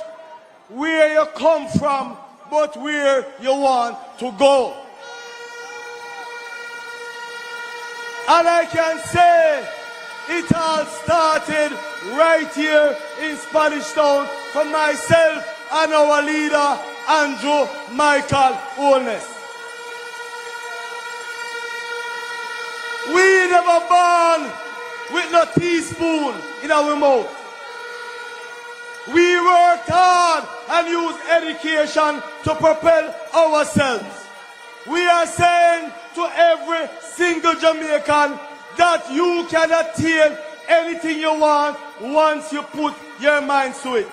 where you come from, but where you want to go. And I can say it all started right here in Spanish Town for myself and our leader, Andrew Michael Holness. We never born with no teaspoon in our mouth. We worked hard and used education to propel ourselves. We are saying to every single Jamaican that you can attain anything you want once you put your minds to it.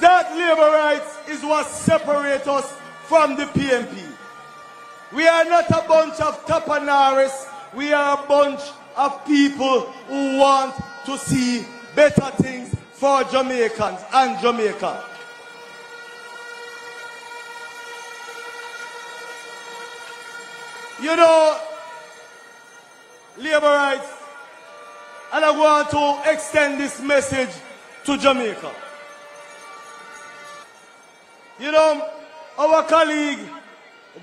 That labor rights is what separates us from the PNP. We are not a bunch of tapanaris. We are a bunch of people who want to see better things for Jamaicans and Jamaica. You know, labor rights, and I want to extend this message to Jamaica. You know, our colleague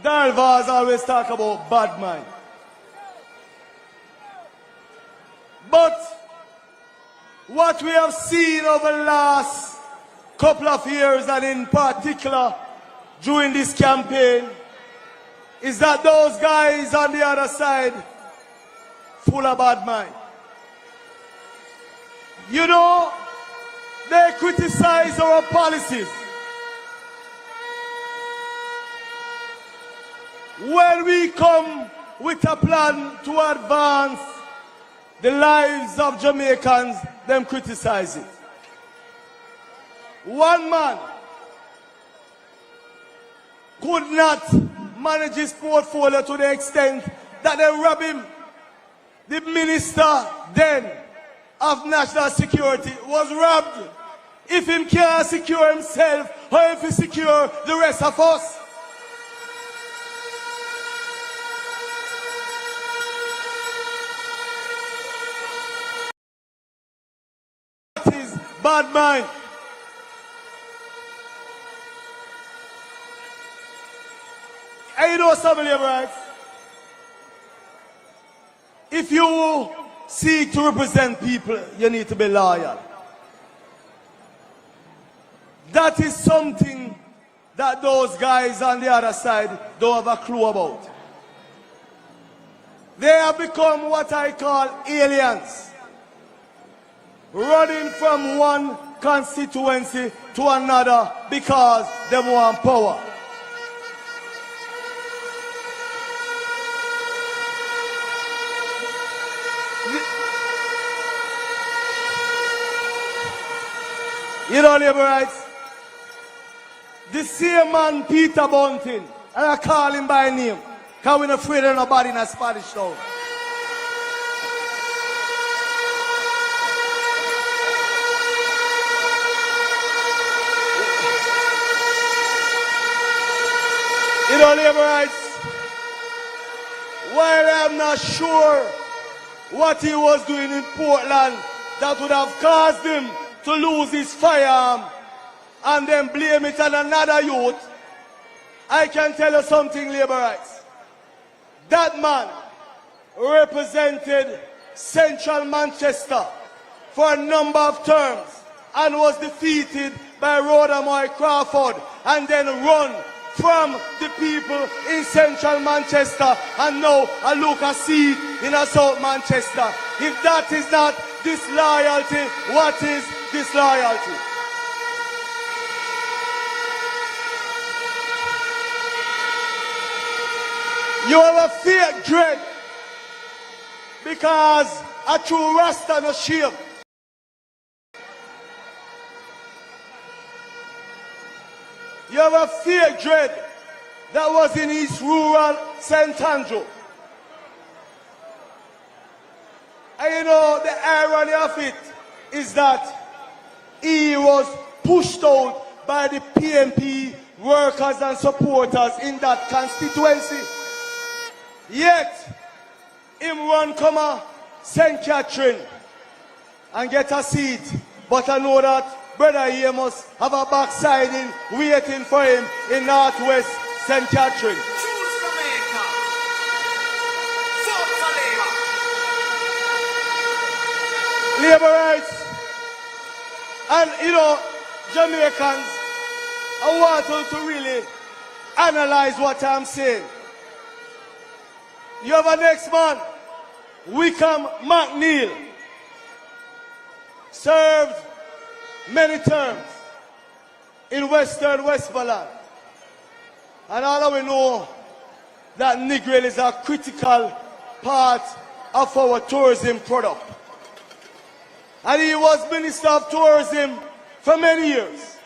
Darvaz always talk about bad mind. But what we have seen over the last couple of years, and in particular during this campaign, is that those guys on the other side full of bad mind. You know, they criticize our policies. When we come with a plan to advance the lives of Jamaicans, them criticize it. One man could not manage his portfolio to the extent that they robbed him. The minister then of national security was robbed. If he can't secure himself, or if he secure the rest of us. That is bad mind. And you know something, labor rights? If you seek to represent people, you need to be loyal. That is something that those guys on the other side don't have a clue about. They have become what I call aliens, running from one constituency to another because they want power. You know, labor rights, the same man, Peter Bunting, and I call him by name, because we're not afraid of nobody in a Spanish town. You know, labor rights, while I'm not sure what he was doing in Portland that would have caused him to lose his firearm and then blame it on another youth, I can tell you something, labor rights. That man represented Central Manchester for a number of terms and was defeated by Rhodamoy Crawford and then run from the people in Central Manchester and now I look a seat in a South Manchester. If that is not disloyalty, what is disloyalty? You have a fake dread because a true Rasta no shame. You have a fake dread that was in East Rural St. Andrew. And you know the irony of it is that he was pushed out by the PMP workers and supporters in that constituency. Yet, him run come St. Catherine and get a seat. But I know that brother here must have a backsliding waiting for him in Northwest St. Catherine. Labor rights. And you know, Jamaicans, I want you to really analyze what I'm saying. You have a next man, Wickham McNeil, served many terms in Western Westmoreland. And all of we know that Negril is a critical part of our tourism product. And he was Minister of Tourism for many years.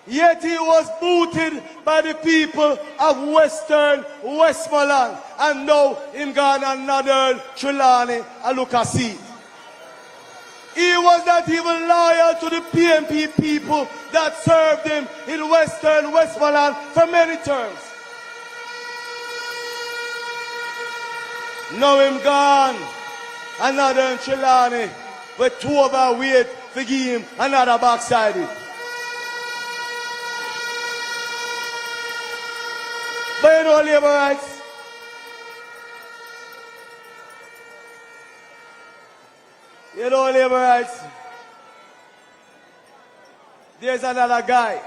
Yet he was booted by the people of Western Westmoreland. And now him gone and Northern Trelawney and look at see. He was not even loyal to the PMP people that served him in Western Westmoreland for many terms. Now him gone and Northern Trelawney with two overweight to give him another backside. But you know, labor rights, labor rights, there's another guy.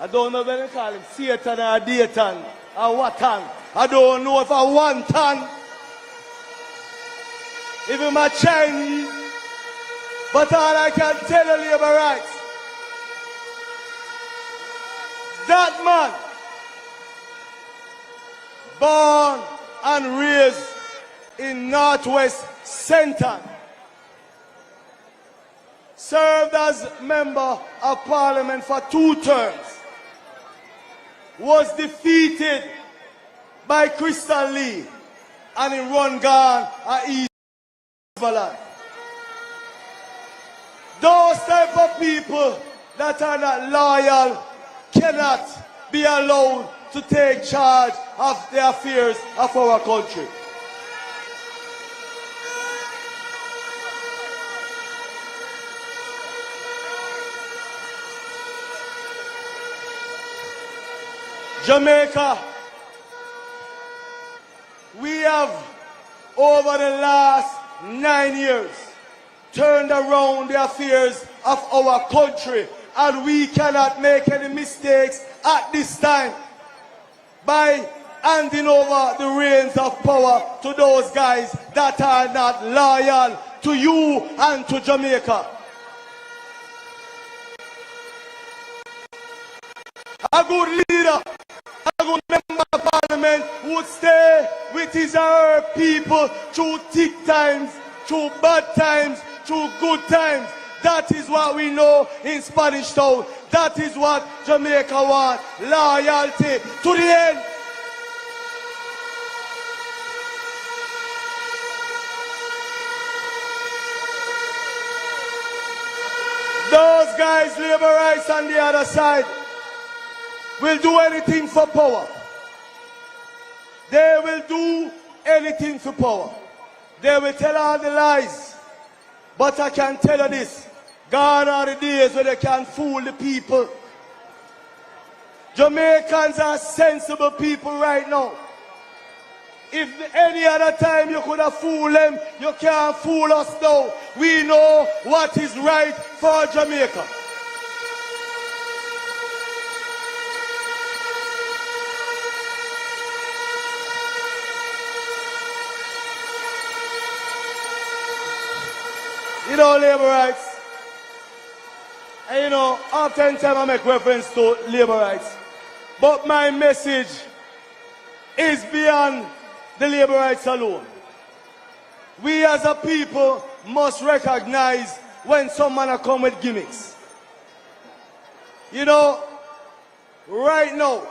I don't know when they call him Satan or Dayton or Watan. I don't know if I want tan. Even my Chinese. But all I can tell you, labor rights, that man, born and raised in Northwest Centre, served as member of Parliament for 2 terms, was defeated by Crystal Lee and in run gone at East Rural. Those type of people that are not loyal cannot be allowed to take charge of the affairs of our country. Jamaica, we have over the last 9 years turned around the affairs of our country, and we cannot make any mistakes at this time by handing over the reins of power to those guys that are not loyal to you and to Jamaica. A good leader, a good member of Parliament would stay with his or her people through thick times, through bad times, through good times. That is what we know in Spanish Town. That is what Jamaica wants. Loyalty to the end. Those guys, labor rights on the other side, will do anything for power. They will do anything for power. They will tell all the lies. But I can tell you this. Gone are the days where they can fool the people. Jamaicans are sensible people right now. If any other time you could have fooled them, you can't fool us now. We know what is right for Jamaica. You know, labor rights. And you know, oftentimes I make reference to labor rights. But my message is beyond the labor rights alone. We as a people must recognize when someone come with gimmicks. You know, right now,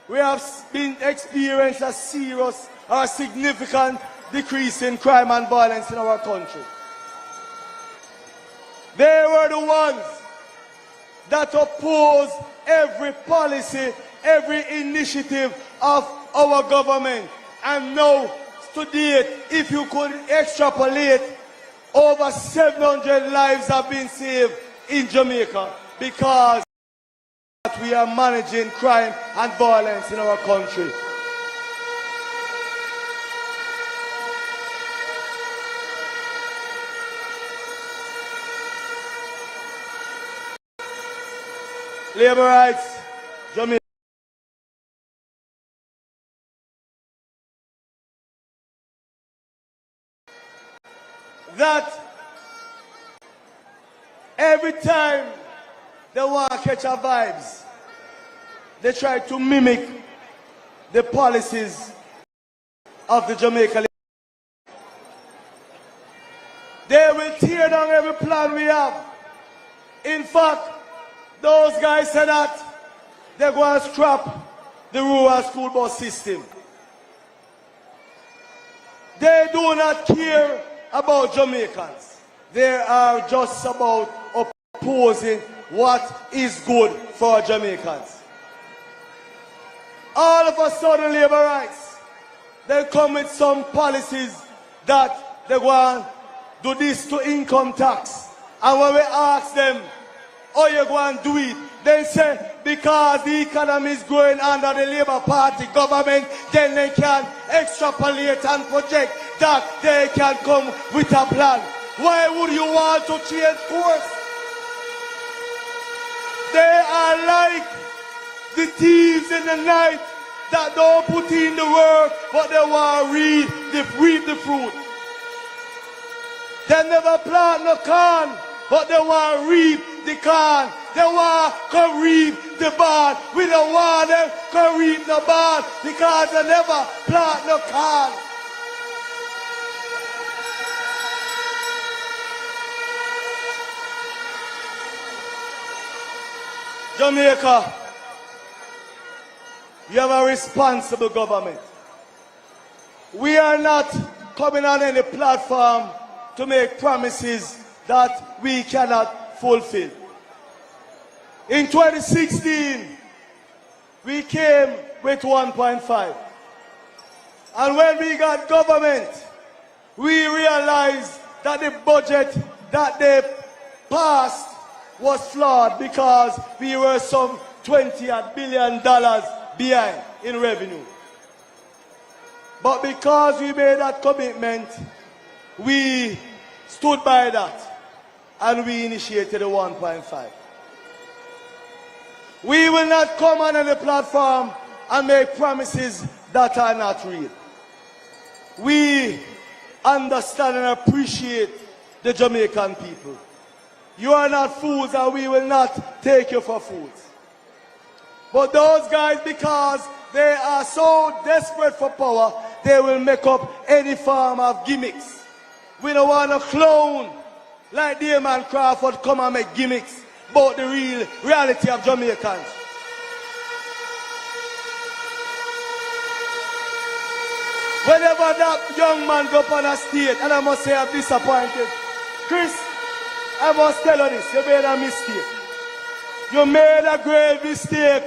we have been experiencing a serious or significant decrease in crime and violence in our country. They were the ones that opposed every policy, every initiative of our government. And now, to date, if you could extrapolate, over 700 lives have been saved in Jamaica because we are managing crime and violence in our country. Labor rights, Jamaica. That every time they want to catch our vibes, they try to mimic the policies of the Jamaica. They will tear down every plan we have. In fact, those guys said that they're going to scrap the rural school bus system. They do not care about Jamaicans. They are just about opposing what is good for Jamaicans. All of a sudden, labor rights, they come with some policies that they want to do this to income tax. And when we ask them, how you going to do it? They say, because the economy is growing under the Labour Party government, then they can extrapolate and project that they can come with a plan. Why would you want to change course? They are like the thieves in the night that don't put in the work, but they want to reap the fruit. They never plant no corn, but they want to reap the corn. They want to reap the barn. We don't want them to reap the barn because they never plant no corn. Jamaica, you have a responsible government. We are not coming on any platform to make promises that we cannot fulfill. In 2016, we came with 1.5. And when we got government, we realized that the budget that they passed was flawed because we were some $20 billion behind in revenue. But because we made that commitment, we stood by that and we initiated the 1.5. We will not come on the platform and make promises that are not real. We understand and appreciate the Jamaican people. You are not fools and we will not take you for fools. But those guys, because they are so desperate for power, they will make up any form of gimmicks. We don't want a clown like Damon Crawford come and make gimmicks about the real reality of Jamaicans. Whenever that young man go up on a stage, and I must say I'm disappointed. Chris, I must tell you this, you made a mistake. You made a grave mistake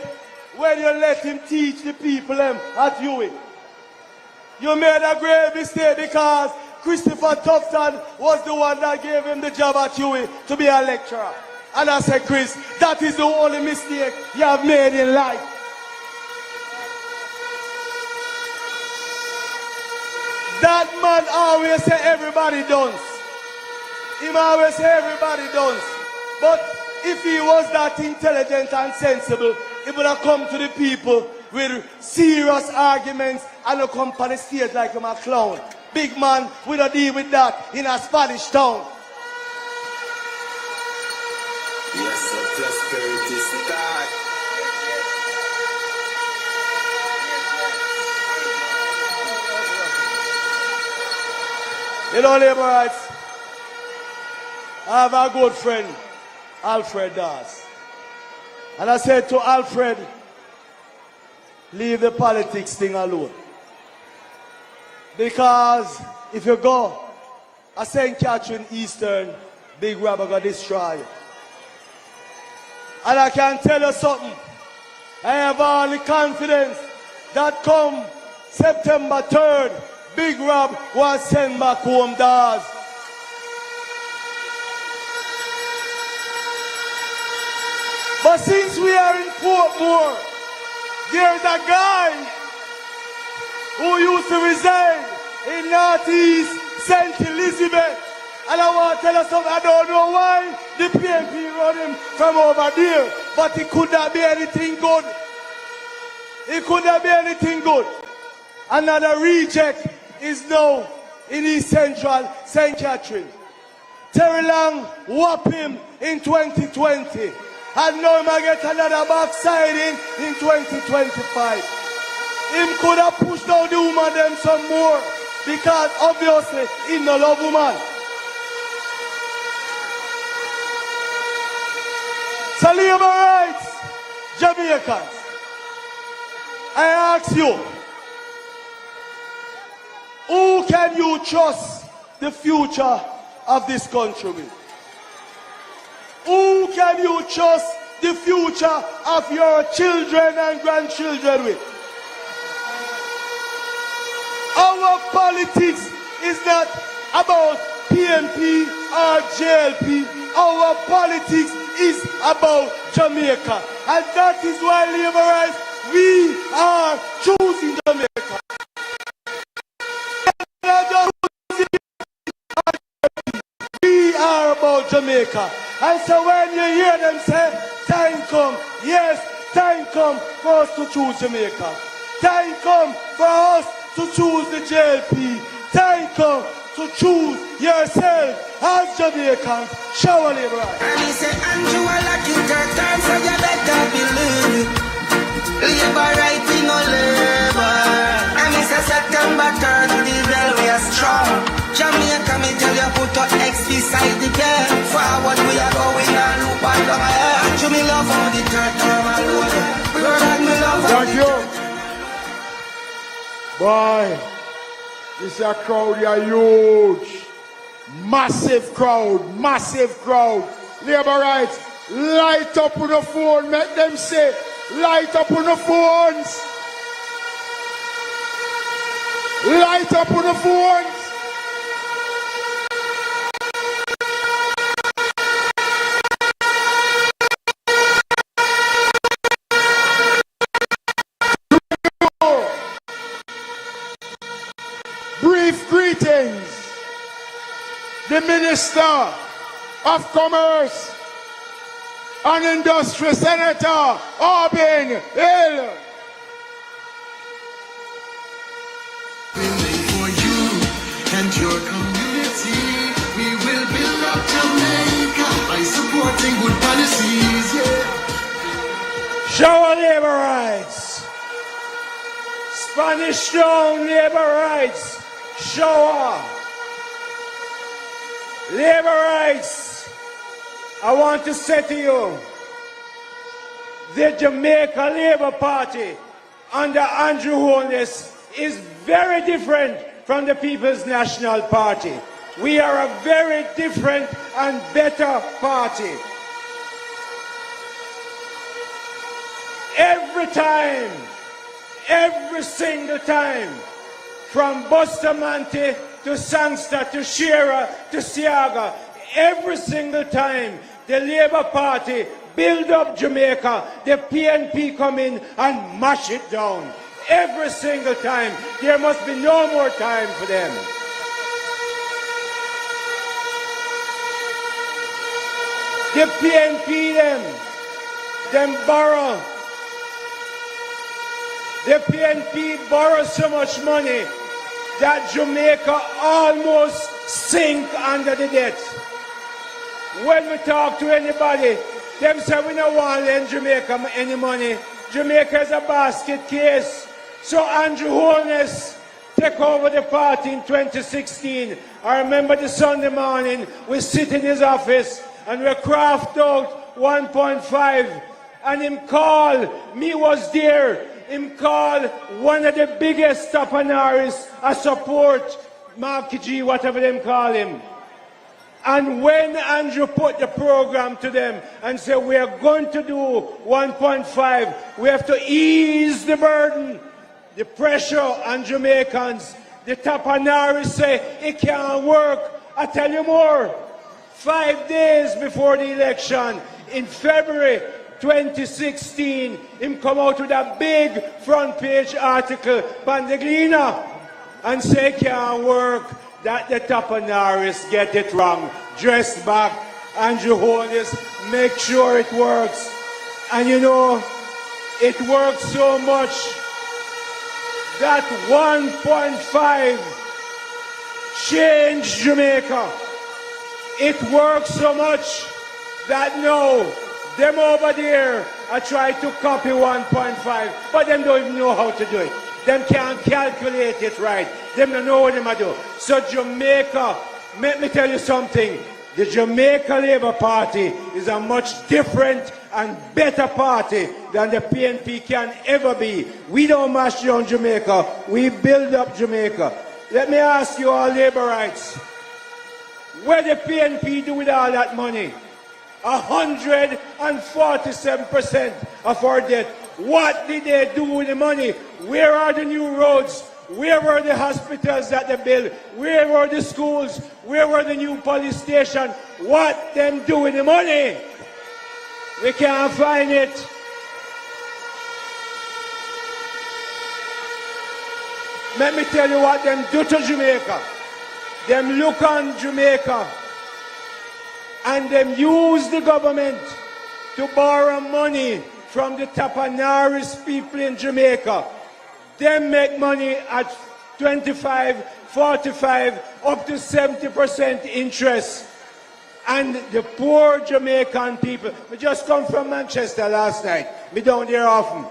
when you let him teach the people at UWI. You made a grave mistake because Christopher Tufton was the one that gave him the job at UWI to be a lecturer. And I said, Chris, that is the only mistake you have made in life. That man always say everybody does. He always say everybody does. But if he was that intelligent and sensible, he would have come to the people with serious arguments and not come on the stage like him a clown. Big man, we don't deal with that in a Spanish town. Yes, so prosperity start. You know, labor rights, I have a good friend, Alfred Das. And I said to Alfred, leave the politics thing alone. Because if you go a St. Catherine Eastern, big robber gonna destroy you. And I can tell you something. I have all the confidence that come September 3rd, Big Rob was sent back home, Daz. But since we are in Portmore, there's a guy who used to reside in Northeast St. Elizabeth. And I want to tell you something, I don't know why the PNP run him from over there, but it could not be anything good. It could not be anything good. Another reject is now in East Central St. Catherine. Terry Long whopped him in 2020. And now he might get another backsliding in 2025. Him could have pushed down the woman them some more. Because obviously he no love woman. So labor rights, Jamaicans, I ask you, who can you trust the future of this country with? Who can you trust the future of your children and grandchildren with? Our politics is not about PNP or JLP. Our politics is about Jamaica. And that is why, labor rights, we are choosing Jamaica. We are about Jamaica. And so when you hear them say, time come, yes, time come for us to choose Jamaica. Time come for us to choose the JLP. Time come to choose yourself as Jamaicans. Shower labor rights. And he said, Andrew, I like you time, so you better believe it. Labor right, we no labor. And he said, September 3rd, the railway is strong. Jamaica, me tell you, put your X beside the bed. Forward, we are going and look on the air. Andrew, me love on the third term alone. Brother, me love on Thank the you. Boy, this a crowd, you are huge. Massive crowd, massive crowd. Labor rights, light up on the phone, make them say, light up on the phones. Light up on the phones. Brief greetings. The Minister of Commerce and Industry, Senator Albin Hill. For you and your community, we will build up Jamaica by supporting good policies. Yeah. Shower labor rights. Spanish Town labor rights. Shower. Labor rights. I want to say to you, the Jamaica Labour Party under Andrew Holness is very different from the People's National Party. We are a very different and better party. Every time, every single time, from Bustamante to Sangster to Shearer to Siaga, every single time the Labour Party build up Jamaica, the PNP come in and mash it down. Every single time. There must be no more time for them. The PNP them borrow. The PNP borrow so much money that Jamaica almost sink under the debt. When we talk to anybody, them say we don't want to lend Jamaica any money. Jamaica is a basket case. So Andrew Holness take over the party in 2016. I remember the Sunday morning, we sit in his office and we craft out 1.5 and him call, me was there, him call one of the biggest Tapanaris a support, Mark G, whatever them call him. And when Andrew put the program to them and said we are going to do 1.5, we have to ease the burden, the pressure on Jamaicans. The Tapanaris say it can't work. I tell you more. 5 days before the election, in February 2016, him come out with a big front page article, Bandeglina, and say it can't work, that the Tapanaris get it wrong. Dress back, Andrew Holness, make sure it works. And you know, it works so much that 1.5 changed Jamaica. It works so much that now them over there are trying to copy 1.5, but them don't even know how to do it. Them can't calculate it right. Them don't know what them are do. So Jamaica, let me tell you something. The Jamaica Labour Party is a much different and better party than the PNP can ever be. We don't mash down Jamaica. We build up Jamaica. Let me ask you all Labourites, what the PNP do with all that money? 147% of our debt. What did they do with the money? Where are the new roads? Where were the hospitals that they built? Where were the schools? Where were the new police stations? What them do with the money? We can't find it. Let me tell you what them do to Jamaica. Them look on Jamaica and them use the government to borrow money from the Tapanaris people in Jamaica. Them make money at 25, 45, up to 70% interest. And the poor Jamaican people, we just come from Manchester last night. Me down there often.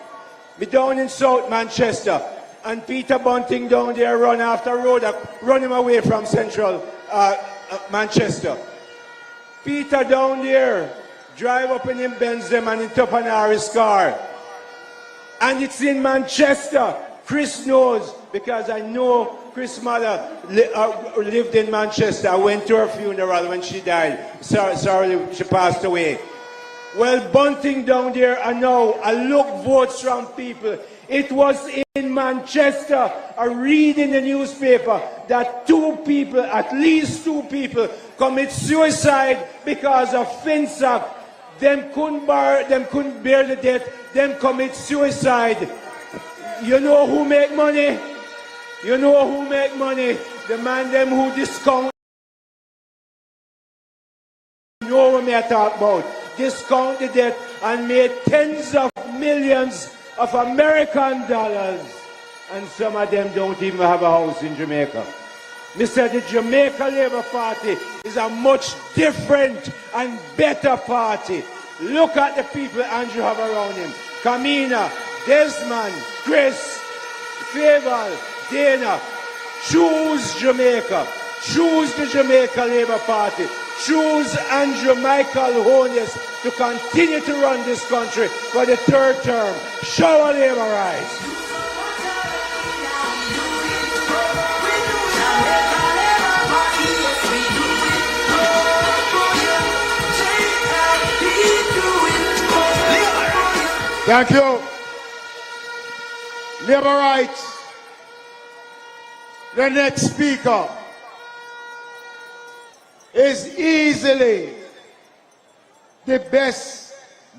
Me down in South Manchester. And Peter Bunting down there run after road, run him away from central Manchester. Peter down there, drive up in him Benz them and in Tapanaris car. And it's in Manchester. Chris knows, because I know Chris' mother lived in Manchester. I went to her funeral when she died. Sorry, she passed away. Well, Bunting down there, I know, I look votes from people. It was in Manchester, I read in the newspaper that 2 people, at least 2 people, commit suicide because of FinSac. Them couldn't bear the debt, them commit suicide. You know who make money? You know who make money? The man them who discount. You know what I talk about. Discount the debt and made tens of millions of American dollars. And some of them don't even have a house in Jamaica. Mr. The Jamaica Labour Party is a much different and better party. Look at the people Andrew have around him. Kamina, Desmond, Chris, Favour, Dana. Choose Jamaica. Choose the Jamaica Labour Party. Choose Andrew Michael Holness to continue to run this country for the 3rd term. Show our Labour rights. Thank you. Labour rights. The next speaker is easily the best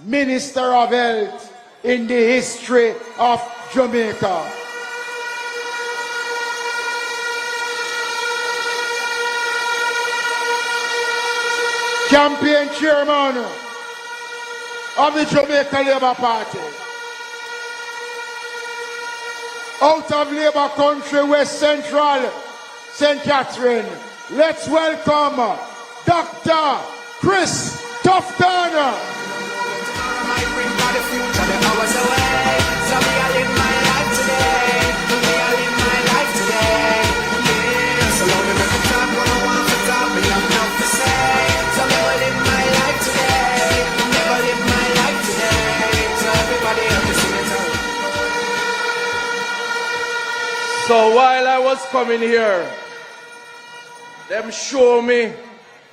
Minister of Health in the history of Jamaica. Campaign chairman of the Jamaica Labour Party. Out of Labour country, West Central, St. Catherine. Let's welcome Dr. Chris Tufton. So while I was coming here, them show me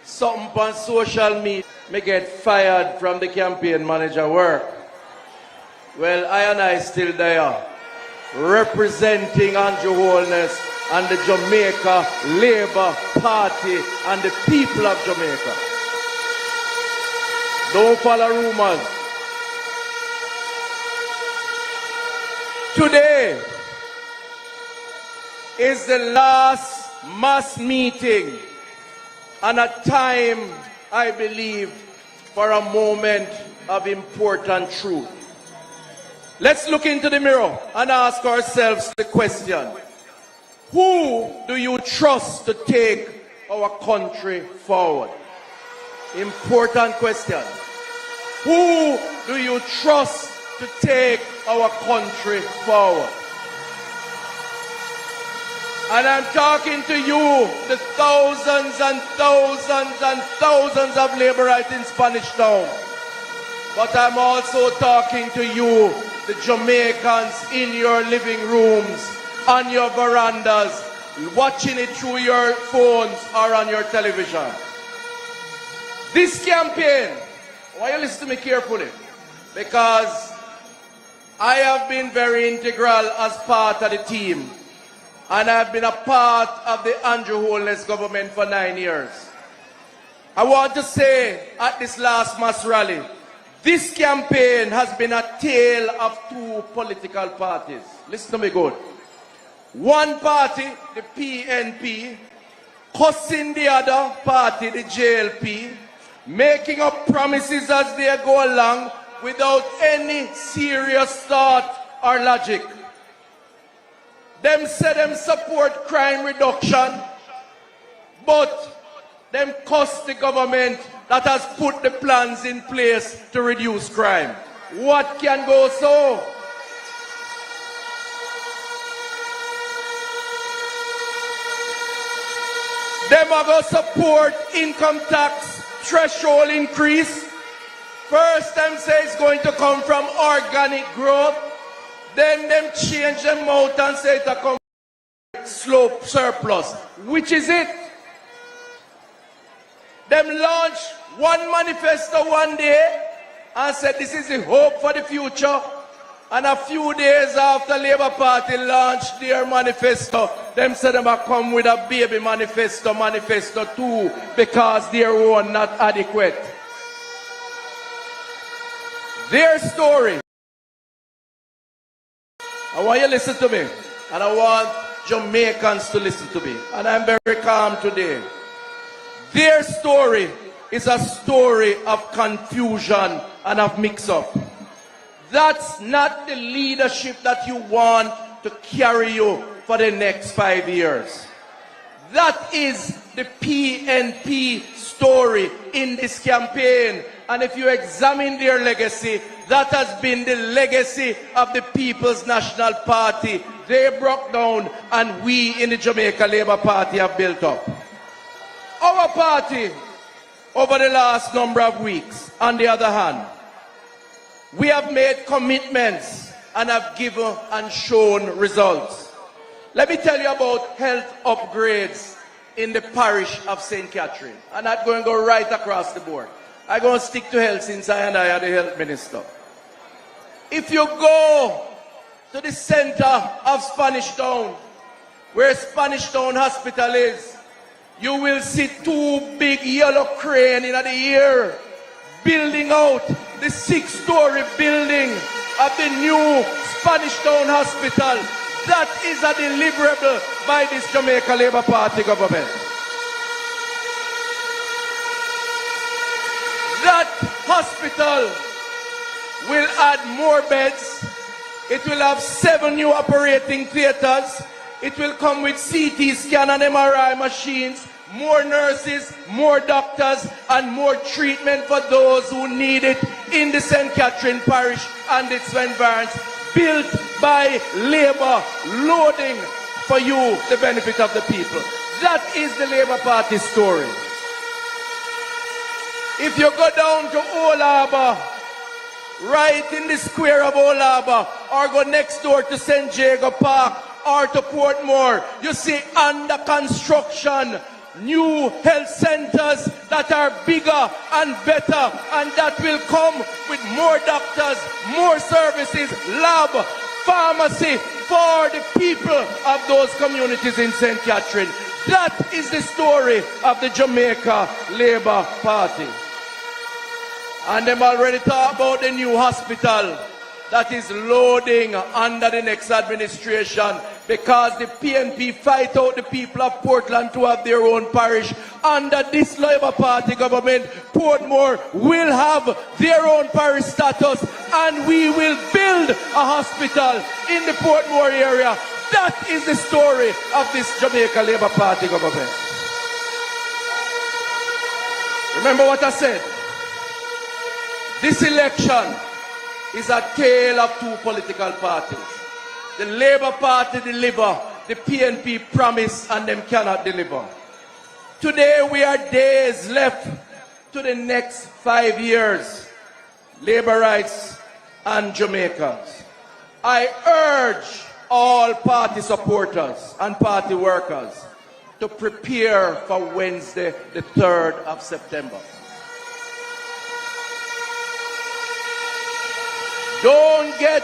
something on social media. Me get fired from the campaign manager work. Well, I still there, representing Andrew Holness and the Jamaica Labour Party and the people of Jamaica. Don't follow rumors. Today is the last mass meeting and a time, I believe, for a moment of important truth. Let's look into the mirror and ask ourselves the question: who do you trust to take our country forward? Important question. Who do you trust to take our country forward? And I'm talking to you, the thousands and thousands and thousands of Laborites in Spanish Town. But I'm also talking to you, the Jamaicans in your living rooms, on your verandas, watching it through your phones or on your television. This campaign, I want you to listen to me carefully, because I have been very integral as part of the team. And I've been a part of the Andrew Holness government for 9 years. I want to say at this last mass rally, this campaign has been a tale of two political parties. Listen to me good. One party, the PNP, cussing the other party, the JLP, making up promises as they go along without any serious thought or logic. Them say them support crime reduction, but them cost the government that has put the plans in place to reduce crime. What can go so? Them are going to support income tax threshold increase. First, them say it's going to come from organic growth. Then them change them out and say it come slope surplus. Which is it? Them launch one manifesto one day and said this is the hope for the future. And a few days after Labour Party launched their manifesto, them said them are come with a baby manifesto, manifesto 2, because their own not adequate. Their story. I want you to listen to me, and I want Jamaicans to listen to me, and I'm very calm today. Their story is a story of confusion and of mix-up. That's not the leadership that you want to carry you for the next 5 years. That is the PNP story in this campaign. And if you examine their legacy, that has been the legacy of the People's National Party. They broke down and we in the Jamaica Labour Party have built up. Our party, over the last number of weeks, on the other hand, we have made commitments and have given and shown results. Let me tell you about health upgrades in the parish of St. Catherine. I'm not going to go right across the board. I'm going to stick to health since I am the health minister. If you go to the center of Spanish Town, where Spanish Town Hospital is, you will see two big yellow cranes in the air, building out the 6-story building of the new Spanish Town Hospital. That is a deliverable by this Jamaica Labour Party government. That hospital will add more beds. It will have 7 new operating theaters. It will come with CT scan and MRI machines, more nurses, more doctors, and more treatment for those who need it in the St. Catherine Parish and its environs, built by Labour, loading for you, the benefit of the people. That is the Labour Party story. If you go down to Old Harbour, right in the square of Old Harbour, or go next door to St. Jago Park, or to Portmore, you see under construction new health centers that are bigger and better, and that will come with more doctors, more services, lab, pharmacy for the people of those communities in St. Catherine. That is the story of the Jamaica Labour Party. And them already talk about the new hospital that is loading under the next administration, because the PNP fight out the people of Portland to have their own parish. Under this Labour Party government, Portmore will have their own parish status, and we will build a hospital in the Portmore area. That is the story of this Jamaica Labour Party government. Remember what I said? This election is a tale of 2 political parties. The Labour Party deliver, the PNP promise, and them cannot deliver. Today we are days left to the next 5 years. Labour rights and Jamaicans. I urge all party supporters and party workers to prepare for Wednesday, the 3rd of September. Don't get...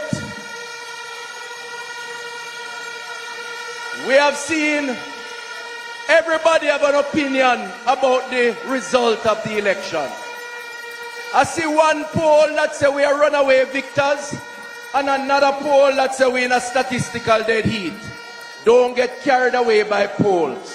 We have seen everybody have an opinion about the result of the election. I see one poll that says we are runaway victors, and another poll that says we're in a statistical dead heat. Don't get carried away by polls.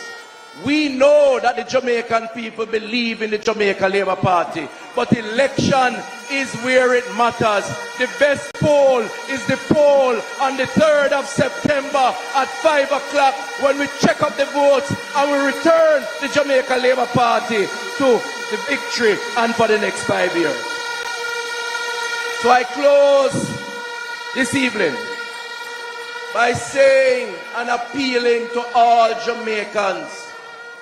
We know that the Jamaican people believe in the Jamaica Labour Party, but election is where it matters. The best poll is the poll on the 3rd of September at 5 o'clock, when we check up the votes and we return the Jamaica Labour Party to the victory and for the next 5 years. So I close this evening by saying and appealing to all Jamaicans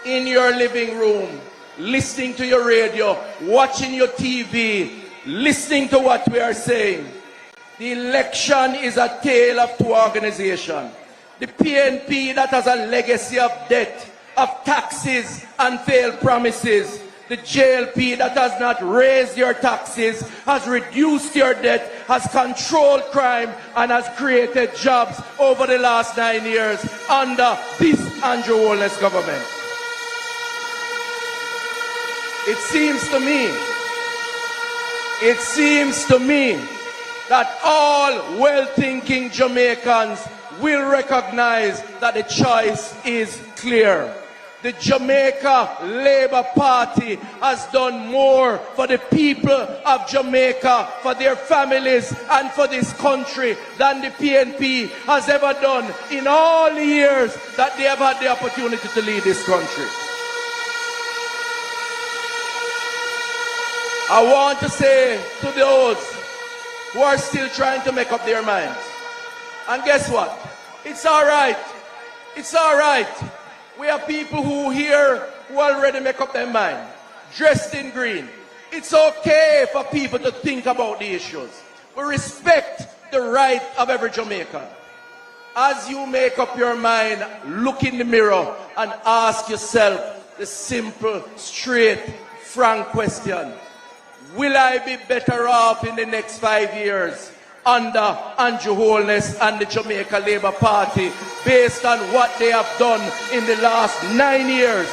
in your living room, listening to your radio, watching your TV, listening to what we are saying. The election is a tale of 2 organizations. The PNP that has a legacy of debt, of taxes and failed promises. The JLP that has not raised your taxes, has reduced your debt, has controlled crime, and has created jobs over the last 9 years under this Andrew Holness government. It seems to me that all well-thinking Jamaicans will recognize that the choice is clear. The Jamaica Labour Party has done more for the people of Jamaica, for their families and for this country than the PNP has ever done in all the years that they have had the opportunity to lead this country. I want to say to those who are still trying to make up their minds, and guess what? It's all right. It's all right. We have people who here who already make up their mind, dressed in green. It's okay for people to think about the issues. We respect the right of every Jamaican. As you make up your mind, look in the mirror and ask yourself the simple, straight, frank question. Will I be better off in the next 5 years under Andrew Holness and the Jamaica Labour Party based on what they have done in the last 9 years?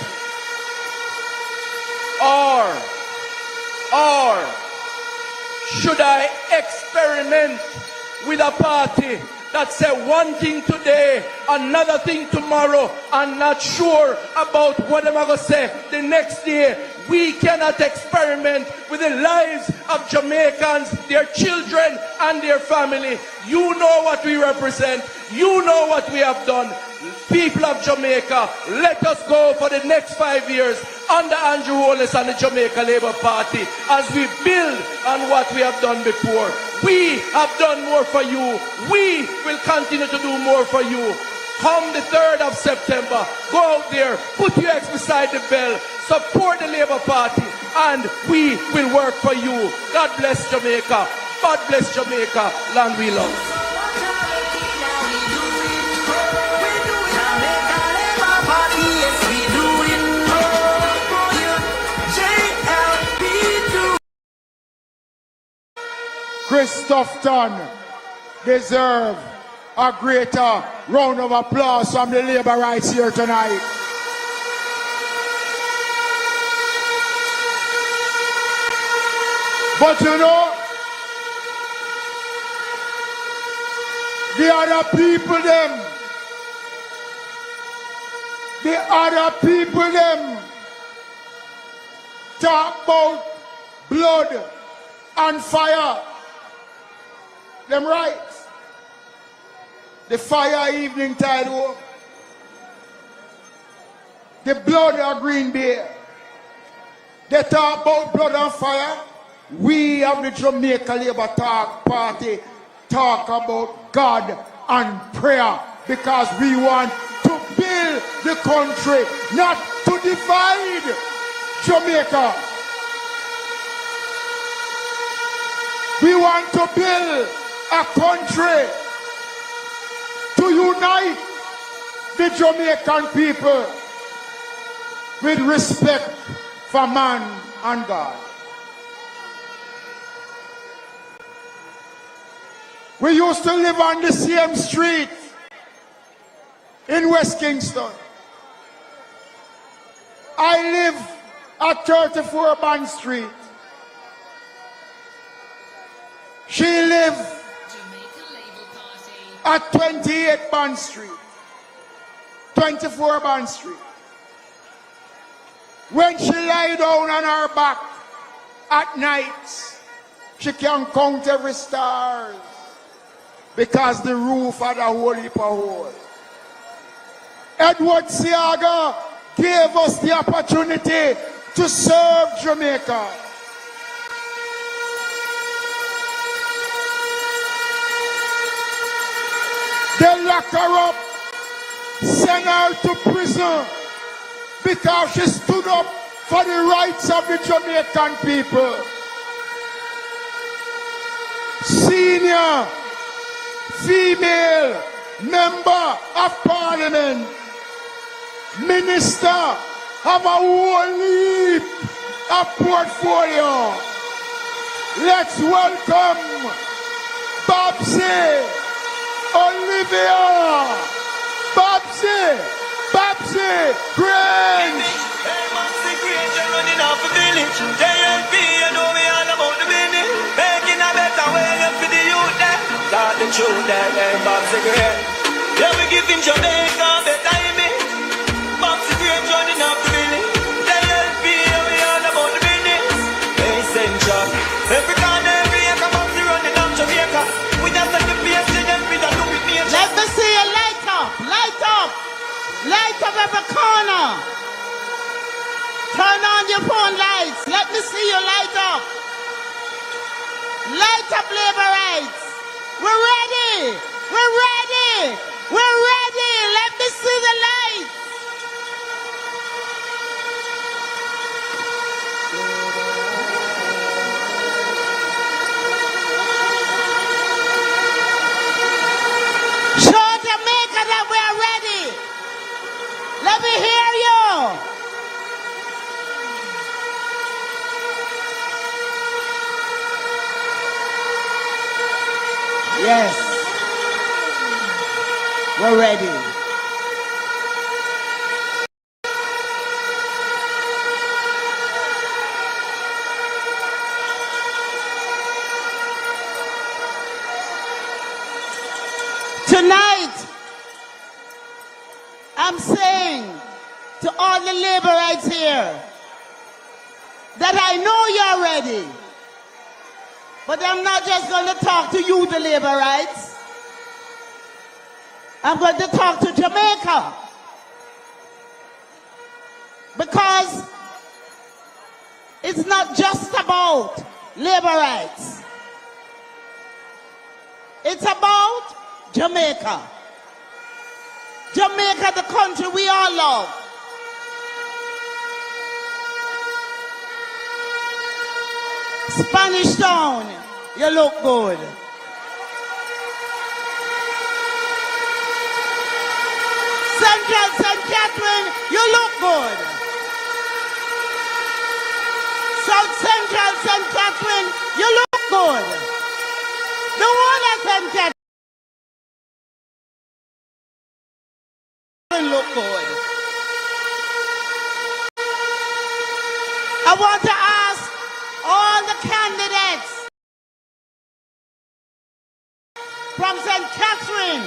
Or should I experiment with a party that say one thing today, another thing tomorrow, and not sure about what I'm going to say the next day? We cannot experiment with the lives of Jamaicans, their children and their family. You know what we represent. You know what we have done. People of Jamaica, let us go for the next 5 years under Andrew Holness and the Jamaica Labour Party as we build on what we have done before. We have done more for you. We will continue to do more for you. Come the 3rd of September, go out there, put your ex beside the bell, support the Labour Party, and we will work for you. God bless Jamaica. God bless Jamaica. Land we love. Christopherton deserve a greater round of applause from the labor rights here tonight. But you know, the other people them talk about blood and fire. Them right. The fire evening tide walk. The blood of Green Bay. They talk about blood and fire. We of the Jamaica Labour Party talk about God and prayer, because we want to build the country, not to divide Jamaica. We want to build a country to unite the Jamaican people with respect for man and God. We used to live on the same street in West Kingston. I live at 34 Bond Street. She lived at 28 Bond Street, 24 Bond Street. When she lie down on her back at night, she can count every star, because the roof had a whole heap of hole. Edward Siaga gave us the opportunity to serve Jamaica. They lock her up, send her to prison, because she stood up for the rights of the Jamaican people. Senior female member of parliament, minister of a whole heap of portfolio. Let's welcome Babsy Olivia. Babsy Grange. Hey, Babsy Grange, you're running off the village. JLP, you know me all about the business. Making a better way for the youth there. Start the truth there, hey, Babsy Grange. Yeah, we giving Jamaica a better image. Babsy Grange running off the village. JLP, you know me all about the business. Hey, Central. Every corner, every acre, Babsy running off Jamaica. We just like the PS, JLP, that do with me. Let me see you light up, light up. Light up every corner. Turn on your phone lights. Let me see you light up. Light up labor rights. We're ready. We're ready. We're ready. Let me see the lights. Show Jamaica that we are ready. Let me hear you. Yes. We're ready. Tonight, I'm saying to all the laborites here that I know you're ready. But I'm not just going to talk to you, the laborites. I'm going to talk to Jamaica. Because it's not just about labor rights. It's about Jamaica. Jamaica, the country we all love. Spanish Town, you look good. Central St. Catherine, you look good. South Central St. Catherine, you look good. The whole of St. Catherine look good. I want to ask all the candidates from St. Catherine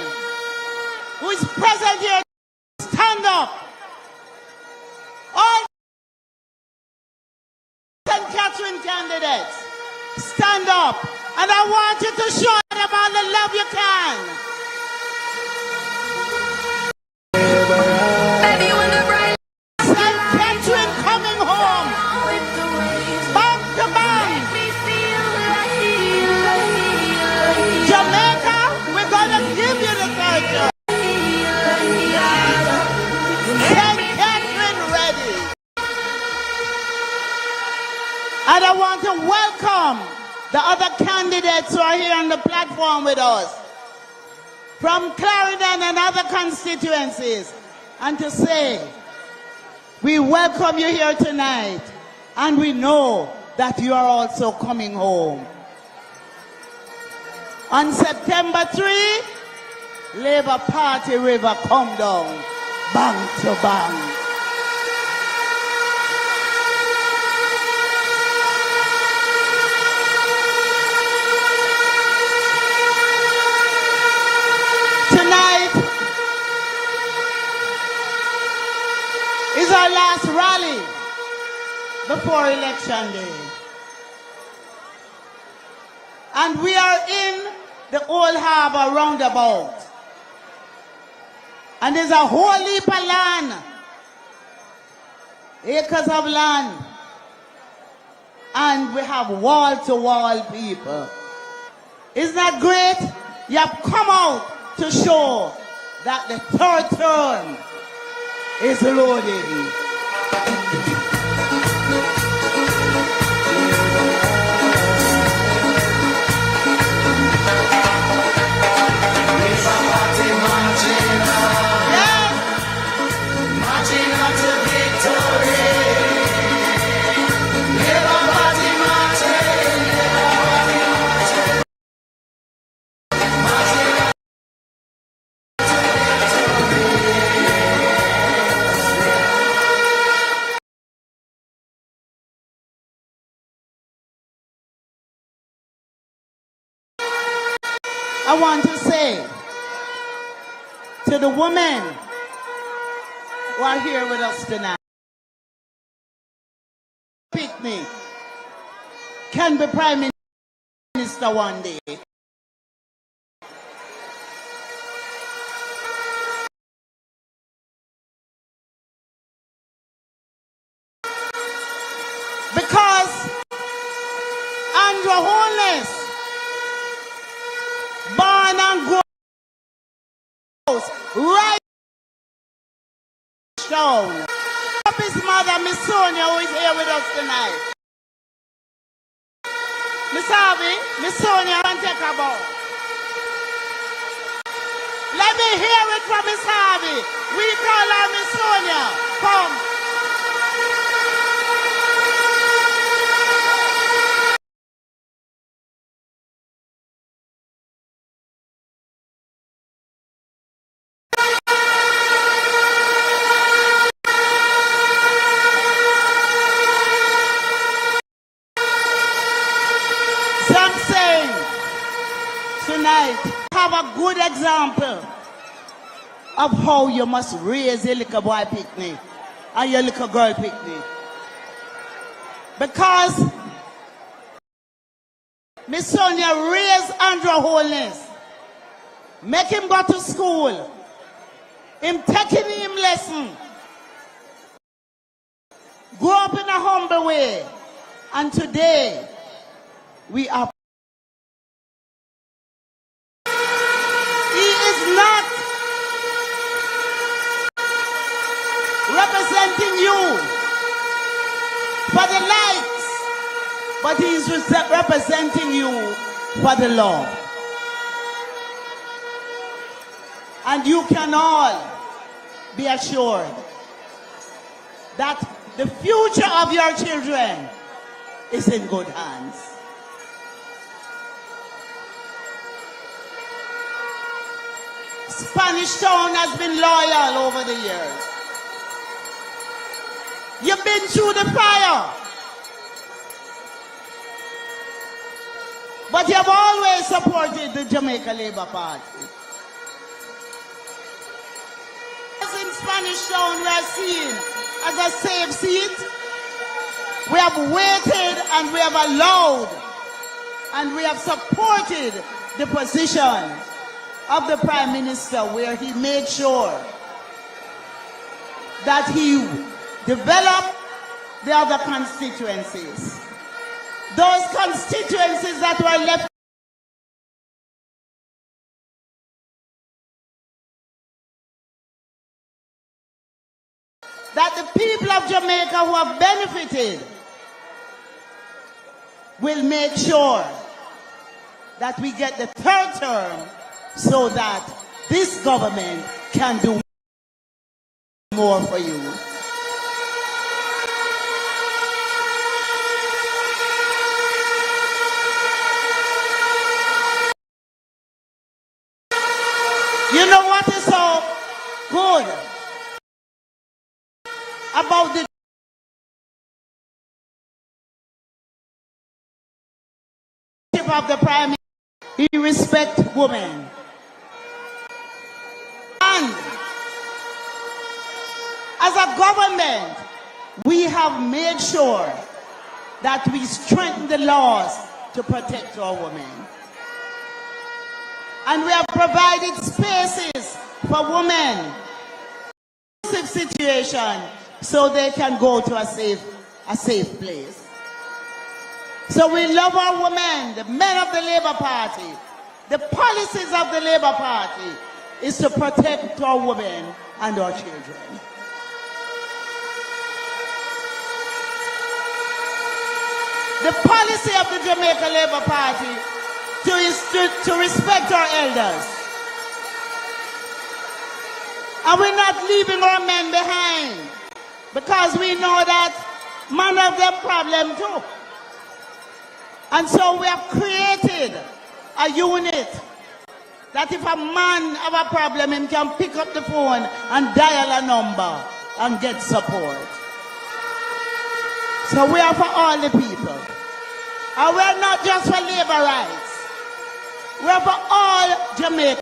who is present here, stand up. All St. Catherine candidates, stand up. And I want you to show them all the love you can. St. Catherine coming home. Bang to bang. Jamaica, we're going to give you the culture. St. Catherine ready. And I want to welcome the other candidates who are here on the platform with us from Clarendon and other constituencies, and to say we welcome you here tonight, and we know that you are also coming home. On September 3, Labour Party River come down, bang to bang. Tonight is our last rally before election day. And we are in the Old Harbour roundabout. And there's a whole heap of land, acres of land. And we have wall-to-wall people. Isn't that great? You have come out to show that the third term is loaded. I want to say to the women who are here with us tonight, Pickney can be Prime Minister one day. Because Andrew Holness, born and grown right down. Up his mother, Miss Sonia, who is here with us tonight. Miss Harvey, Miss Sonia, can take a bow. Let me hear it from Miss Harvey. We call her Miss Sonia. Come. Tonight, have a good example of how you must raise your little boy picnic and your little girl picnic. Because Miss Sonia raised Andrew Holness, make him go to school, him taking him lesson, grow up in a humble way, and today we are. He is not representing you for the likes, but he is representing you for the love. And you can all be assured that the future of your children is in good hands. Spanish Town has been loyal over the years. You've been through the fire, but you've always supported the Jamaica Labour Party. As in Spanish Town, we are seen as a safe seat. We have waited and we have allowed and we have supported the position of the Prime Minister, where he made sure that he developed the other constituencies. Those constituencies that were left that the people of Jamaica who have benefited will make sure that we get the third term so that this government can do more for you. You know what is so good about the of the Prime Minister? He respects women. And as a government, we have made sure that we strengthen the laws to protect our women. And we have provided spaces for women in situation so they can go to a safe place. So we love our women, the men of the Labour Party. The policies of the Labour Party is to protect our women and our children. The policy of the Jamaica Labour Party to respect our elders. And we're not leaving our men behind, because we know that man have them problem too. And so we have created a unit that if a man have a problem, he can pick up the phone and dial a number and get support. So we are for all the people. And we're not just for labor rights. We're for all Jamaica.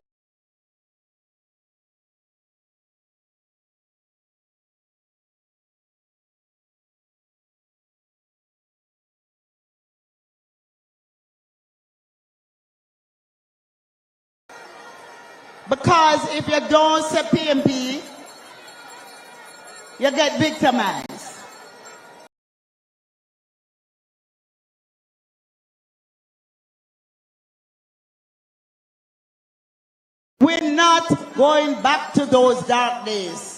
Because if you don't say PMP, you get victimized. We're not going back to those dark days.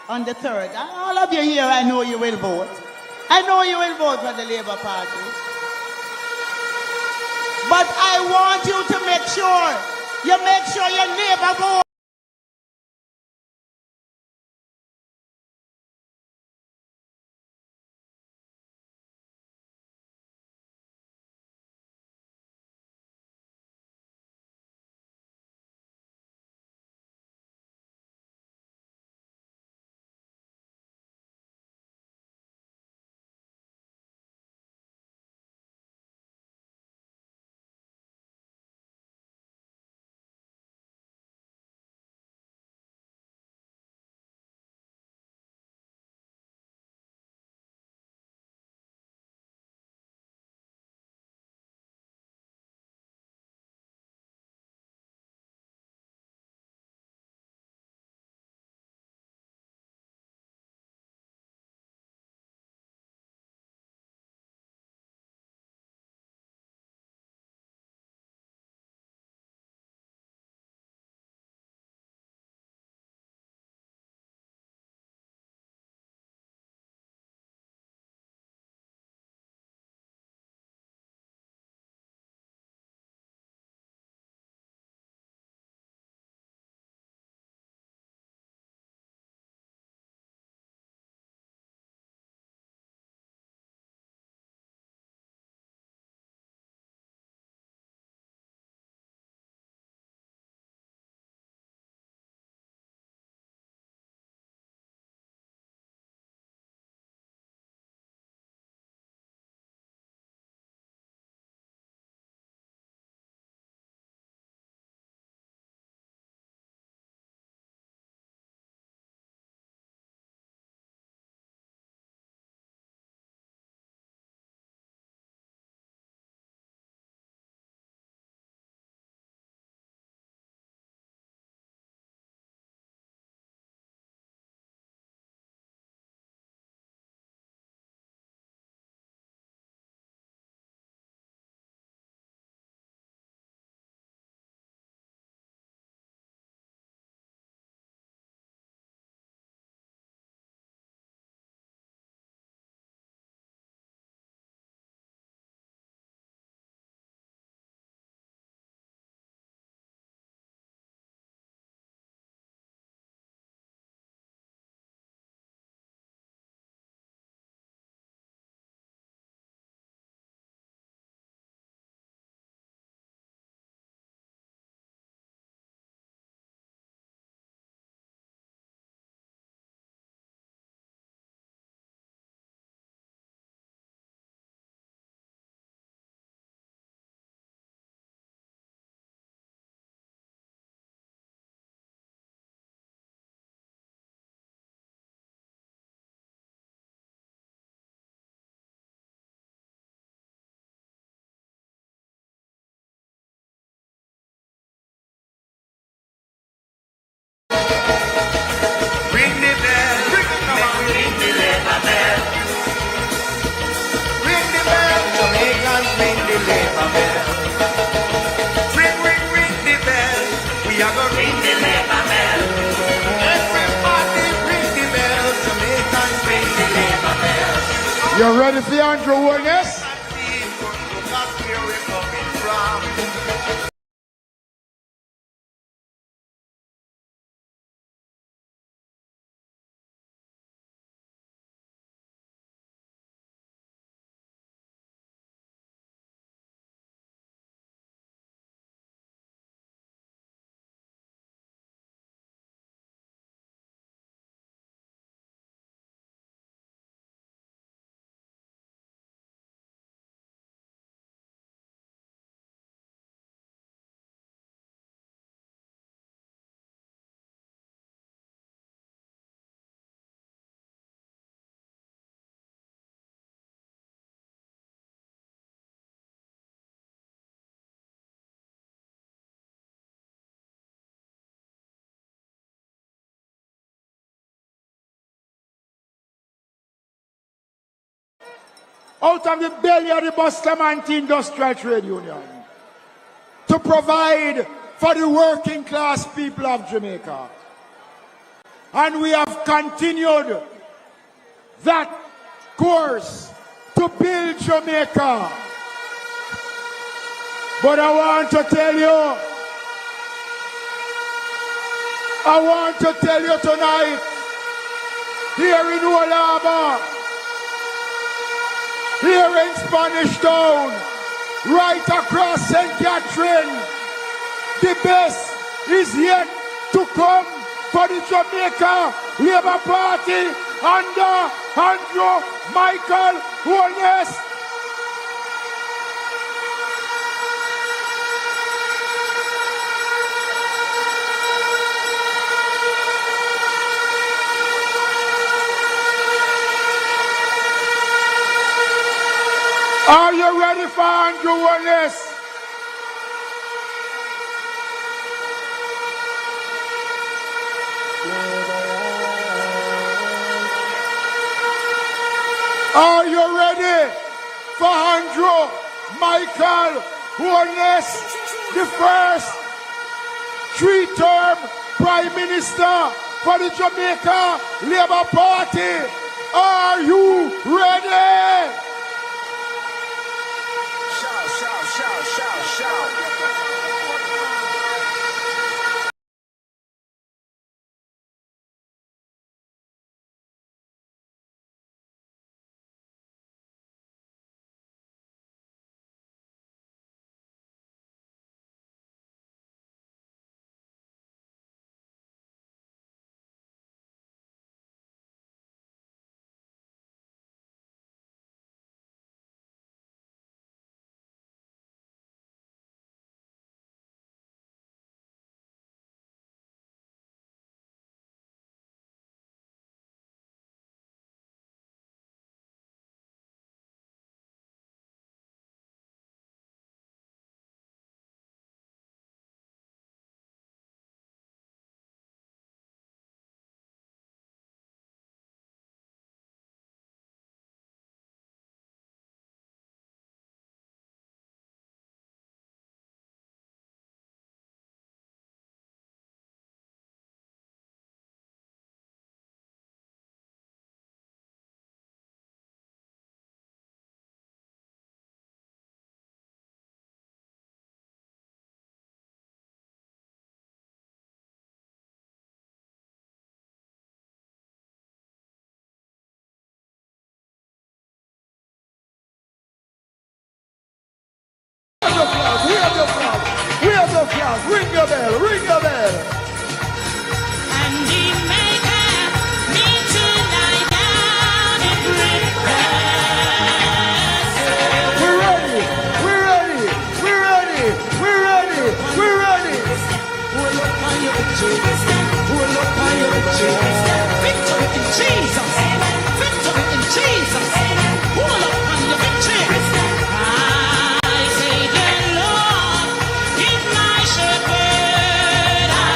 on the 3rd. And all of you here, I know you will vote. I know you will vote for the Labour Party. But I want you to make sure your neighbor vote. You ready for Andrew Holness? Out of the belly of the Bustamante Industrial Trade Union to provide for the working class people of Jamaica. And we have continued that course to build Jamaica. But I want to tell you tonight, here in Old Harbour, here in Spanish Town, right across St. Catherine, the best is yet to come for the Jamaica Labour Party under Andrew Michael Holness. Are you ready for Andrew Holness? Are you ready for Andrew Michael Holness, the first three-term Prime Minister for the Jamaica Labour Party? Are you ready? Shout, shout, shout, shout, shout. Ring your bell, ring your bell. And he may have me to lie down in green grass. We're ready, we're ready, we're ready, we're ready, we're ready. Hold up on your victory. Hold up on your victory. Victory in Jesus. Victory in Jesus. Hold up on your victory. I say, the Lord is my shepherd, I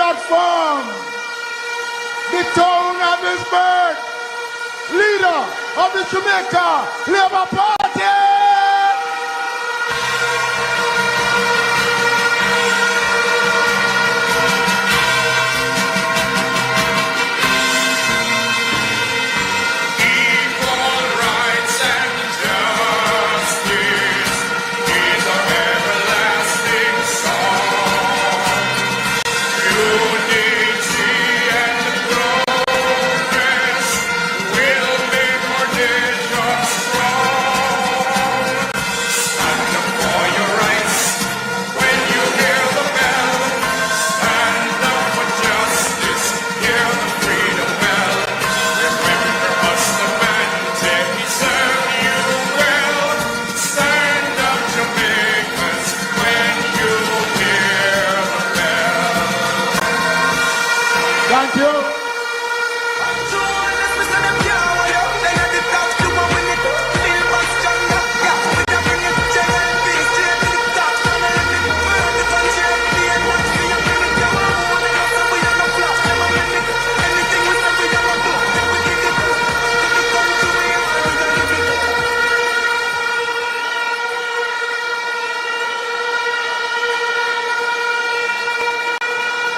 platform, the town of his birth, leader of the Jamaica Labour Party. Thank you.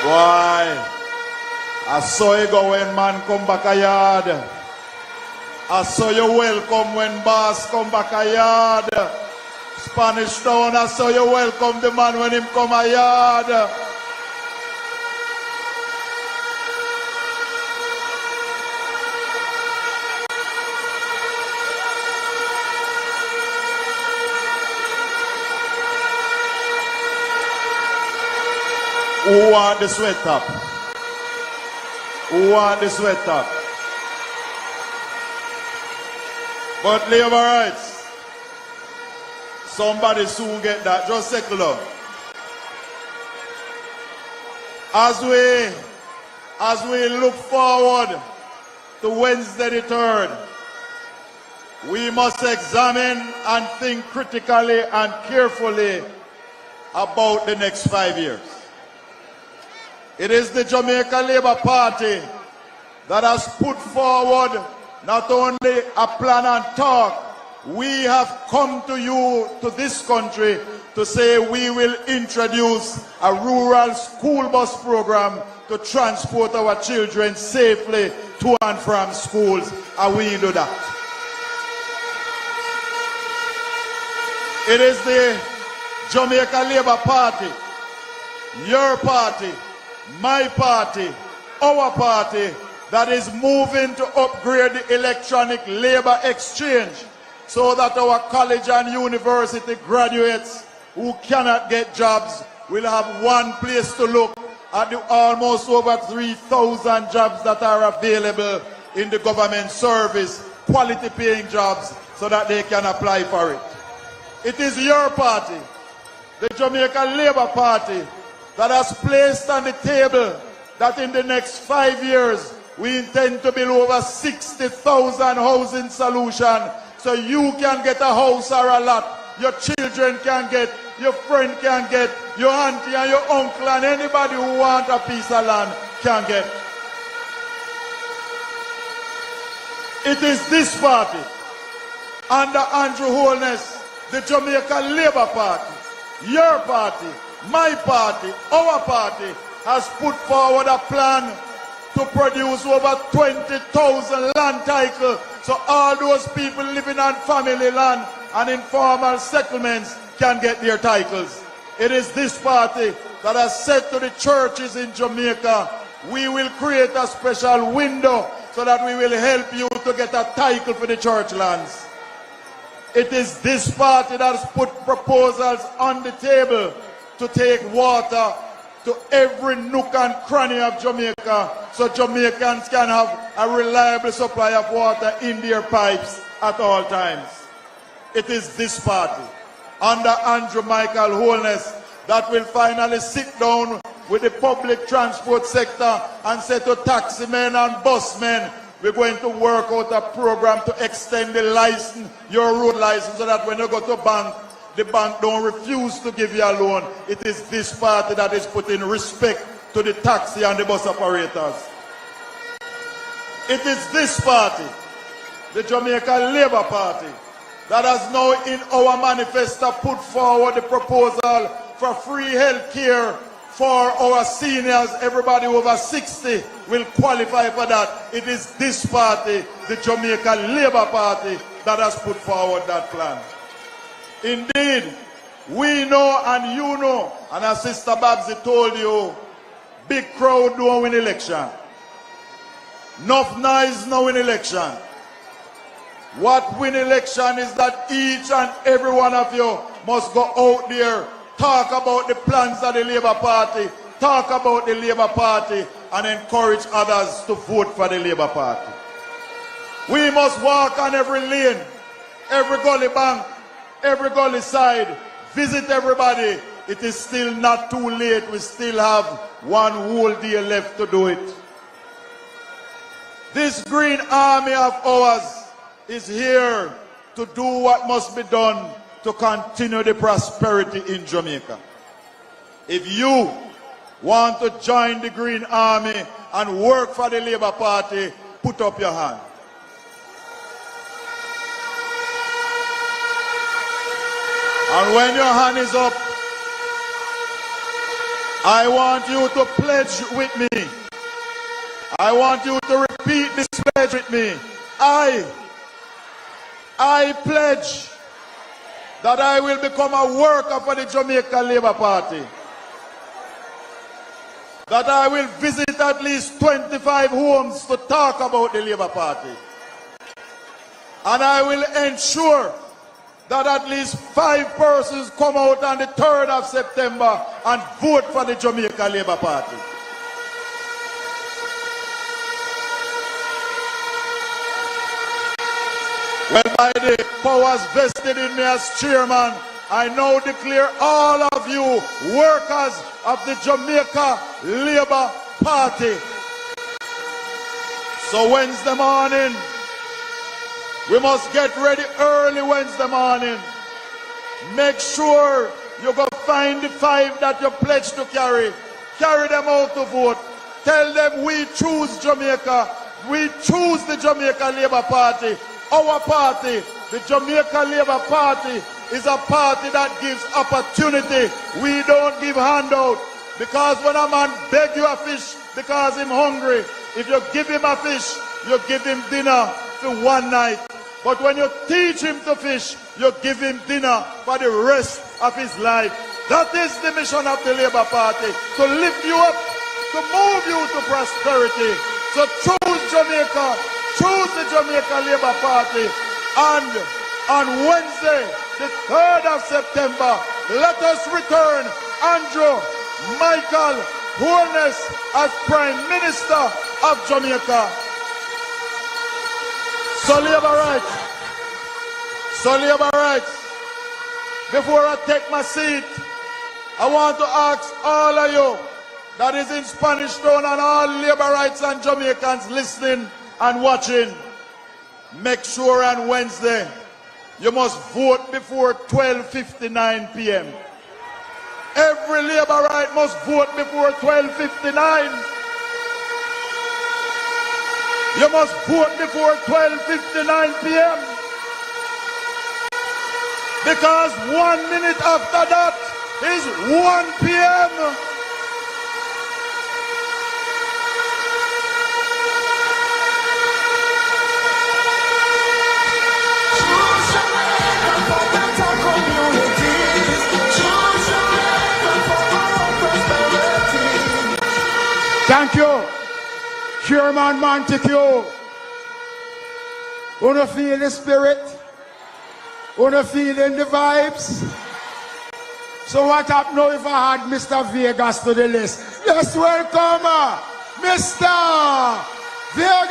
Why? I saw you go when man come back a yard. I saw you welcome when boss come back a yard. Spanish Town, I saw you welcome the man when him come a yard. Who want the sweat up? Who want the sweat up? But labor rights, somebody soon get that. Just settle down. As we look forward to Wednesday the 3rd, we must examine and think critically and carefully about the next 5 years. It is the Jamaica Labour Party that has put forward not only a plan and talk, we have come to you, to this country, to say we will introduce a rural school bus program to transport our children safely to and from schools, and we do that. It is the Jamaica Labour Party, your party, my party, our party, that is moving to upgrade the electronic labor exchange so that our college and university graduates who cannot get jobs will have one place to look at the almost over 3,000 jobs that are available in the government service, quality paying jobs, so that they can apply for it. It is your party, the Jamaica Labour Party, that has placed on the table that in the next 5 years we intend to build over 60,000 housing solutions so you can get a house or a lot, your children can get, your friend can get, your auntie and your uncle and anybody who wants a piece of land can get. It is this party, under Andrew Holness, the Jamaica Labour Party, your party, my party, our party, has put forward a plan to produce over 20,000 land titles so all those people living on family land and informal settlements can get their titles. It is this party that has said to the churches in Jamaica, we will create a special window so that we will help you to get a title for the church lands. It is this party that has put proposals on the table to take water to every nook and cranny of Jamaica so Jamaicans can have a reliable supply of water in their pipes at all times. It is this party, under Andrew Michael Holness, that will finally sit down with the public transport sector and say to taximen and busmen, we're going to work out a program to extend the license, your road license, so that when you go to bank, the bank don't refuse to give you a loan. It is this party that is putting respect to the taxi and the bus operators. It is this party, the Jamaica Labour Party, that has now in our manifesto put forward the proposal for free health care for our seniors. Everybody over 60 will qualify for that. It is this party, the Jamaica Labour Party, that has put forward that plan. Indeed, we know and you know, and as Sister Babsy told you, big crowd don't win election. Enough noise no win election. What win election is that each and every one of you must go out there, talk about the plans of the Labour Party, talk about the Labour Party, and encourage others to vote for the Labour Party. We must walk on every lane, every gully bank, every gully side, visit everybody. It is still not too late. We still have one whole day left to do it. This green army of ours is here to do what must be done to continue the prosperity in Jamaica. If you want to join the green army and work for the Labour Party, put up your hand. And when your hand is up, I want you to pledge with me. I want you to repeat this pledge with me. I pledge that I will become a worker for the Jamaica Labour Party. That I will visit at least 25 homes to talk about the Labour Party. And I will ensure that at least 5 persons come out on the 3rd of September and vote for the Jamaica Labour Party. Well, by the powers vested in me as chairman, I now declare all of you workers of the Jamaica Labour Party. So Wednesday morning, we must get ready early Wednesday morning. Make sure you go find the 5 that you pledged to carry. Carry them out to vote. Tell them we choose Jamaica. We choose the Jamaica Labour Party. Our party, the Jamaica Labour Party, is a party that gives opportunity. We don't give handout. Because when a man beg you a fish because he's hungry, if you give him a fish, you give him dinner for one night. But when you teach him to fish, you give him dinner for the rest of his life. That is the mission of the Labour Party, to lift you up, to move you to prosperity. So choose Jamaica, choose the Jamaica Labour Party. And on Wednesday, the 3rd of September, let us return Andrew Michael Holness as Prime Minister of Jamaica. So Labour rights. So Labour rights. Before I take my seat, I want to ask all of you that is in Spanish Town and all Labour rights and Jamaicans listening and watching, make sure on Wednesday you must vote before 12:59 p.m. Every Labour right must vote before 12:59. You must vote before 12:59 p.m. Because 1 minute after that is 1 p.m. Thank you, Chairman Montague. Wanna feel the spirit? Wanna feel in the vibes? So what up now if I had Mr. Vegas to the list? Yes, welcome, Mr. Vegas!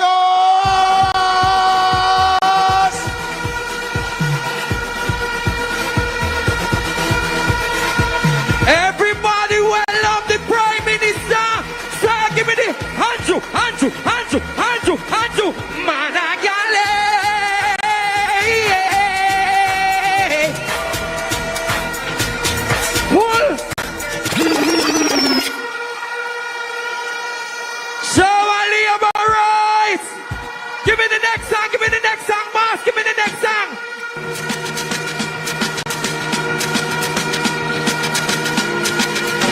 Everybody well love the Prime Minister. Sir, give me the Andrew, Managale. Pull. Show a labor rights. Give me the next song, give me the next song, boss. Give me the next song.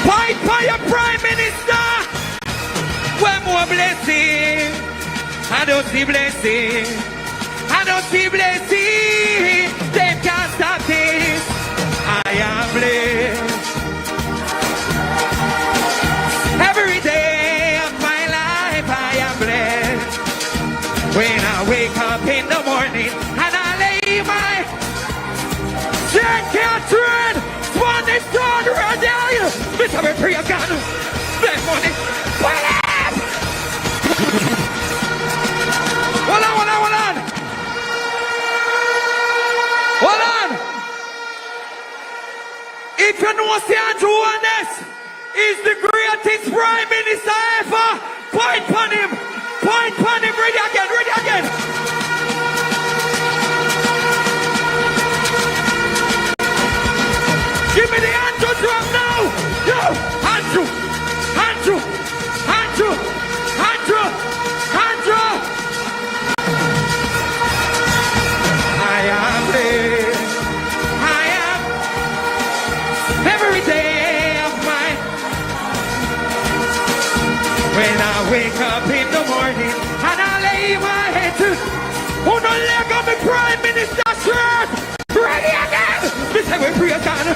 Fight for your Prime Minister. One more blessing. I don't see blessing. I don't see blessing. They can't stop this. I am blessed. Every day of my life I am blessed. When I wake up in the morning and I lay my St. Catherine, Spanish John, Radell, Mr. Prayer God, bless money, Hold on. If you know St. Johannes is the greatest Prime Minister ever, point on him, ready again. Give me the Andrew drum now. Yo, Andrew. I am blessed. I am every day of my. When I wake up in the morning and I lay my head to on the leg of the Prime Minister's shirt. Ready again. This time we pray again.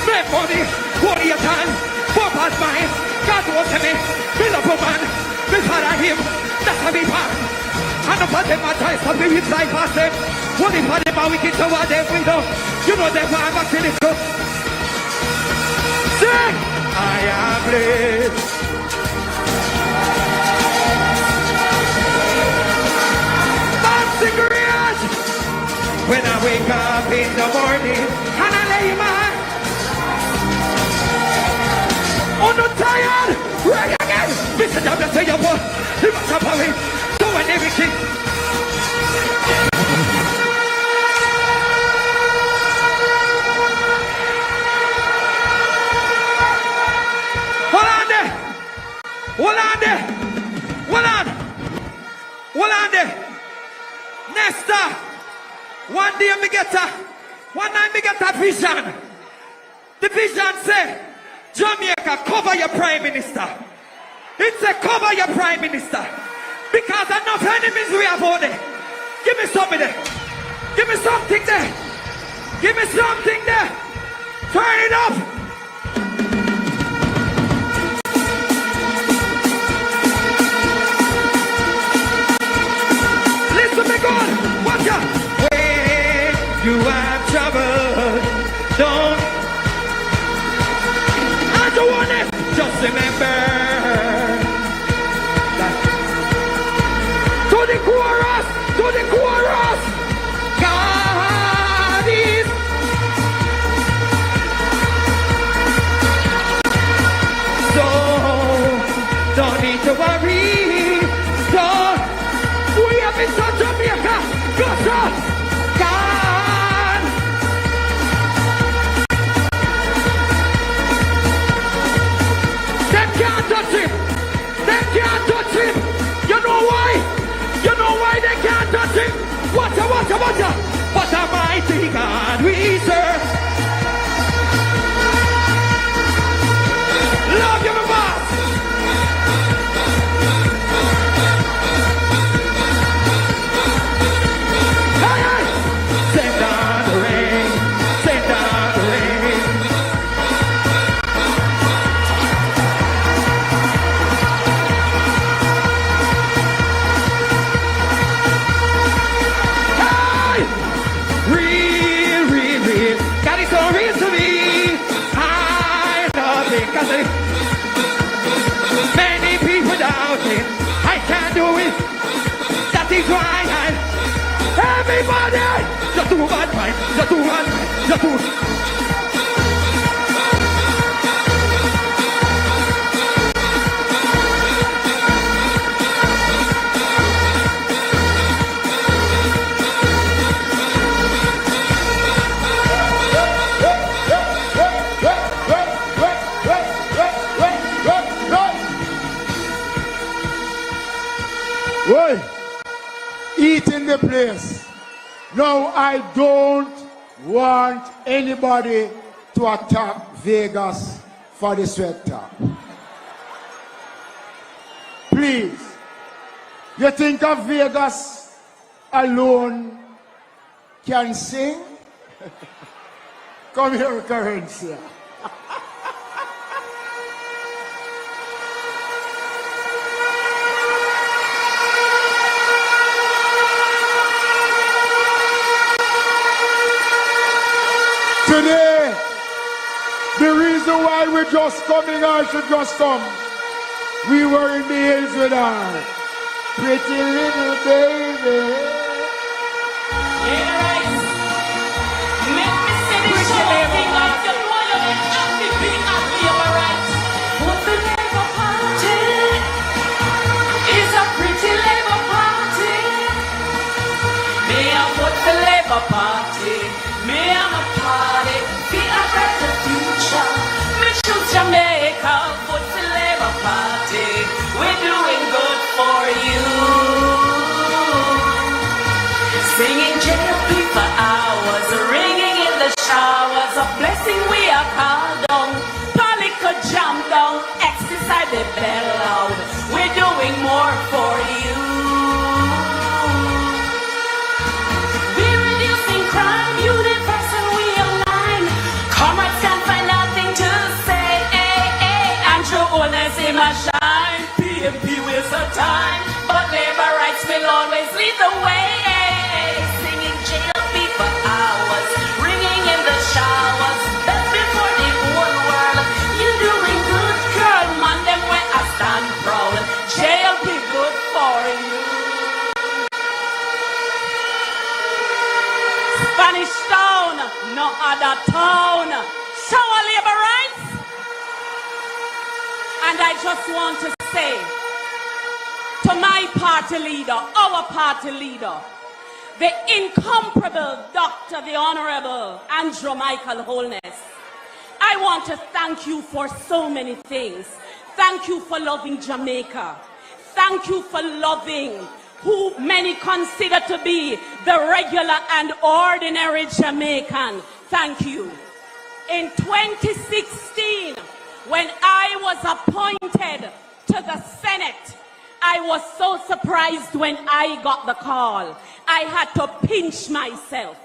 Make money. What do you done? Papa's mine. God was me. Build up a man. This father him. That's how we born. And the father my ties of the inside past them. What if I never wicked to what they we know? You know they want back to the cup. Sing! I am blessed. Dancing great! When I wake up in the morning and I lay my oh no tired! Right again! Mr. W say your boy, you must have away, doing everything. Hold on there. Nesta. One day one night me get a vision. The vision say, Jamaica, cover your Prime Minister. It say, cover your Prime Minister. Because enough enemies we have on there. Give me something there. Give me something there. Give me something there. Turn it up. God, watch out. When you have trouble, don't. I don't want it. Just remember that. To the chorus. God is. So don't need to worry. Mr. Jamaica, God, them can't touch him. You know why? They can't touch him. What a mighty God we serve. Love you, my boss. Many people doubt it. I can't do it. That is why everybody just do one mind. Oi! Eat in the place. Now I don't want anybody to attack Vegas for the sweat talk. Please. You think of Vegas alone can sing? Come here, Currency. Today, the reason why we're just coming, I should just come. We were in the hills with our pretty little baby. Yeah, right. Make me see the show thing of the boy of the happy being happy, alright. What the Labour Party is a pretty Labour Party. Me a vote for Labour Party. Me I'm a party. Be a better future. Me choose Jamaica. Vote for Labour Party. We're doing good for you. Singing JLP for hours, ringing in the showers, a blessing we are called on. Polly could jump down, exercise the bell loud. We're doing more for you. We're reducing crime, universal we align. Comrades can't find nothing to say. Andrew Owners in my shine. PMP waste of time, but labor rights will always lead the way. Singing JLP for hours, ringing in the showers, best before the whole world. You're doing good, girl, man, them when I stand proud. JLP good for you. Spanish Town, no other town. Show our labor rights. And I just want to say to my party leader, our party leader, the incomparable Dr. the Honorable Andrew Michael Holness, I want to thank you for so many things. Thank you for loving Jamaica. Thank you for loving who many consider to be the regular and ordinary Jamaican. Thank you. In 2016, when I was appointed to the Senate, I was so surprised when I got the call. I had to pinch myself.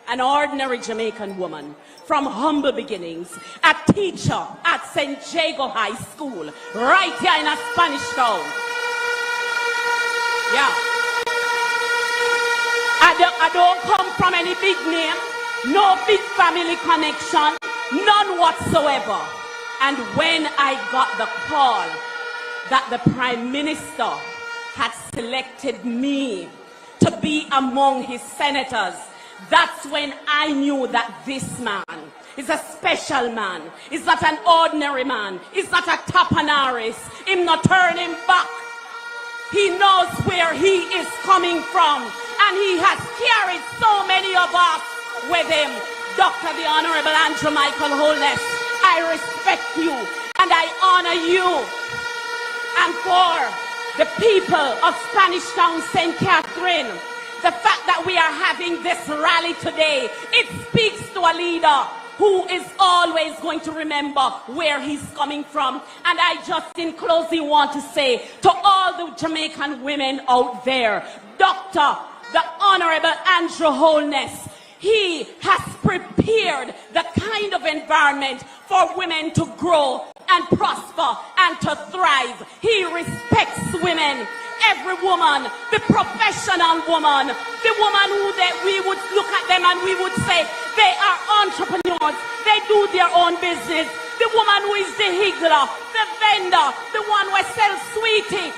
An ordinary Jamaican woman from humble beginnings, a teacher at St. Jago High School, right here in a Spanish Town. Yeah. I don't come from any big name, no big family connection, none whatsoever. And when I got the call that the Prime Minister had selected me to be among his senators, that's when I knew that this man is a special man. He's not an ordinary man. He's not a tapanaris. Him not turn him back. He knows where he is coming from. And he has carried so many of us with him. Dr. the Honorable Andrew Michael Holness, I respect you and I honor you. And for the people of Spanish Town, St. Catherine, the fact that we are having this rally today, it speaks to a leader who is always going to remember where he's coming from. And I just in closing want to say to all the Jamaican women out there, Dr. the Honorable Andrew Holness, he has prepared the kind of environment for women to grow and prosper and to thrive. He respects women, every woman, the professional woman, the woman who we would look at them and we would say they are entrepreneurs, they do their own business, the woman who is the higgler, the vendor, the one who sells sweetie.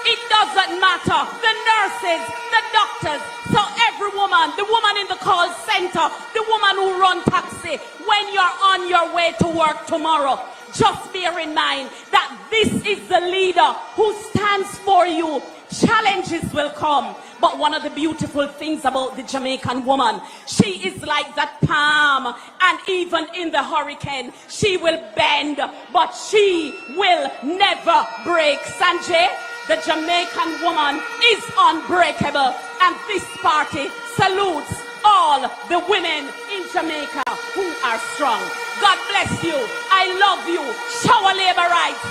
It doesn't matter. The nurses, the doctors, so every woman, the woman in the call center, the woman who runs taxi, when you're on your way to work tomorrow, just bear in mind that this is the leader who stands for you. Challenges will come, but one of the beautiful things about the Jamaican woman, she is like that palm, and even in the hurricane, she will bend, but she will never break. Sanjay, The Jamaican woman is unbreakable, and this party salutes all the women in Jamaica who are strong. God bless you. I love you. Shower labor rights.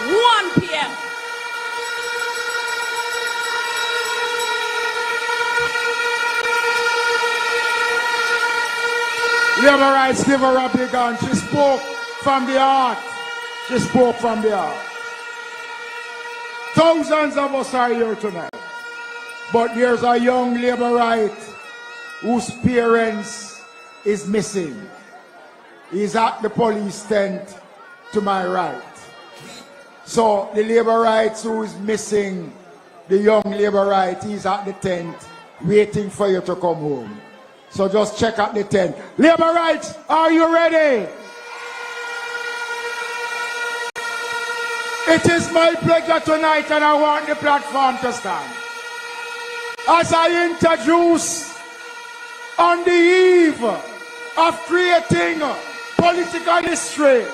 1 p.m. Labor rights, give her a big hand. She spoke from the heart. She spoke from the heart. Thousands of us are here tonight. But there's a young labor right whose parents is missing. He's at the police tent to my right. So the labor rights who is missing, the young labor right, he's at the tent waiting for you to come home. So just check out the tent. Labor rights, are you ready? It is my pleasure tonight, and I want the platform to stand. As I introduce on the eve of creating political history,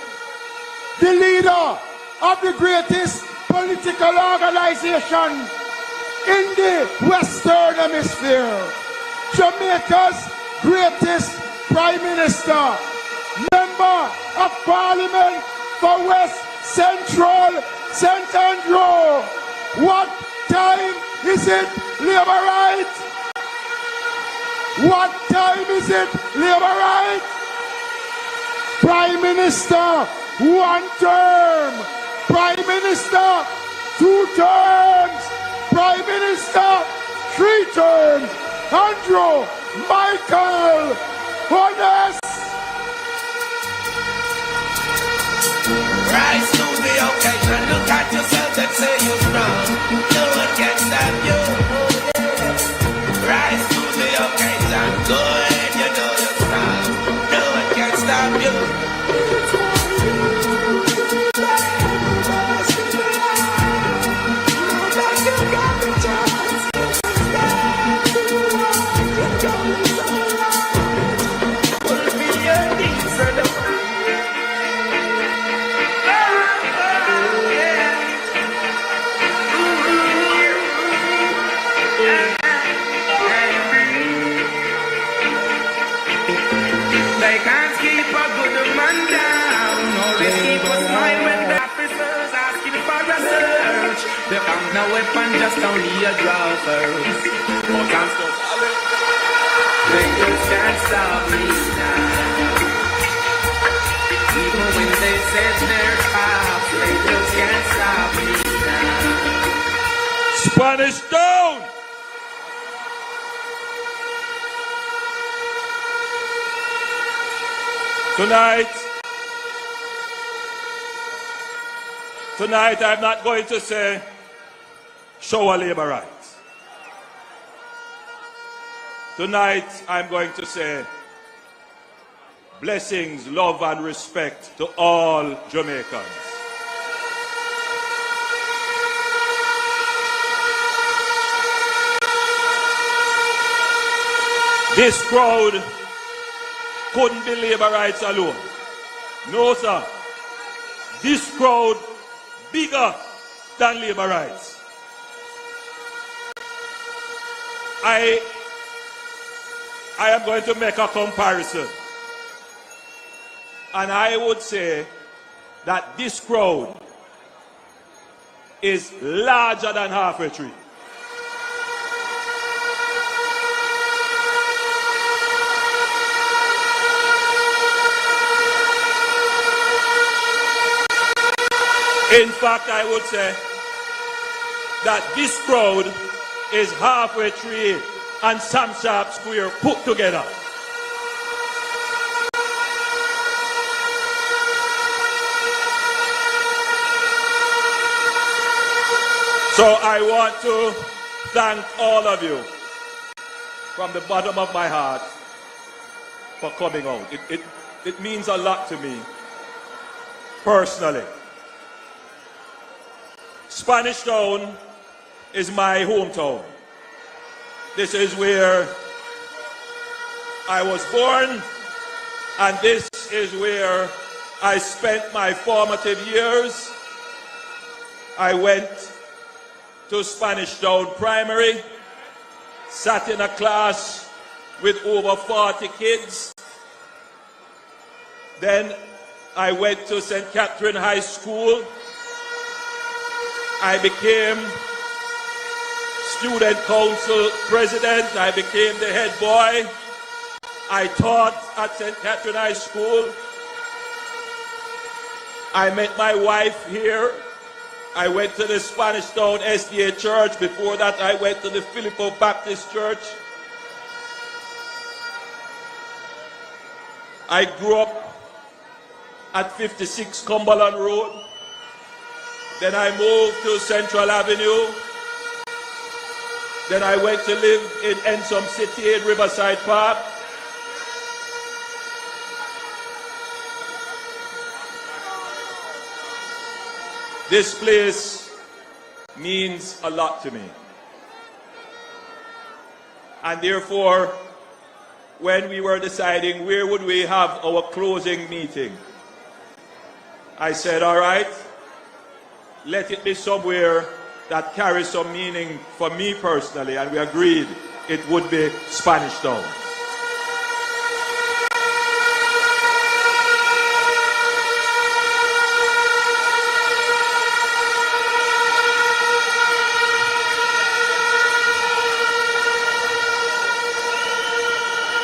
the leader of the greatest political organization in the Western Hemisphere, Jamaica's greatest Prime Minister, Member of Parliament for West Central St. Andrew. What time is it, labor right? What time is it, labor right? Prime Minister, 1 term. Prime Minister, 2 terms. Prime Minister, 3 terms. Andrew Michael Honest. Rise to the occasion, look at yourself and say you're strong. No one can stop you. Rise to the occasion, go ahead, you know you're strong. No one can stop you. No weapon, just only a draw first. They just can't stop me now. Even when they said they're tough, they just can't stop me now. Spanish down! Tonight I'm not going to say show our labor rights. Tonight I'm going to say blessings, love and respect to all Jamaicans. This crowd couldn't be labor rights alone. No, sir. This crowd bigger than labor rights. I am going to make a comparison. And I would say that this crowd is larger than Halfway Tree. In fact, I would say that this crowd is Halfway Tree and Sam Sharp Square put together. So I want to thank all of you from the bottom of my heart for coming out. It means a lot to me personally. Spanish Town is my hometown. This is where I was born, and this is where I spent my formative years. I went to Spanish Town Primary, sat in a class with over 40 kids. Then I went to St. Catherine High School. I became student council president. I became the head boy. I taught at St. Catherine High School. I met my wife here. I went to the Spanish Town SDA Church. Before that, I went to the Filippo Baptist Church. I grew up at 56 Cumberland Road. Then I moved to Central Avenue. Then I went to live in Ensom City in Riverside Park. This place means a lot to me. And therefore, when we were deciding where would we have our closing meeting, I said, all right, let it be somewhere that carries some meaning for me personally, and we agreed it would be Spanish Town.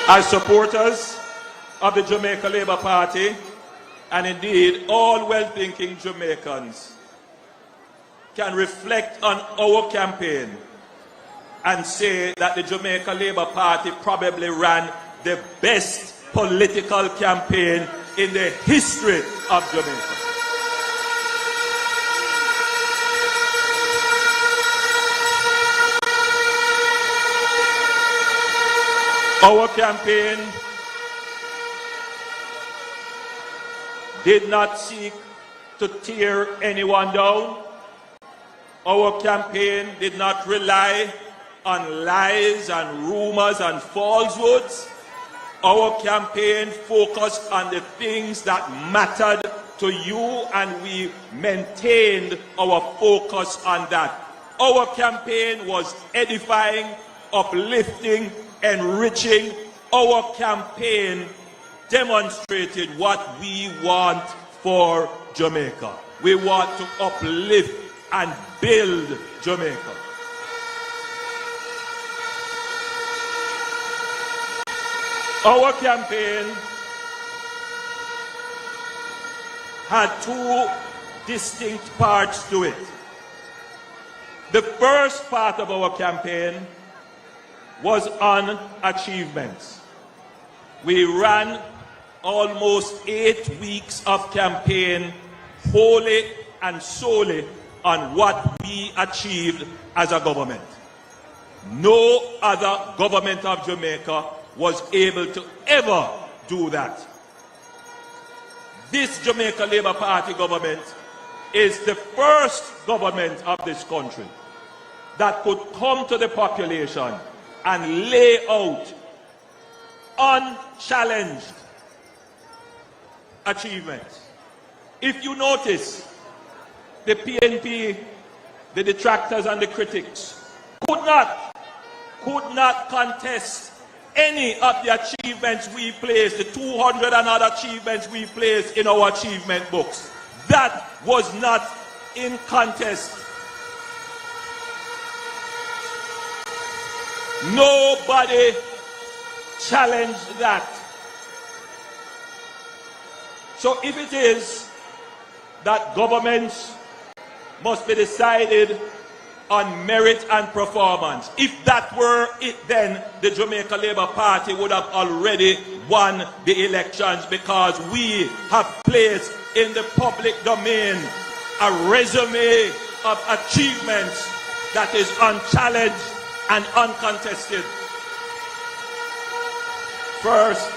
As supporters of the Jamaica Labour Party, and indeed all well-thinking Jamaicans, can reflect on our campaign and say that the Jamaica Labour Party probably ran the best political campaign in the history of Jamaica. Our campaign did not seek to tear anyone down. Our campaign did not rely on lies and rumors and falsehoods. Our campaign focused on the things that mattered to you, and we maintained our focus on that. Our campaign was edifying, uplifting, enriching. Our campaign demonstrated what we want for Jamaica. We want to uplift and build Jamaica. Our campaign had two distinct parts to it. The first part of our campaign was on achievements. We ran almost 8 weeks of campaign wholly and solely on what we achieved as a government. No other government of Jamaica was able to ever do that. This Jamaica Labour Party government is the first government of this country that could come to the population and lay out unchallenged achievements. If you notice, the PNP, the detractors and the critics could not contest any of the achievements we placed, the 200 and other achievements we placed in our achievement books. That was not in contest. Nobody challenged that. So if it is that governments must be decided on merit and performance, if that were it, then the Jamaica Labour Party would have already won the elections, because we have placed in the public domain a resume of achievements that is unchallenged and uncontested. First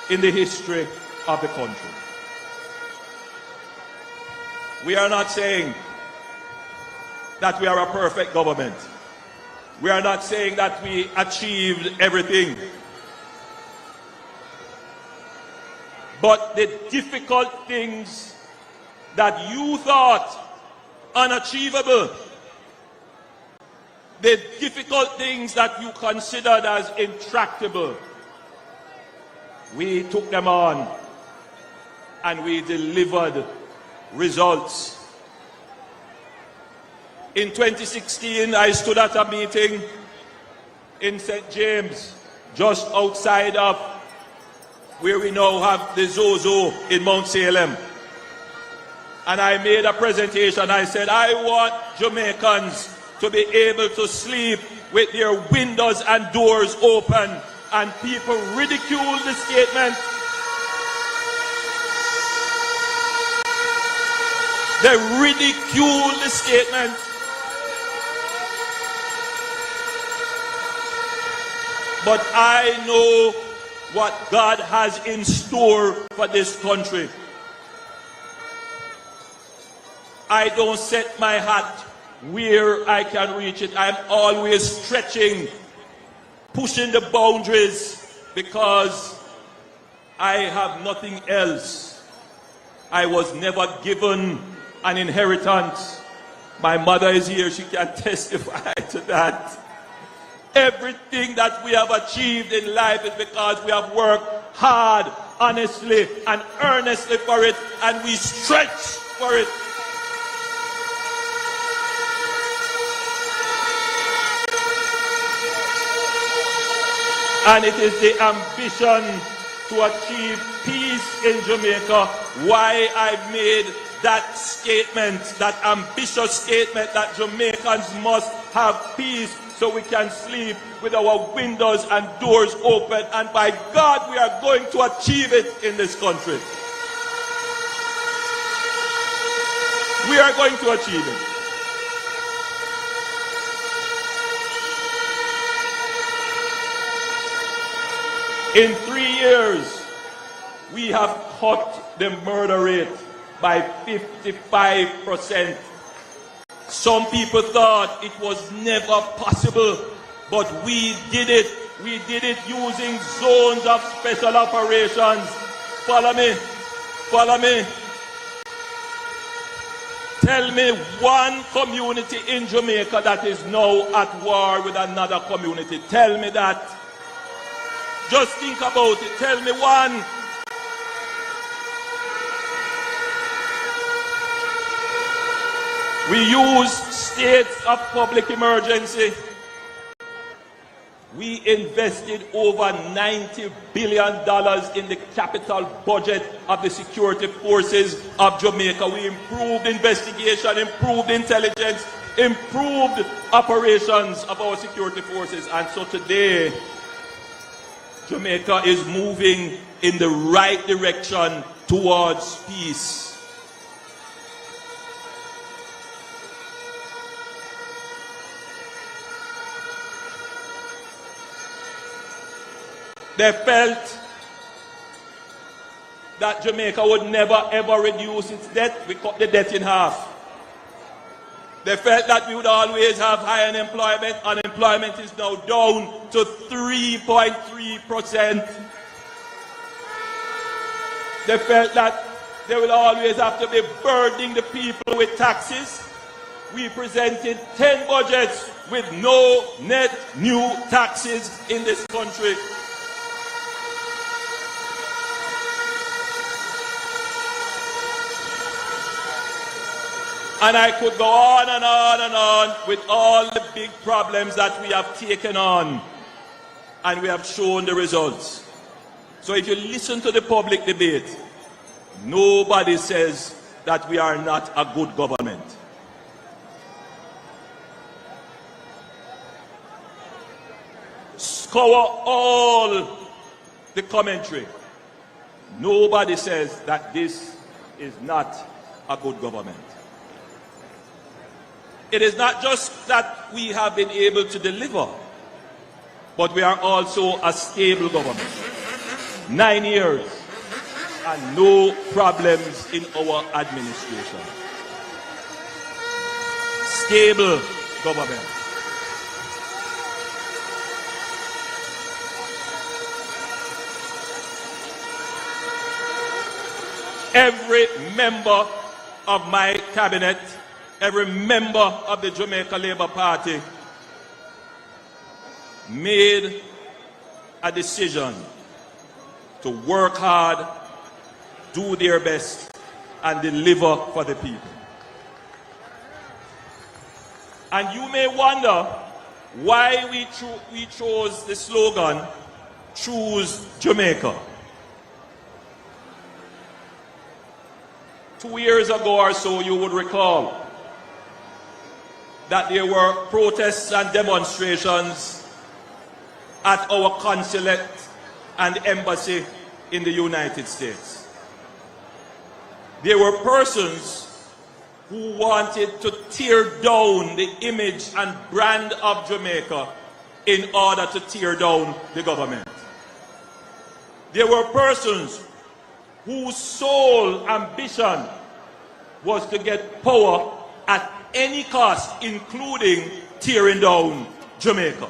in the history of the country. We are not saying that we are a perfect government. We are not saying that we achieved everything. But the difficult things that you thought unachievable. The difficult things that you considered as intractable, we took them on and we delivered results. In 2016, I stood at a meeting in St. James, just outside of where we now have the Zozo in Mount Salem. And I made a presentation. I said, I want Jamaicans to be able to sleep with their windows and doors open. And people ridiculed the statement. They ridiculed the statement. But I know what God has in store for this country. I don't set my hat where I can reach it. I'm always stretching, pushing the boundaries, because I have nothing else. I was never given an inheritance. My mother is here, she can testify to that. Everything that we have achieved in life is because we have worked hard, honestly, and earnestly for it, and we stretch for it. And it is the ambition to achieve peace in Jamaica why I made that statement, that ambitious statement that Jamaicans must have peace so we can sleep with our windows and doors open. And by God, we are going to achieve it in this country. We are going to achieve it. In 3 years, we have cut the murder rate by 55%. Some people thought it was never possible, but we did it. We did it using zones of special operations. Follow me. Follow me. Tell me one community in Jamaica that is now at war with another community. Tell me that. Just think about it. Tell me one. We use states of public emergency. We invested over $90 billion in the capital budget of the security forces of Jamaica. We improved investigation, improved intelligence, improved operations of our security forces. And so today, Jamaica is moving in the right direction towards peace. They felt that Jamaica would never ever reduce its debt. We cut the debt in half. They felt that we would always have high unemployment. Unemployment is now down to 3.3%. They felt that they will always have to be burdening the people with taxes. We presented 10 budgets with no net new taxes in this country. And I could go on and on and on with all the big problems that we have taken on. And we have shown the results. So if you listen to the public debate, nobody says that we are not a good government. Scour all the commentary. Nobody says that this is not a good government. It is not just that we have been able to deliver, but we are also a stable government. 9 years and no problems in our administration. Stable government. Every member of my cabinet every member of the Jamaica Labour Party made a decision to work hard, do their best, and deliver for the people. And you may wonder why we chose the slogan, Choose Jamaica. 2 years ago or so, you would recall that there were protests and demonstrations at our consulate and embassy in the United States. There were persons who wanted to tear down the image and brand of Jamaica in order to tear down the government. There were persons whose sole ambition was to get power at any cost, including tearing down Jamaica.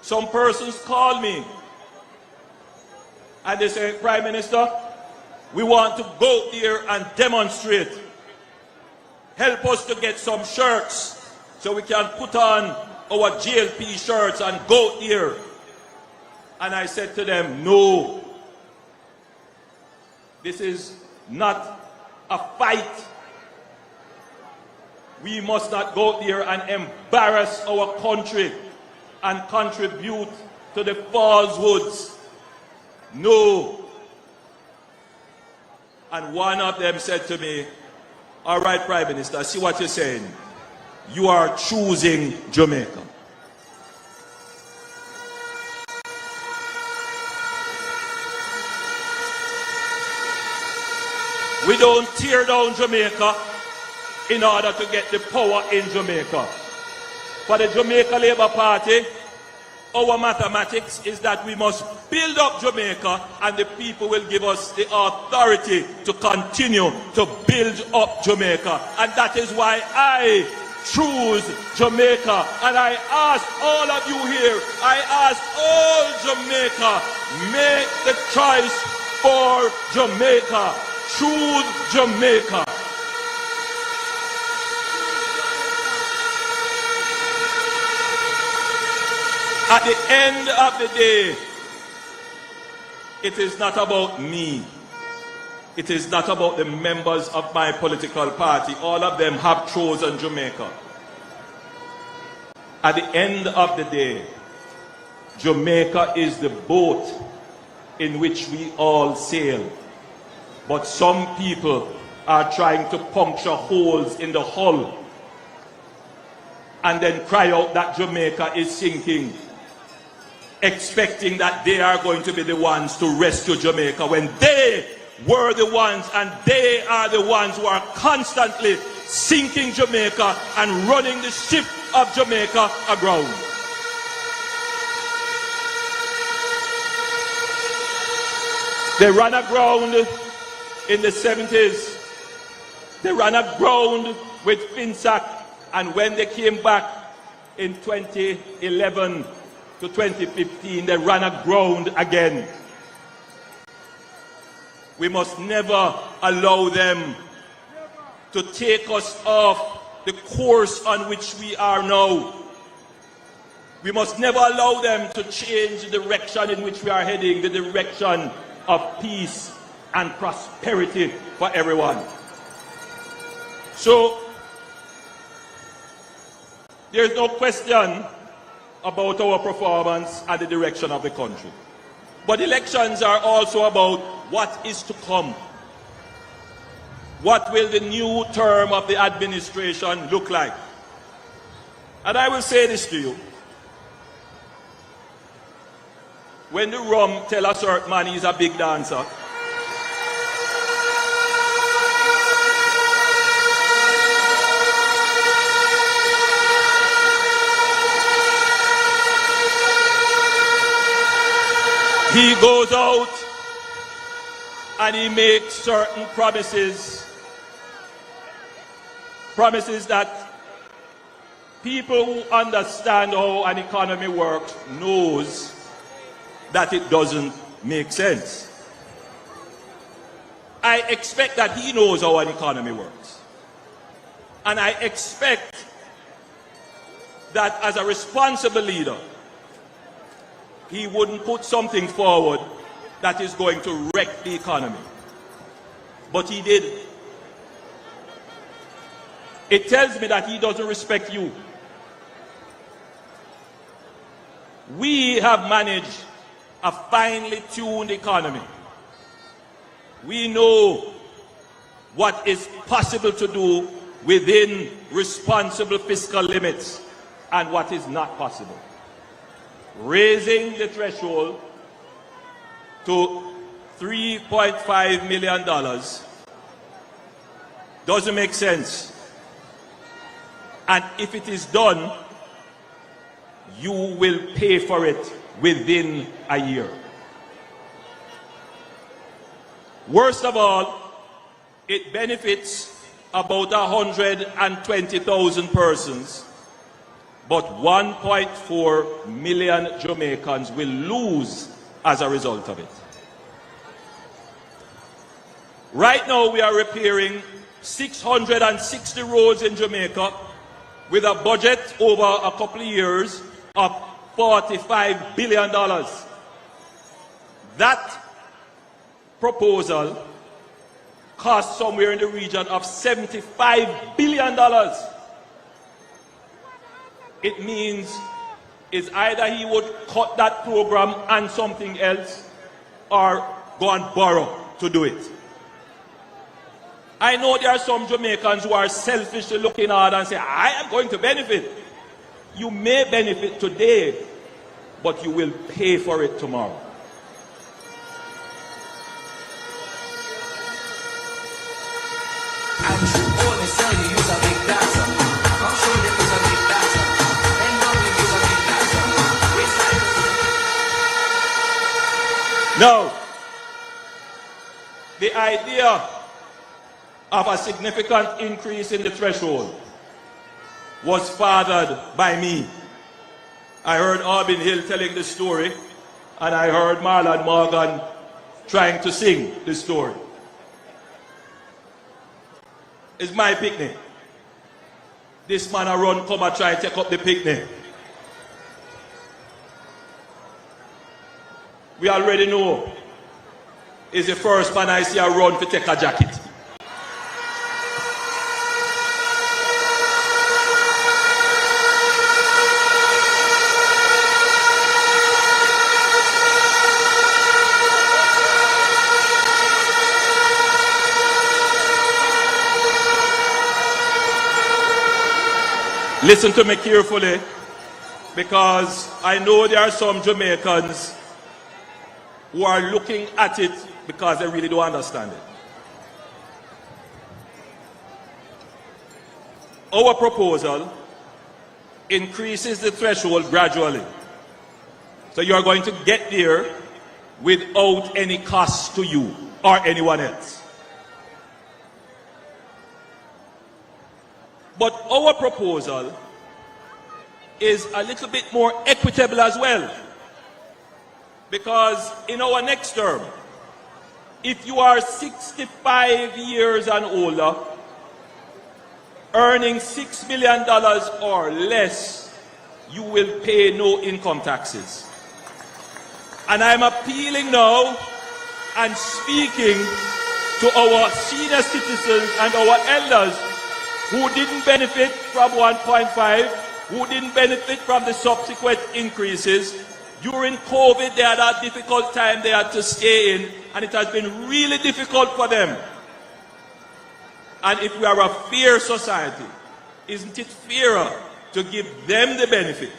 Some persons call me and they say, Prime Minister, we want to go there and demonstrate. Help us to get some shirts so we can put on our JLP shirts and go there. And I said to them, no, this is not a fight. We must not go there and embarrass our country and contribute to the falsehoods. No. And one of them said to me, all right, Prime Minister, I see what you're saying. You are choosing Jamaica. We don't tear down Jamaica in order to get the power in Jamaica. For the Jamaica Labour Party, our mathematics is that we must build up Jamaica and the people will give us the authority to continue to build up Jamaica. And that is why I choose Jamaica. And I ask all of you here, I ask all Jamaica, make the choice for Jamaica. Choose Jamaica. At the end of the day, it is not about me. It is not about the members of my political party. All of them have chosen Jamaica. At the end of the day, Jamaica is the boat in which we all sail. But some people are trying to puncture holes in the hull and then cry out that Jamaica is sinking, expecting that they are going to be the ones to rescue Jamaica when they were the ones and they are the ones who are constantly sinking Jamaica and running the ship of Jamaica aground. They ran aground in the 70s. They ran aground with Finsack, and when they came back in 2011 to 2015, they ran aground again. We must never allow them to take us off the course on which we are now. We must never allow them to change the direction in which we are heading, the direction of peace and prosperity for everyone. So, there is no question about our performance and the direction of the country. But elections are also about what is to come. What will the new term of the administration look like? And I will say this to you. When the rum tell a certain man he's a big dancer, he goes out and he makes certain promises. Promises that people who understand how an economy works knows that it doesn't make sense. I expect that he knows how an economy works. And I expect that as a responsible leader, he wouldn't put something forward that is going to wreck the economy. But he did. It tells me that he doesn't respect you. We have managed a finely tuned economy. We know what is possible to do within responsible fiscal limits and what is not possible. Raising the threshold to $3.5 million doesn't make sense. And if it is done, you will pay for it within a year. Worst of all, it benefits about 120,000 persons, but 1.4 million Jamaicans will lose as a result of it. Right now, we are repairing 660 roads in Jamaica with a budget over a couple of years of $45 billion. That proposal cost somewhere in the region of $75 billion. It means it's either he would cut that program and something else or go and borrow to do it. I know there are some Jamaicans who are selfishly looking out and say, I am going to benefit. You may benefit today, but you will pay for it tomorrow. Now, the idea of a significant increase in the threshold was fathered by me. I heard Albin Hill telling the story, and I heard Marlon Morgan trying to sing the story. It's my picnic. This man a run come and try and take up the picnic. We already know is the first man I see a run to take a jacket. Listen to me carefully, because I know there are some Jamaicans who are looking at it because they really don't understand it. Our proposal increases the threshold gradually. So you are going to get there without any cost to you or anyone else. But our proposal is a little bit more equitable as well. Because in our next term, if you are 65 years and older, earning $6 million or less, you will pay no income taxes. And I'm appealing now and speaking to our senior citizens and our elders who didn't benefit from 1.5, who didn't benefit from the subsequent increases. During COVID, they had a difficult time they had to stay in, and it has been really difficult for them. And if we are a fair society, isn't it fairer to give them the benefit?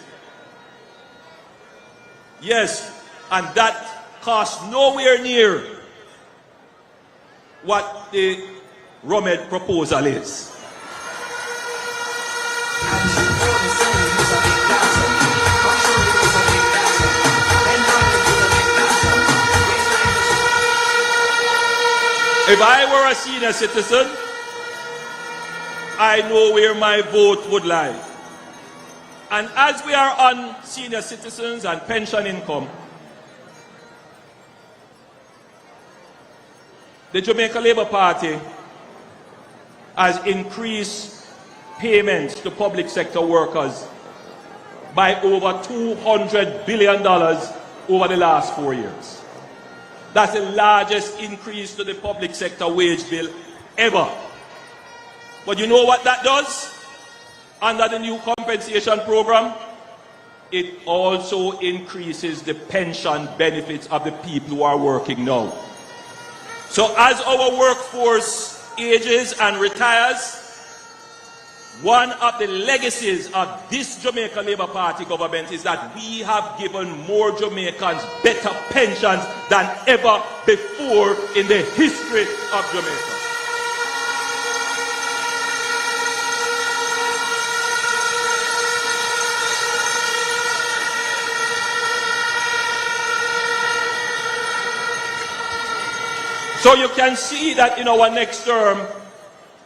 Yes, and that costs nowhere near what the Romed proposal is. If I were a senior citizen, I know where my vote would lie. And as we are on senior citizens and pension income, the Jamaica Labour Party has increased payments to public sector workers by over $200 billion over the last 4 years. That's the largest increase to the public sector wage bill ever. But you know what that does? Under the new compensation program, it also increases the pension benefits of the people who are working now. So as our workforce ages and retires, one of the legacies of this Jamaica Labour Party government is that we have given more Jamaicans better pensions than ever before in the history of Jamaica. So you can see that in our next term,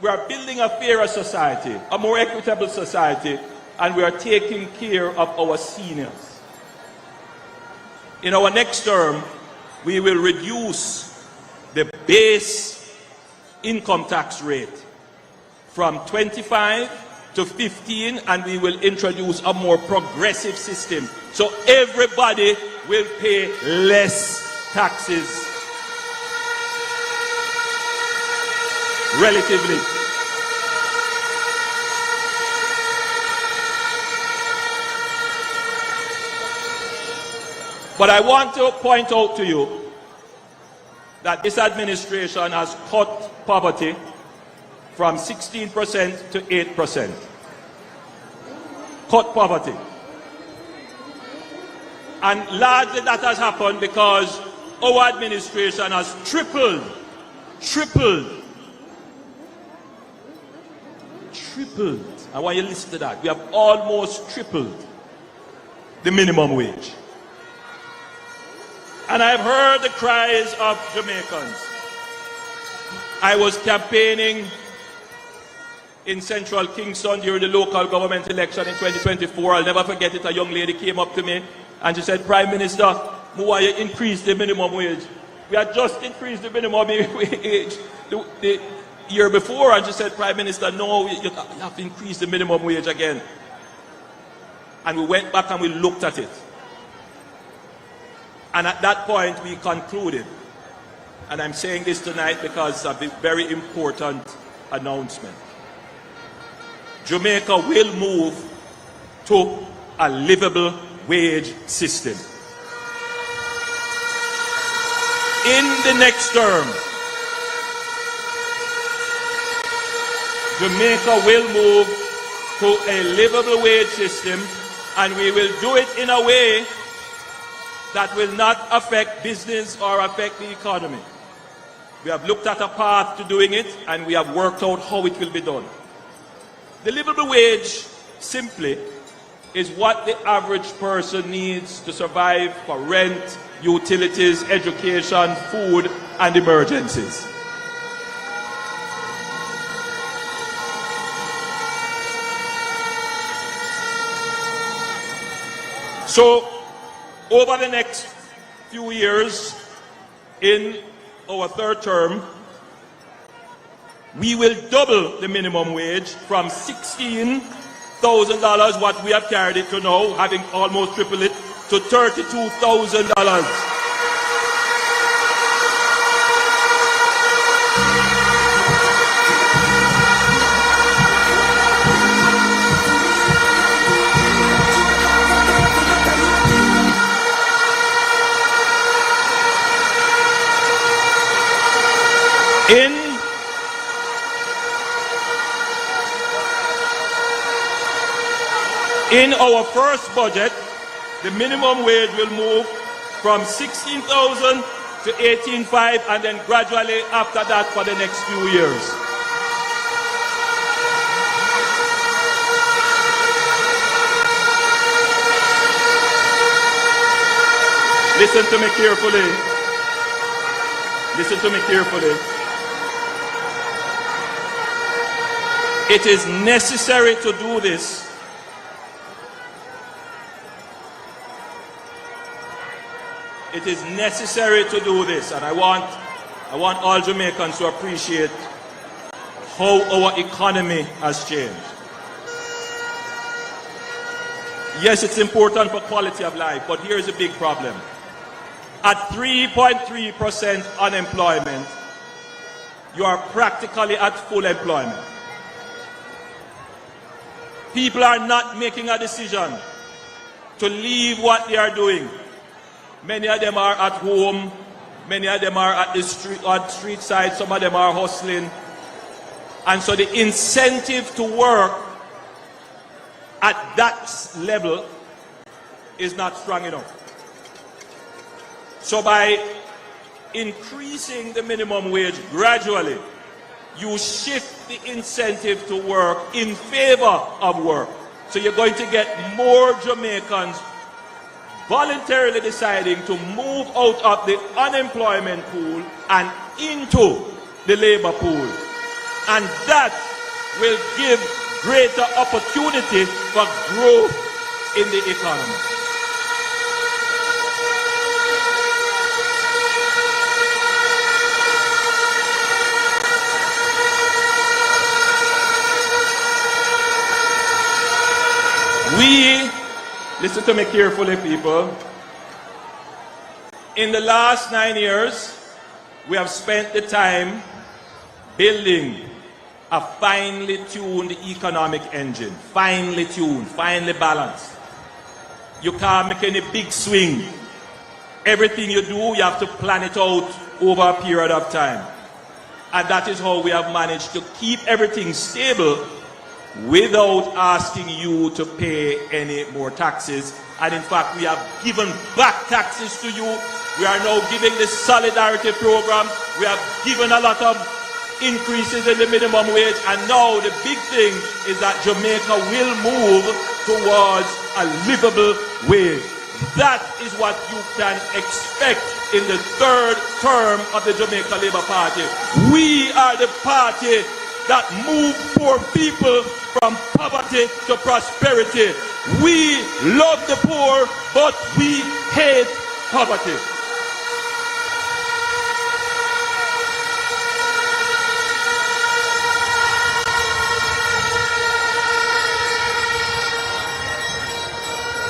we are building a fairer society, a more equitable society, and we are taking care of our seniors. In our next term, we will reduce the base income tax rate from 25 to 15, and we will introduce a more progressive system. So everybody will pay less taxes relatively. But I want to point out to you that this administration has cut poverty from 16% to 8%. Cut poverty. And largely that has happened because our administration has tripled I want you to listen to that. We have almost tripled the minimum wage. And I've heard the cries of Jamaicans. I was campaigning in Central Kingston during the local government election in 2024. I'll never forget it. A young lady came up to me and she said, Prime Minister, why you increase the minimum wage? We had just increased the minimum wage the year before, and she said, Prime Minister, no, you have to increase the minimum wage again. And we went back and we looked at it. And at that point we concluded, and I'm saying this tonight because it's a very important announcement. Jamaica will move to a livable wage system. In the next term, Jamaica will move to a livable wage system, and we will do it in a way that will not affect business or affect the economy. We have looked at a path to doing it, and we have worked out how it will be done. The livable wage, simply, is what the average person needs to survive for rent, utilities, education, food, and emergencies. So, over the next few years, in our third term, we will double the minimum wage from $16,000, what we have carried it to now, having almost tripled it, to $32,000. In our first budget, the minimum wage will move from $16,000 to $18,500, and then gradually after that for the next few years. Listen to me carefully. Listen to me carefully. It is necessary to do this It is necessary to do this, and I want I want all Jamaicans to appreciate how our economy has changed. Yes, it's important for quality of life, but here's a big problem. At 3.3% unemployment, you are practically at full employment. People are not making a decision to leave what they are doing. Many of them are at home, many of them are at the street side, some of them are hustling. And so the incentive to work at that level is not strong enough. So by increasing the minimum wage gradually, you shift the incentive to work in favor of work. So you're going to get more Jamaicans voluntarily deciding to move out of the unemployment pool and into the labor pool. And that will give greater opportunity for growth in the economy. Listen to me carefully, people. In the last 9 years, we have spent the time building a finely tuned economic engine. Finely tuned, finely balanced. You can't make any big swing. Everything you do, you have to plan it out over a period of time. And that is how we have managed to keep everything stable without asking you to pay any more taxes. And in fact, we have given back taxes to you. We are now giving the solidarity program. We have given a lot of increases in the minimum wage. And now the big thing is that Jamaica will move towards a livable wage. That is what you can expect in the third term of the Jamaica Labour Party. We are the party that move poor people from poverty to prosperity. We love the poor, but we hate poverty.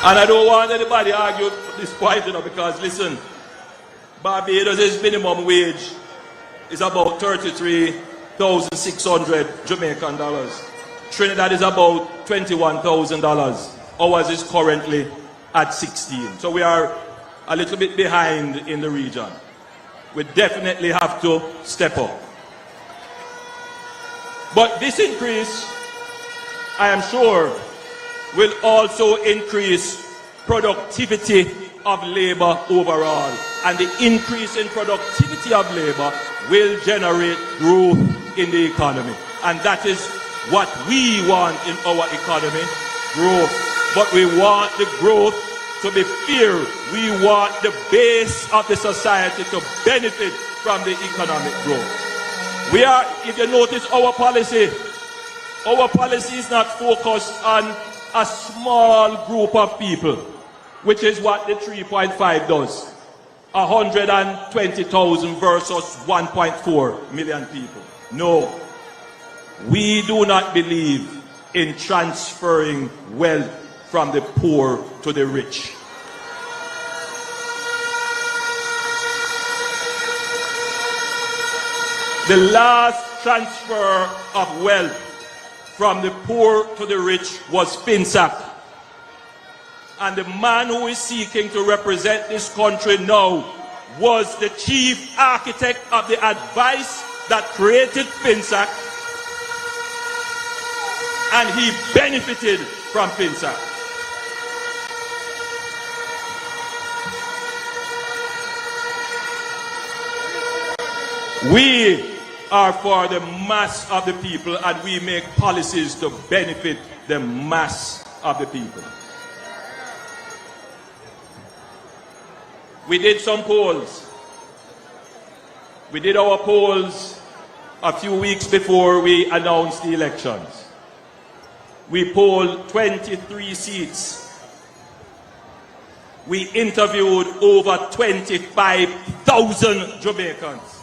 And I don't want anybody to argue this point, because listen, Barbados' minimum wage is about 33,600 Jamaican dollars. Trinidad is about $21,000. Ours is currently at 16. So we are a little bit behind in the region. We definitely have to step up. But this increase, I am sure, will also increase productivity of labor overall. And the increase in productivity of labor will generate growth in the economy. And that is what we want in our economy, growth. But we want the growth to be fair. We want the base of the society to benefit from the economic growth. We are, if you notice our policy is not focused on a small group of people, which is what the 3.5 does. 120,000 versus 1.4 million people. No. We do not believe in transferring wealth from the poor to the rich. The last transfer of wealth from the poor to the rich was FinSAC. And the man who is seeking to represent this country now was the chief architect of the advice that created FinSAC. And he benefited from FinSAC. We are for the mass of the people, and we make policies to benefit the mass of the people. We did some polls. We did our polls a few weeks before we announced the elections. We polled 23 seats. We interviewed over 25,000 Jamaicans.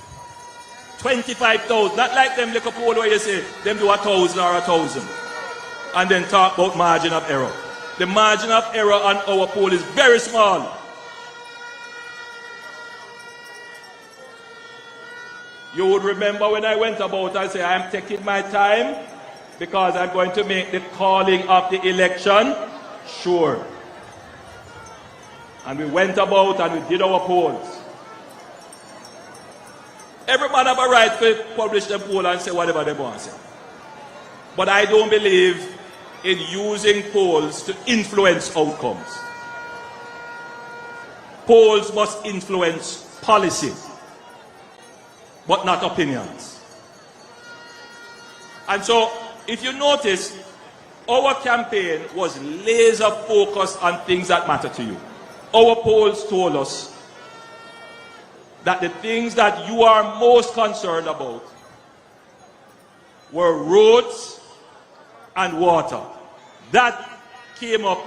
25,000. Not like them little pole where you say them do 1,000 or 1,000. And then talk about margin of error. The margin of error on our pole is very small. You would remember when I went about, I said, I'm taking my time because I'm going to make the calling of the election sure. And we went about and we did our polls. Every man have a right to publish the poll and say whatever they want to say. But I don't believe in using polls to influence outcomes. Polls must influence policy, but not opinions. And so, if you notice, our campaign was laser focused on things that matter to you. Our polls told us that the things that you are most concerned about were roads and water. That came up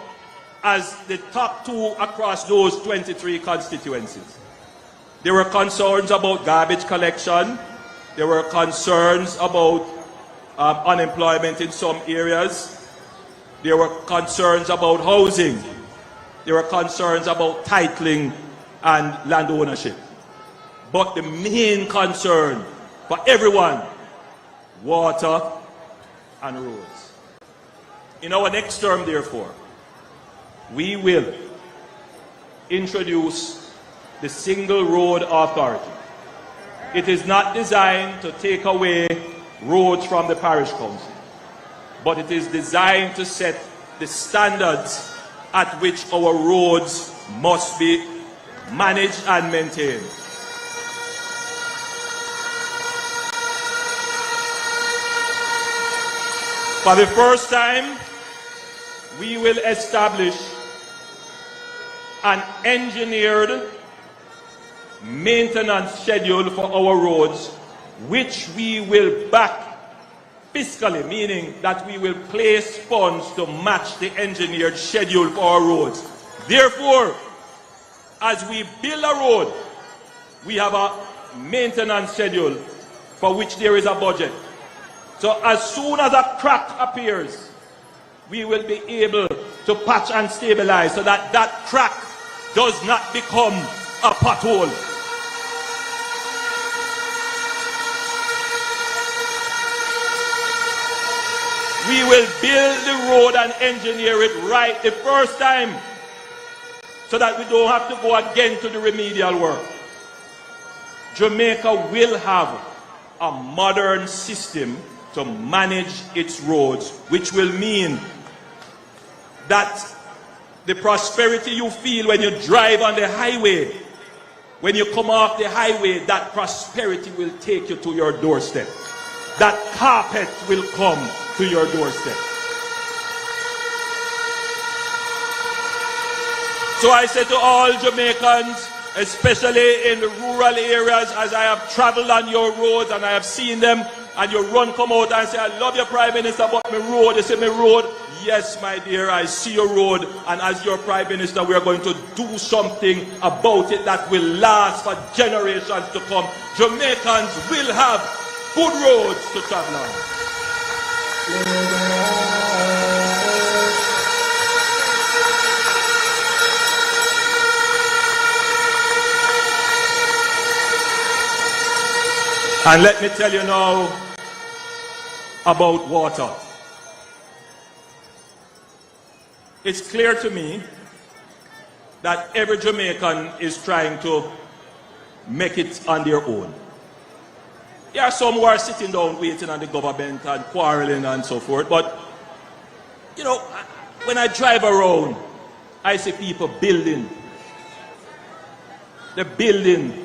as the top two across those 23 constituencies. There were concerns about garbage collection. There were concerns about unemployment in some areas. There were concerns about housing. There were concerns about titling and land ownership. But the main concern for everyone, water and roads. In our next term, therefore, we will introduce the single road authority. It is not designed to take away roads from the parish council, but it is designed to set the standards at which our roads must be managed and maintained. For the first time, we will establish an engineered maintenance schedule for our roads, which we will back fiscally, meaning that we will place funds to match the engineered schedule for our roads. Therefore, as we build a road, we have a maintenance schedule for which there is a budget. So as soon as a crack appears, we will be able to patch and stabilize so that that crack does not become a pothole. We will build the road and engineer it right the first time so that we don't have to go again to the remedial work. Jamaica will have a modern system to manage its roads, which will mean that the prosperity you feel when you drive on the highway, when you come off the highway, that prosperity will take you to your doorstep. That carpet will come to your doorstep. So I say to all Jamaicans, especially in the rural areas, as I have traveled on your roads and I have seen them, and you come out and say, I love your Prime Minister, but my road, you say my road. Yes, my dear, I see your road, and as your Prime Minister, we are going to do something about it that will last for generations to come. Jamaicans will have good roads to travel on. And let me tell you now about water. It's clear to me that every Jamaican is trying to make it on their own. There are some who are sitting down waiting on the government and quarreling and so forth, but you know, when I drive around, I see people building. They're building.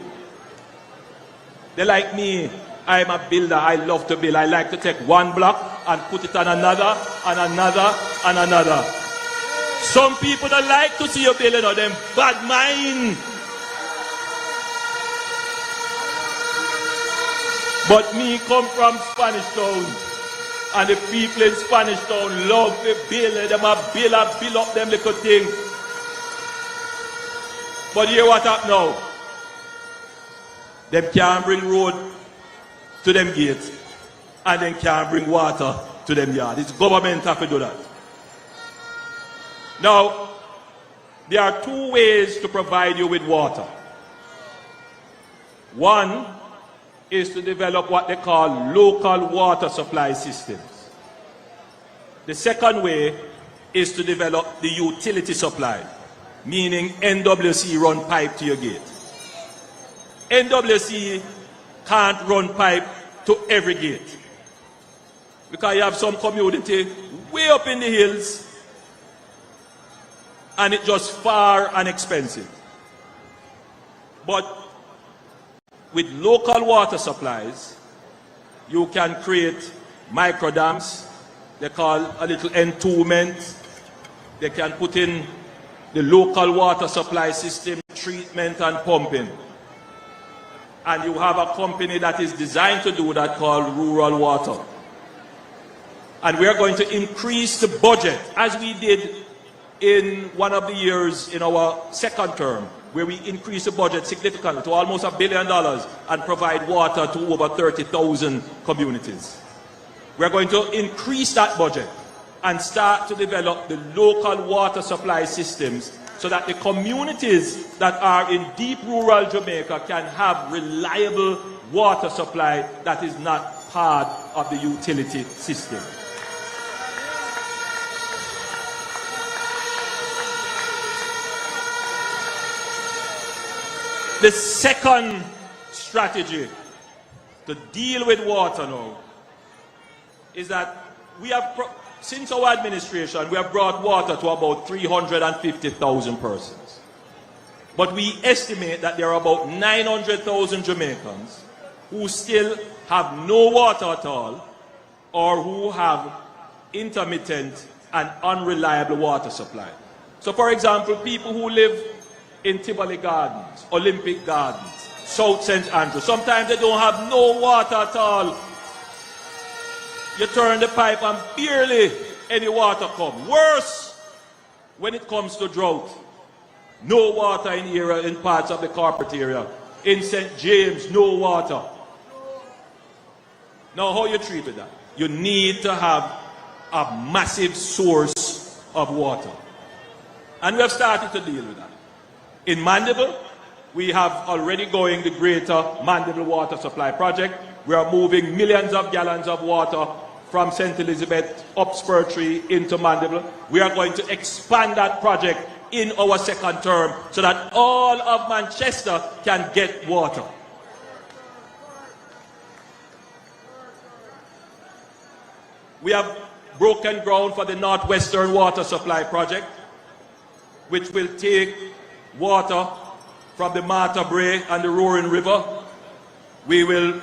They're like me. I'm a builder. I love to build. I like to take one block and put it on another, and another, and another. Some people don't like to see you building on them bad mind. But me come from Spanish Town, and the people in Spanish Town love to build. Them a build up them little things. But hear what happened now. Them can't bring road to them gates and then can't bring water to them yard. It's government have to do that. Now, there are two ways to provide you with water. One is to develop what they call local water supply systems. The second way is to develop the utility supply, meaning NWC run pipe to your gate. NWC can't run pipe to every gate because you have some community way up in the hills and it's just far and expensive. But with local water supplies, you can create micro dams. They call a little entombment. They can put in the local water supply system, treatment and pumping. And you have a company that is designed to do that called Rural Water. And we are going to increase the budget, as we did in one of the years in our second term, where we increased the budget significantly to almost $1 billion and provide water to over 30,000 communities. We're going to increase that budget and start to develop the local water supply systems so that the communities that are in deep rural Jamaica can have reliable water supply that is not part of the utility system. The second strategy to deal with water now is that we have, since our administration, we have brought water to about 350,000 persons. But we estimate that there are about 900,000 Jamaicans who still have no water at all or who have intermittent and unreliable water supply. So for example, people who live in Tivoli Gardens, Olympic Gardens, South St. Andrew, sometimes they don't have no water at all. You turn the pipe and barely any water comes. Worse, when it comes to drought, no water in parts of the corporate area. In St. James, no water. Now, how you treat with that? You need to have a massive source of water. And we have started to deal with that. In Mandeville, we have already going the Greater Mandeville Water Supply Project. We are moving millions of gallons of water from St. Elizabeth up Spur Tree into Mandeville. We are going to expand that project in our second term so that all of Manchester can get water. We have broken ground for the Northwestern Water Supply Project, which will take water from the Martha Brae and the Roaring River. We will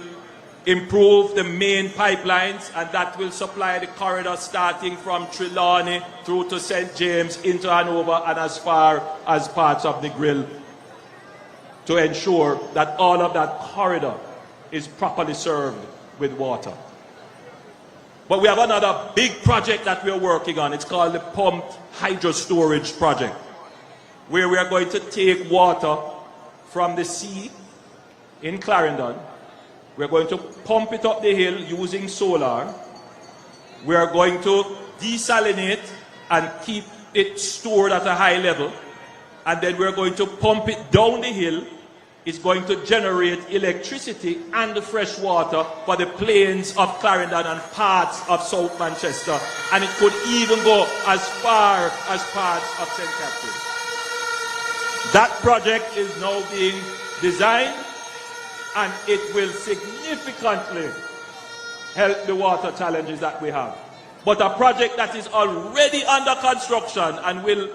improve the main pipelines, and that will supply the corridor starting from Trelawney through to St. James into Hanover and as far as parts of the Grill, to ensure that all of that corridor is properly served with water. But we have another big project that we're working on. It's called the Pumped Hydro Storage Project, where we are going to take water from the sea in Clarendon. We're going to pump it up the hill using solar. We are going to desalinate and keep it stored at a high level. And then we're going to pump it down the hill. It's going to generate electricity and the fresh water for the plains of Clarendon and parts of South Manchester. And it could even go as far as parts of St. Catherine. That project is now being designed, and it will significantly help the water challenges that we have. But a project that is already under construction and will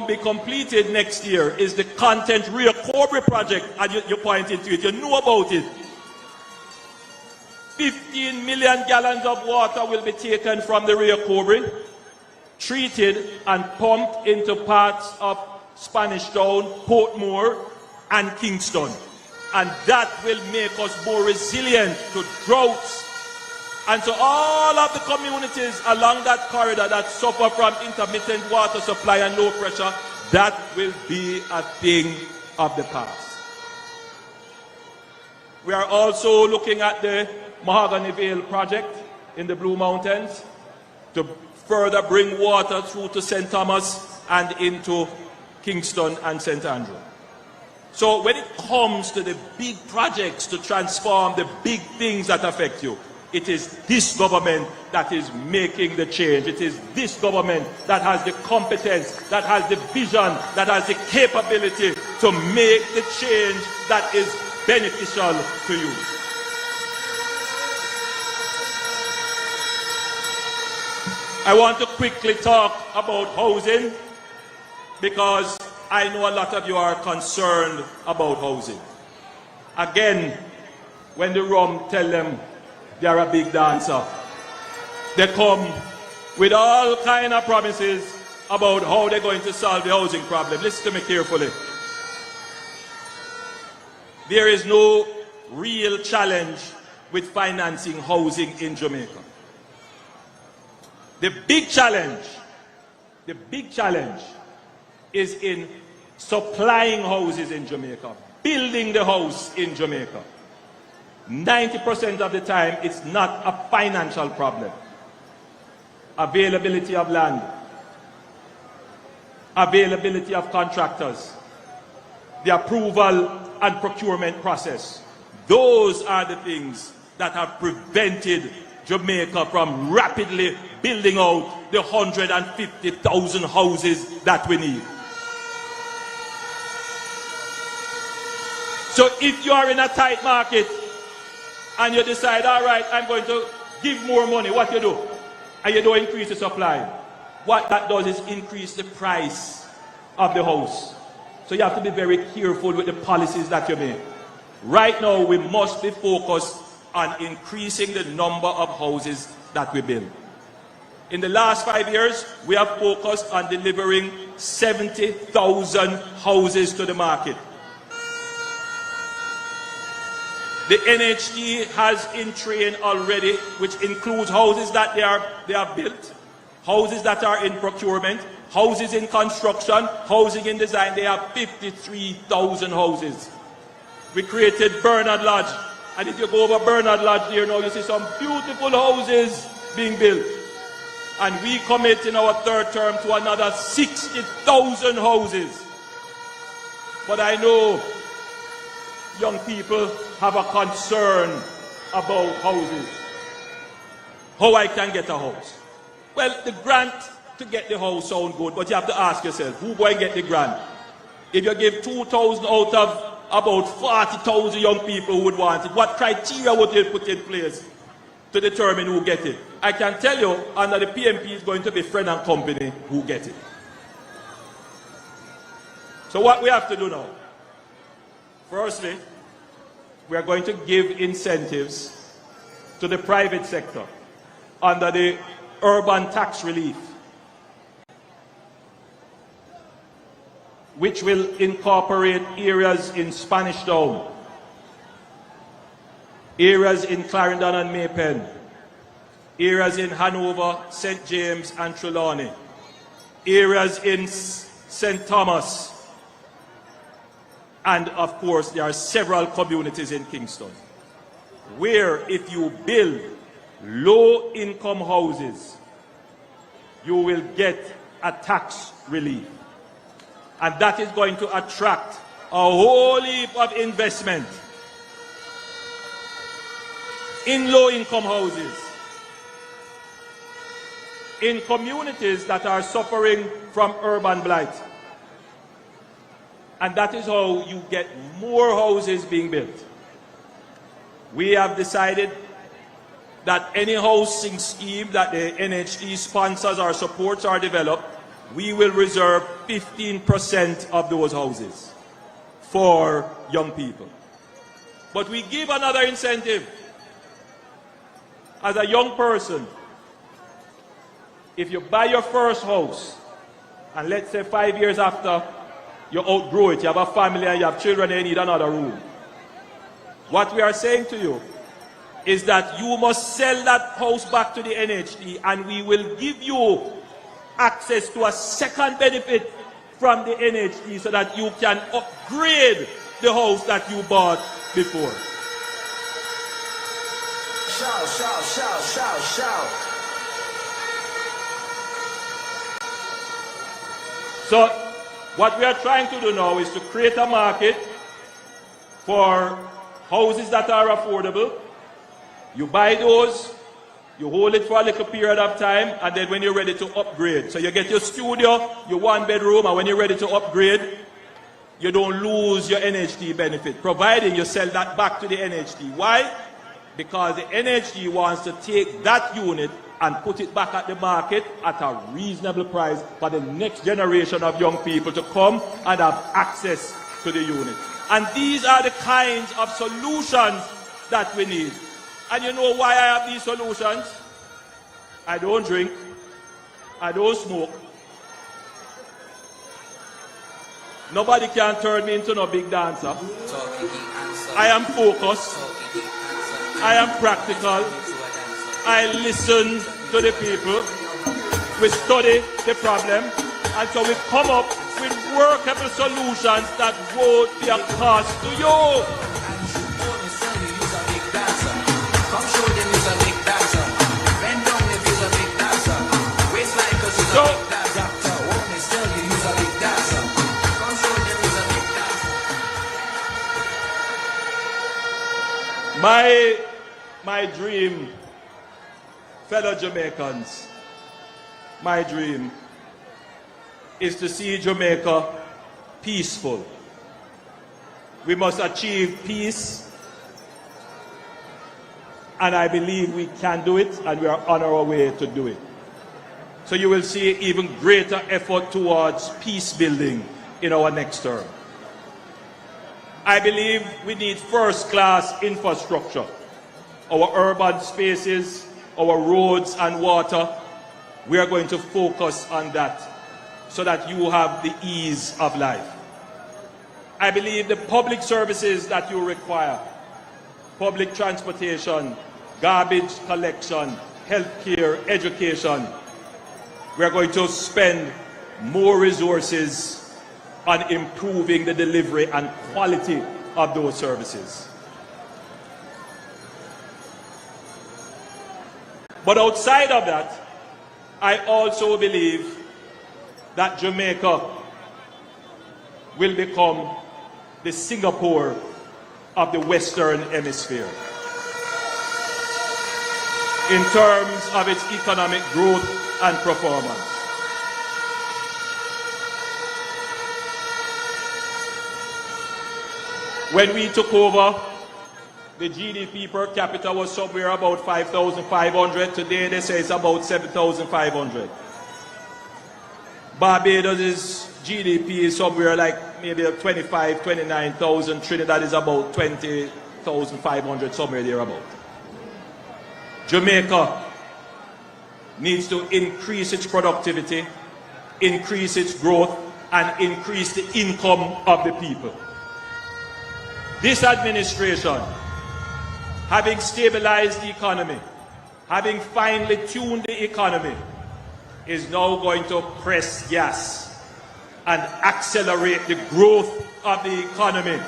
be completed next year is the Content Rio Cobre project, and you pointed to it, you know about it. 15 million gallons of water will be taken from the Rio Cobre, treated and pumped into parts of Spanish Town, Portmore, and Kingston. And that will make us more resilient to droughts. And so all of the communities along that corridor that suffer from intermittent water supply and low pressure, that will be a thing of the past. We are also looking at the Mahogany Vale project in the Blue Mountains to further bring water through to St. Thomas and into Kingston and St. Andrew. So when it comes to the big projects to transform the big things that affect you, it is this government that is making the change. It is this government that has the competence, that has the vision, that has the capability to make the change that is beneficial to you. I want to quickly talk about housing because I know a lot of you are concerned about housing. Again, when the rum tell them they are a big dancer, they come with all kind of promises about how they're going to solve the housing problem. Listen to me carefully. There is no real challenge with financing housing in Jamaica. The big challenge is in supplying houses in Jamaica, building the house in Jamaica. 90% of the time, it's not a financial problem. Availability of land, availability of contractors, the approval and procurement process. Those are the things that have prevented Jamaica from rapidly building out the 150,000 houses that we need. So if you are in a tight market and you decide, all right, I'm going to give more money, what you do? And you don't increase the supply. What that does is increase the price of the house. So you have to be very careful with the policies that you make. Right now, we must be focused on increasing the number of houses that we build. In the last 5 years, we have focused on delivering 70,000 houses to the market. The NHD has in train already, which includes houses that they are built, houses that are in procurement, houses in construction, housing in design. They have 53,000 houses. We created Bernard Lodge. And if you go over Bernard Lodge here now, you see some beautiful houses being built. And we commit in our third term to another 60,000 houses. But I know young people have a concern about houses. How I can get a house? Well, the grant to get the house sounds good, but you have to ask yourself, who going to get the grant? If you give 2,000 out of about 40,000 young people who would want it, what criteria would they put in place to determine who get it? I can tell you, under the PMP is going to be friend and company who get it. So what we have to do now? Firstly, we are going to give incentives to the private sector under the urban tax relief, which will incorporate areas in Spanish Town, areas in Clarendon and Maypen, areas in Hanover, St. James and Trelawney, areas in St. Thomas, and of course there are several communities in Kingston, where if you build low-income houses, you will get a tax relief. And that is going to attract a whole heap of investment in low-income houses, in communities that are suffering from urban blight. And that is how you get more houses being built. We have decided that any housing scheme that the NHD sponsors or supports or develops, we will reserve 15% of those houses for young people. But we give another incentive. As a young person, if you buy your first house, and let's say 5 years after you outgrow it, you have a family and you have children and you need another room, what we are saying to you is that you must sell that house back to the NHD and we will give you access to a second benefit from the NHD so that you can upgrade the house that you bought before. shout, shout, shout, shout, shout. So what we are trying to do now is to create a market for houses that are affordable. You buy those, you hold it for a little period of time, and then when you're ready to upgrade. So you get your studio, your one bedroom, and when you're ready to upgrade, you don't lose your NHD benefit, providing you sell that back to the NHD. Why? Because the NHD wants to take that unit and put it back at the market at a reasonable price for the next generation of young people to come and have access to the unit. And these are the kinds of solutions that we need. And you know why I have these solutions? I don't drink, I don't smoke. Nobody can turn me into no big dancer. I am focused. I am practical. I listen to the people. We study the problem. And so we come up with workable solutions that won't be a cost to you. My dream, fellow Jamaicans, my dream is to see Jamaica peaceful. We must achieve peace, and I believe we can do it, and we are on our way to do it. So you will see even greater effort towards peace building in our next term. I believe we need first-class infrastructure. Our urban spaces, our roads and water, we are going to focus on that so that you have the ease of life. I believe the public services that you require, public transportation, garbage collection, healthcare, education, we are going to spend more resources on improving the delivery and quality of those services. But outside of that, I also believe that Jamaica will become the Singapore of the Western Hemisphere in terms of its economic growth and performance. When we took over, the GDP per capita was somewhere about 5,500. Today they say it's about 7,500. Barbados' GDP is somewhere like maybe 25, 29,000. Trinidad is about 20,500, somewhere thereabout. Jamaica needs to increase its productivity, increase its growth, and increase the income of the people. This administration, having stabilized the economy, having finely tuned the economy, is now going to press gas and accelerate the growth of the economy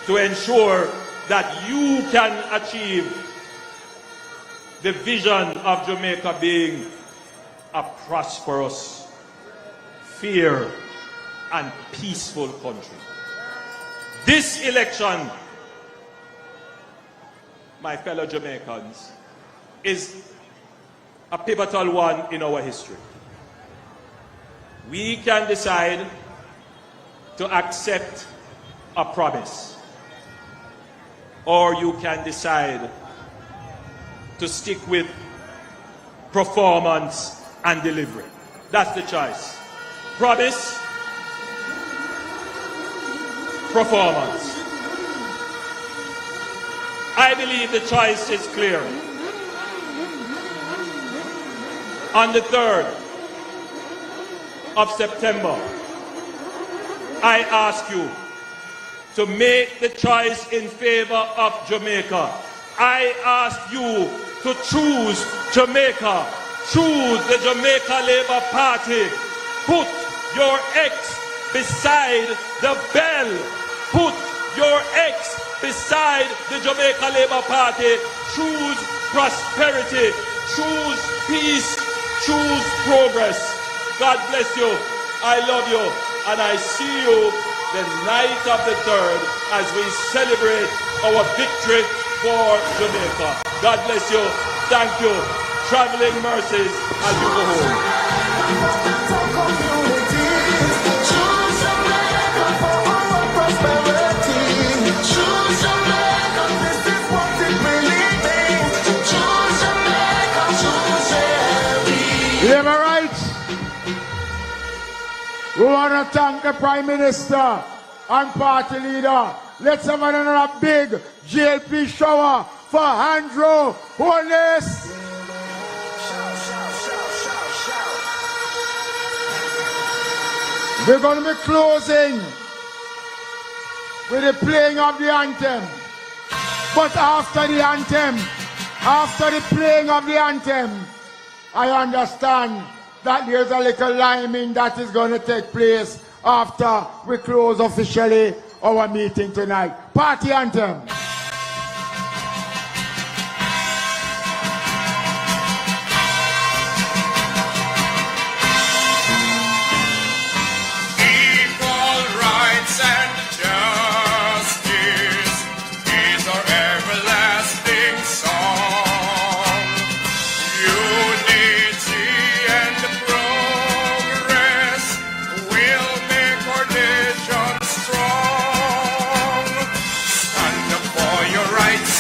to ensure that you can achieve the vision of Jamaica being a prosperous, fair, and peaceful country. This election, my fellow Jamaicans, is a pivotal one in our history. We can decide to accept a promise, or you can decide to stick with performance and delivery. That's the choice. Promise, performance. I believe the choice is clear. On the 3rd of September, I ask you to make the choice in favor of Jamaica. I ask you to choose Jamaica. Choose the Jamaica Labour Party. Put your X beside the bell. Put your ex beside the Jamaica Labour Party. Choose prosperity, choose peace, choose progress. God bless you. I love you. And I see you the night of the 3rd as we celebrate our victory for Jamaica. God bless you. Thank you. Traveling mercies as you go home. Labor rights. We want to thank the Prime Minister and party leader. Let's have another big JLP shower for Andrew Holness. We're going to be closing with the playing of the anthem. But after the anthem, after the playing of the anthem, I understand that there's a little liming that is going to take place after we close officially our meeting tonight. Party anthem. Equal rights and justice is our everlasting song. Unity and progress will make our nation strong. Stand up for your rights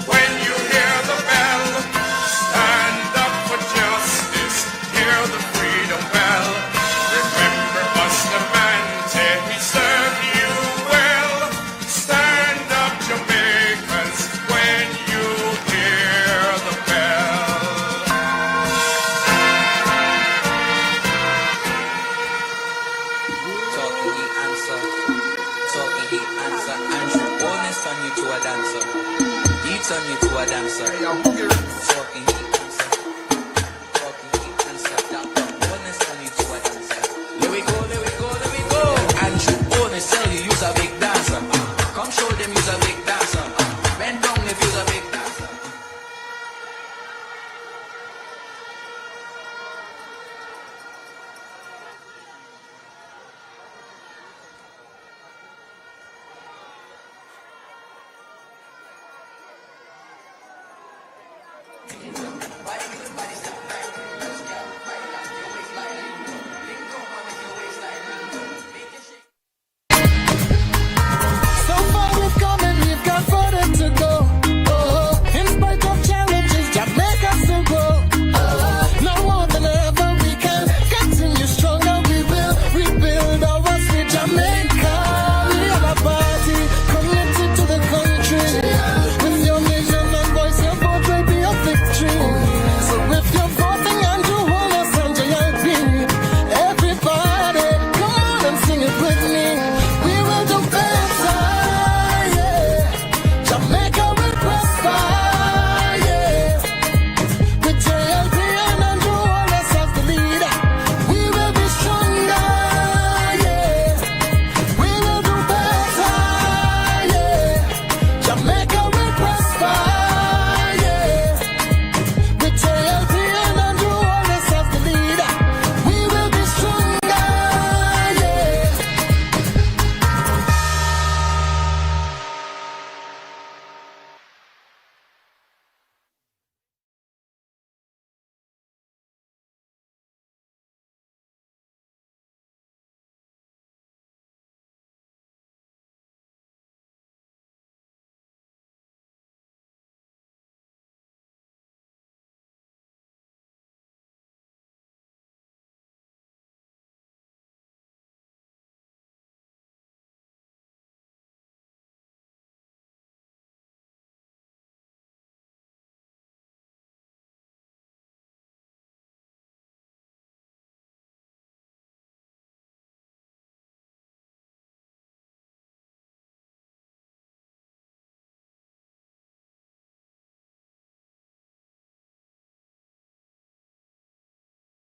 when you hear the bell. Stand up for justice, hear the freedom bell. Remember Bustamante, he served you well. Stand up, Jamaicans, when you hear the bell. Talking he answer, Andrew, bonus turn you to a dancer. He turn you to a dancer.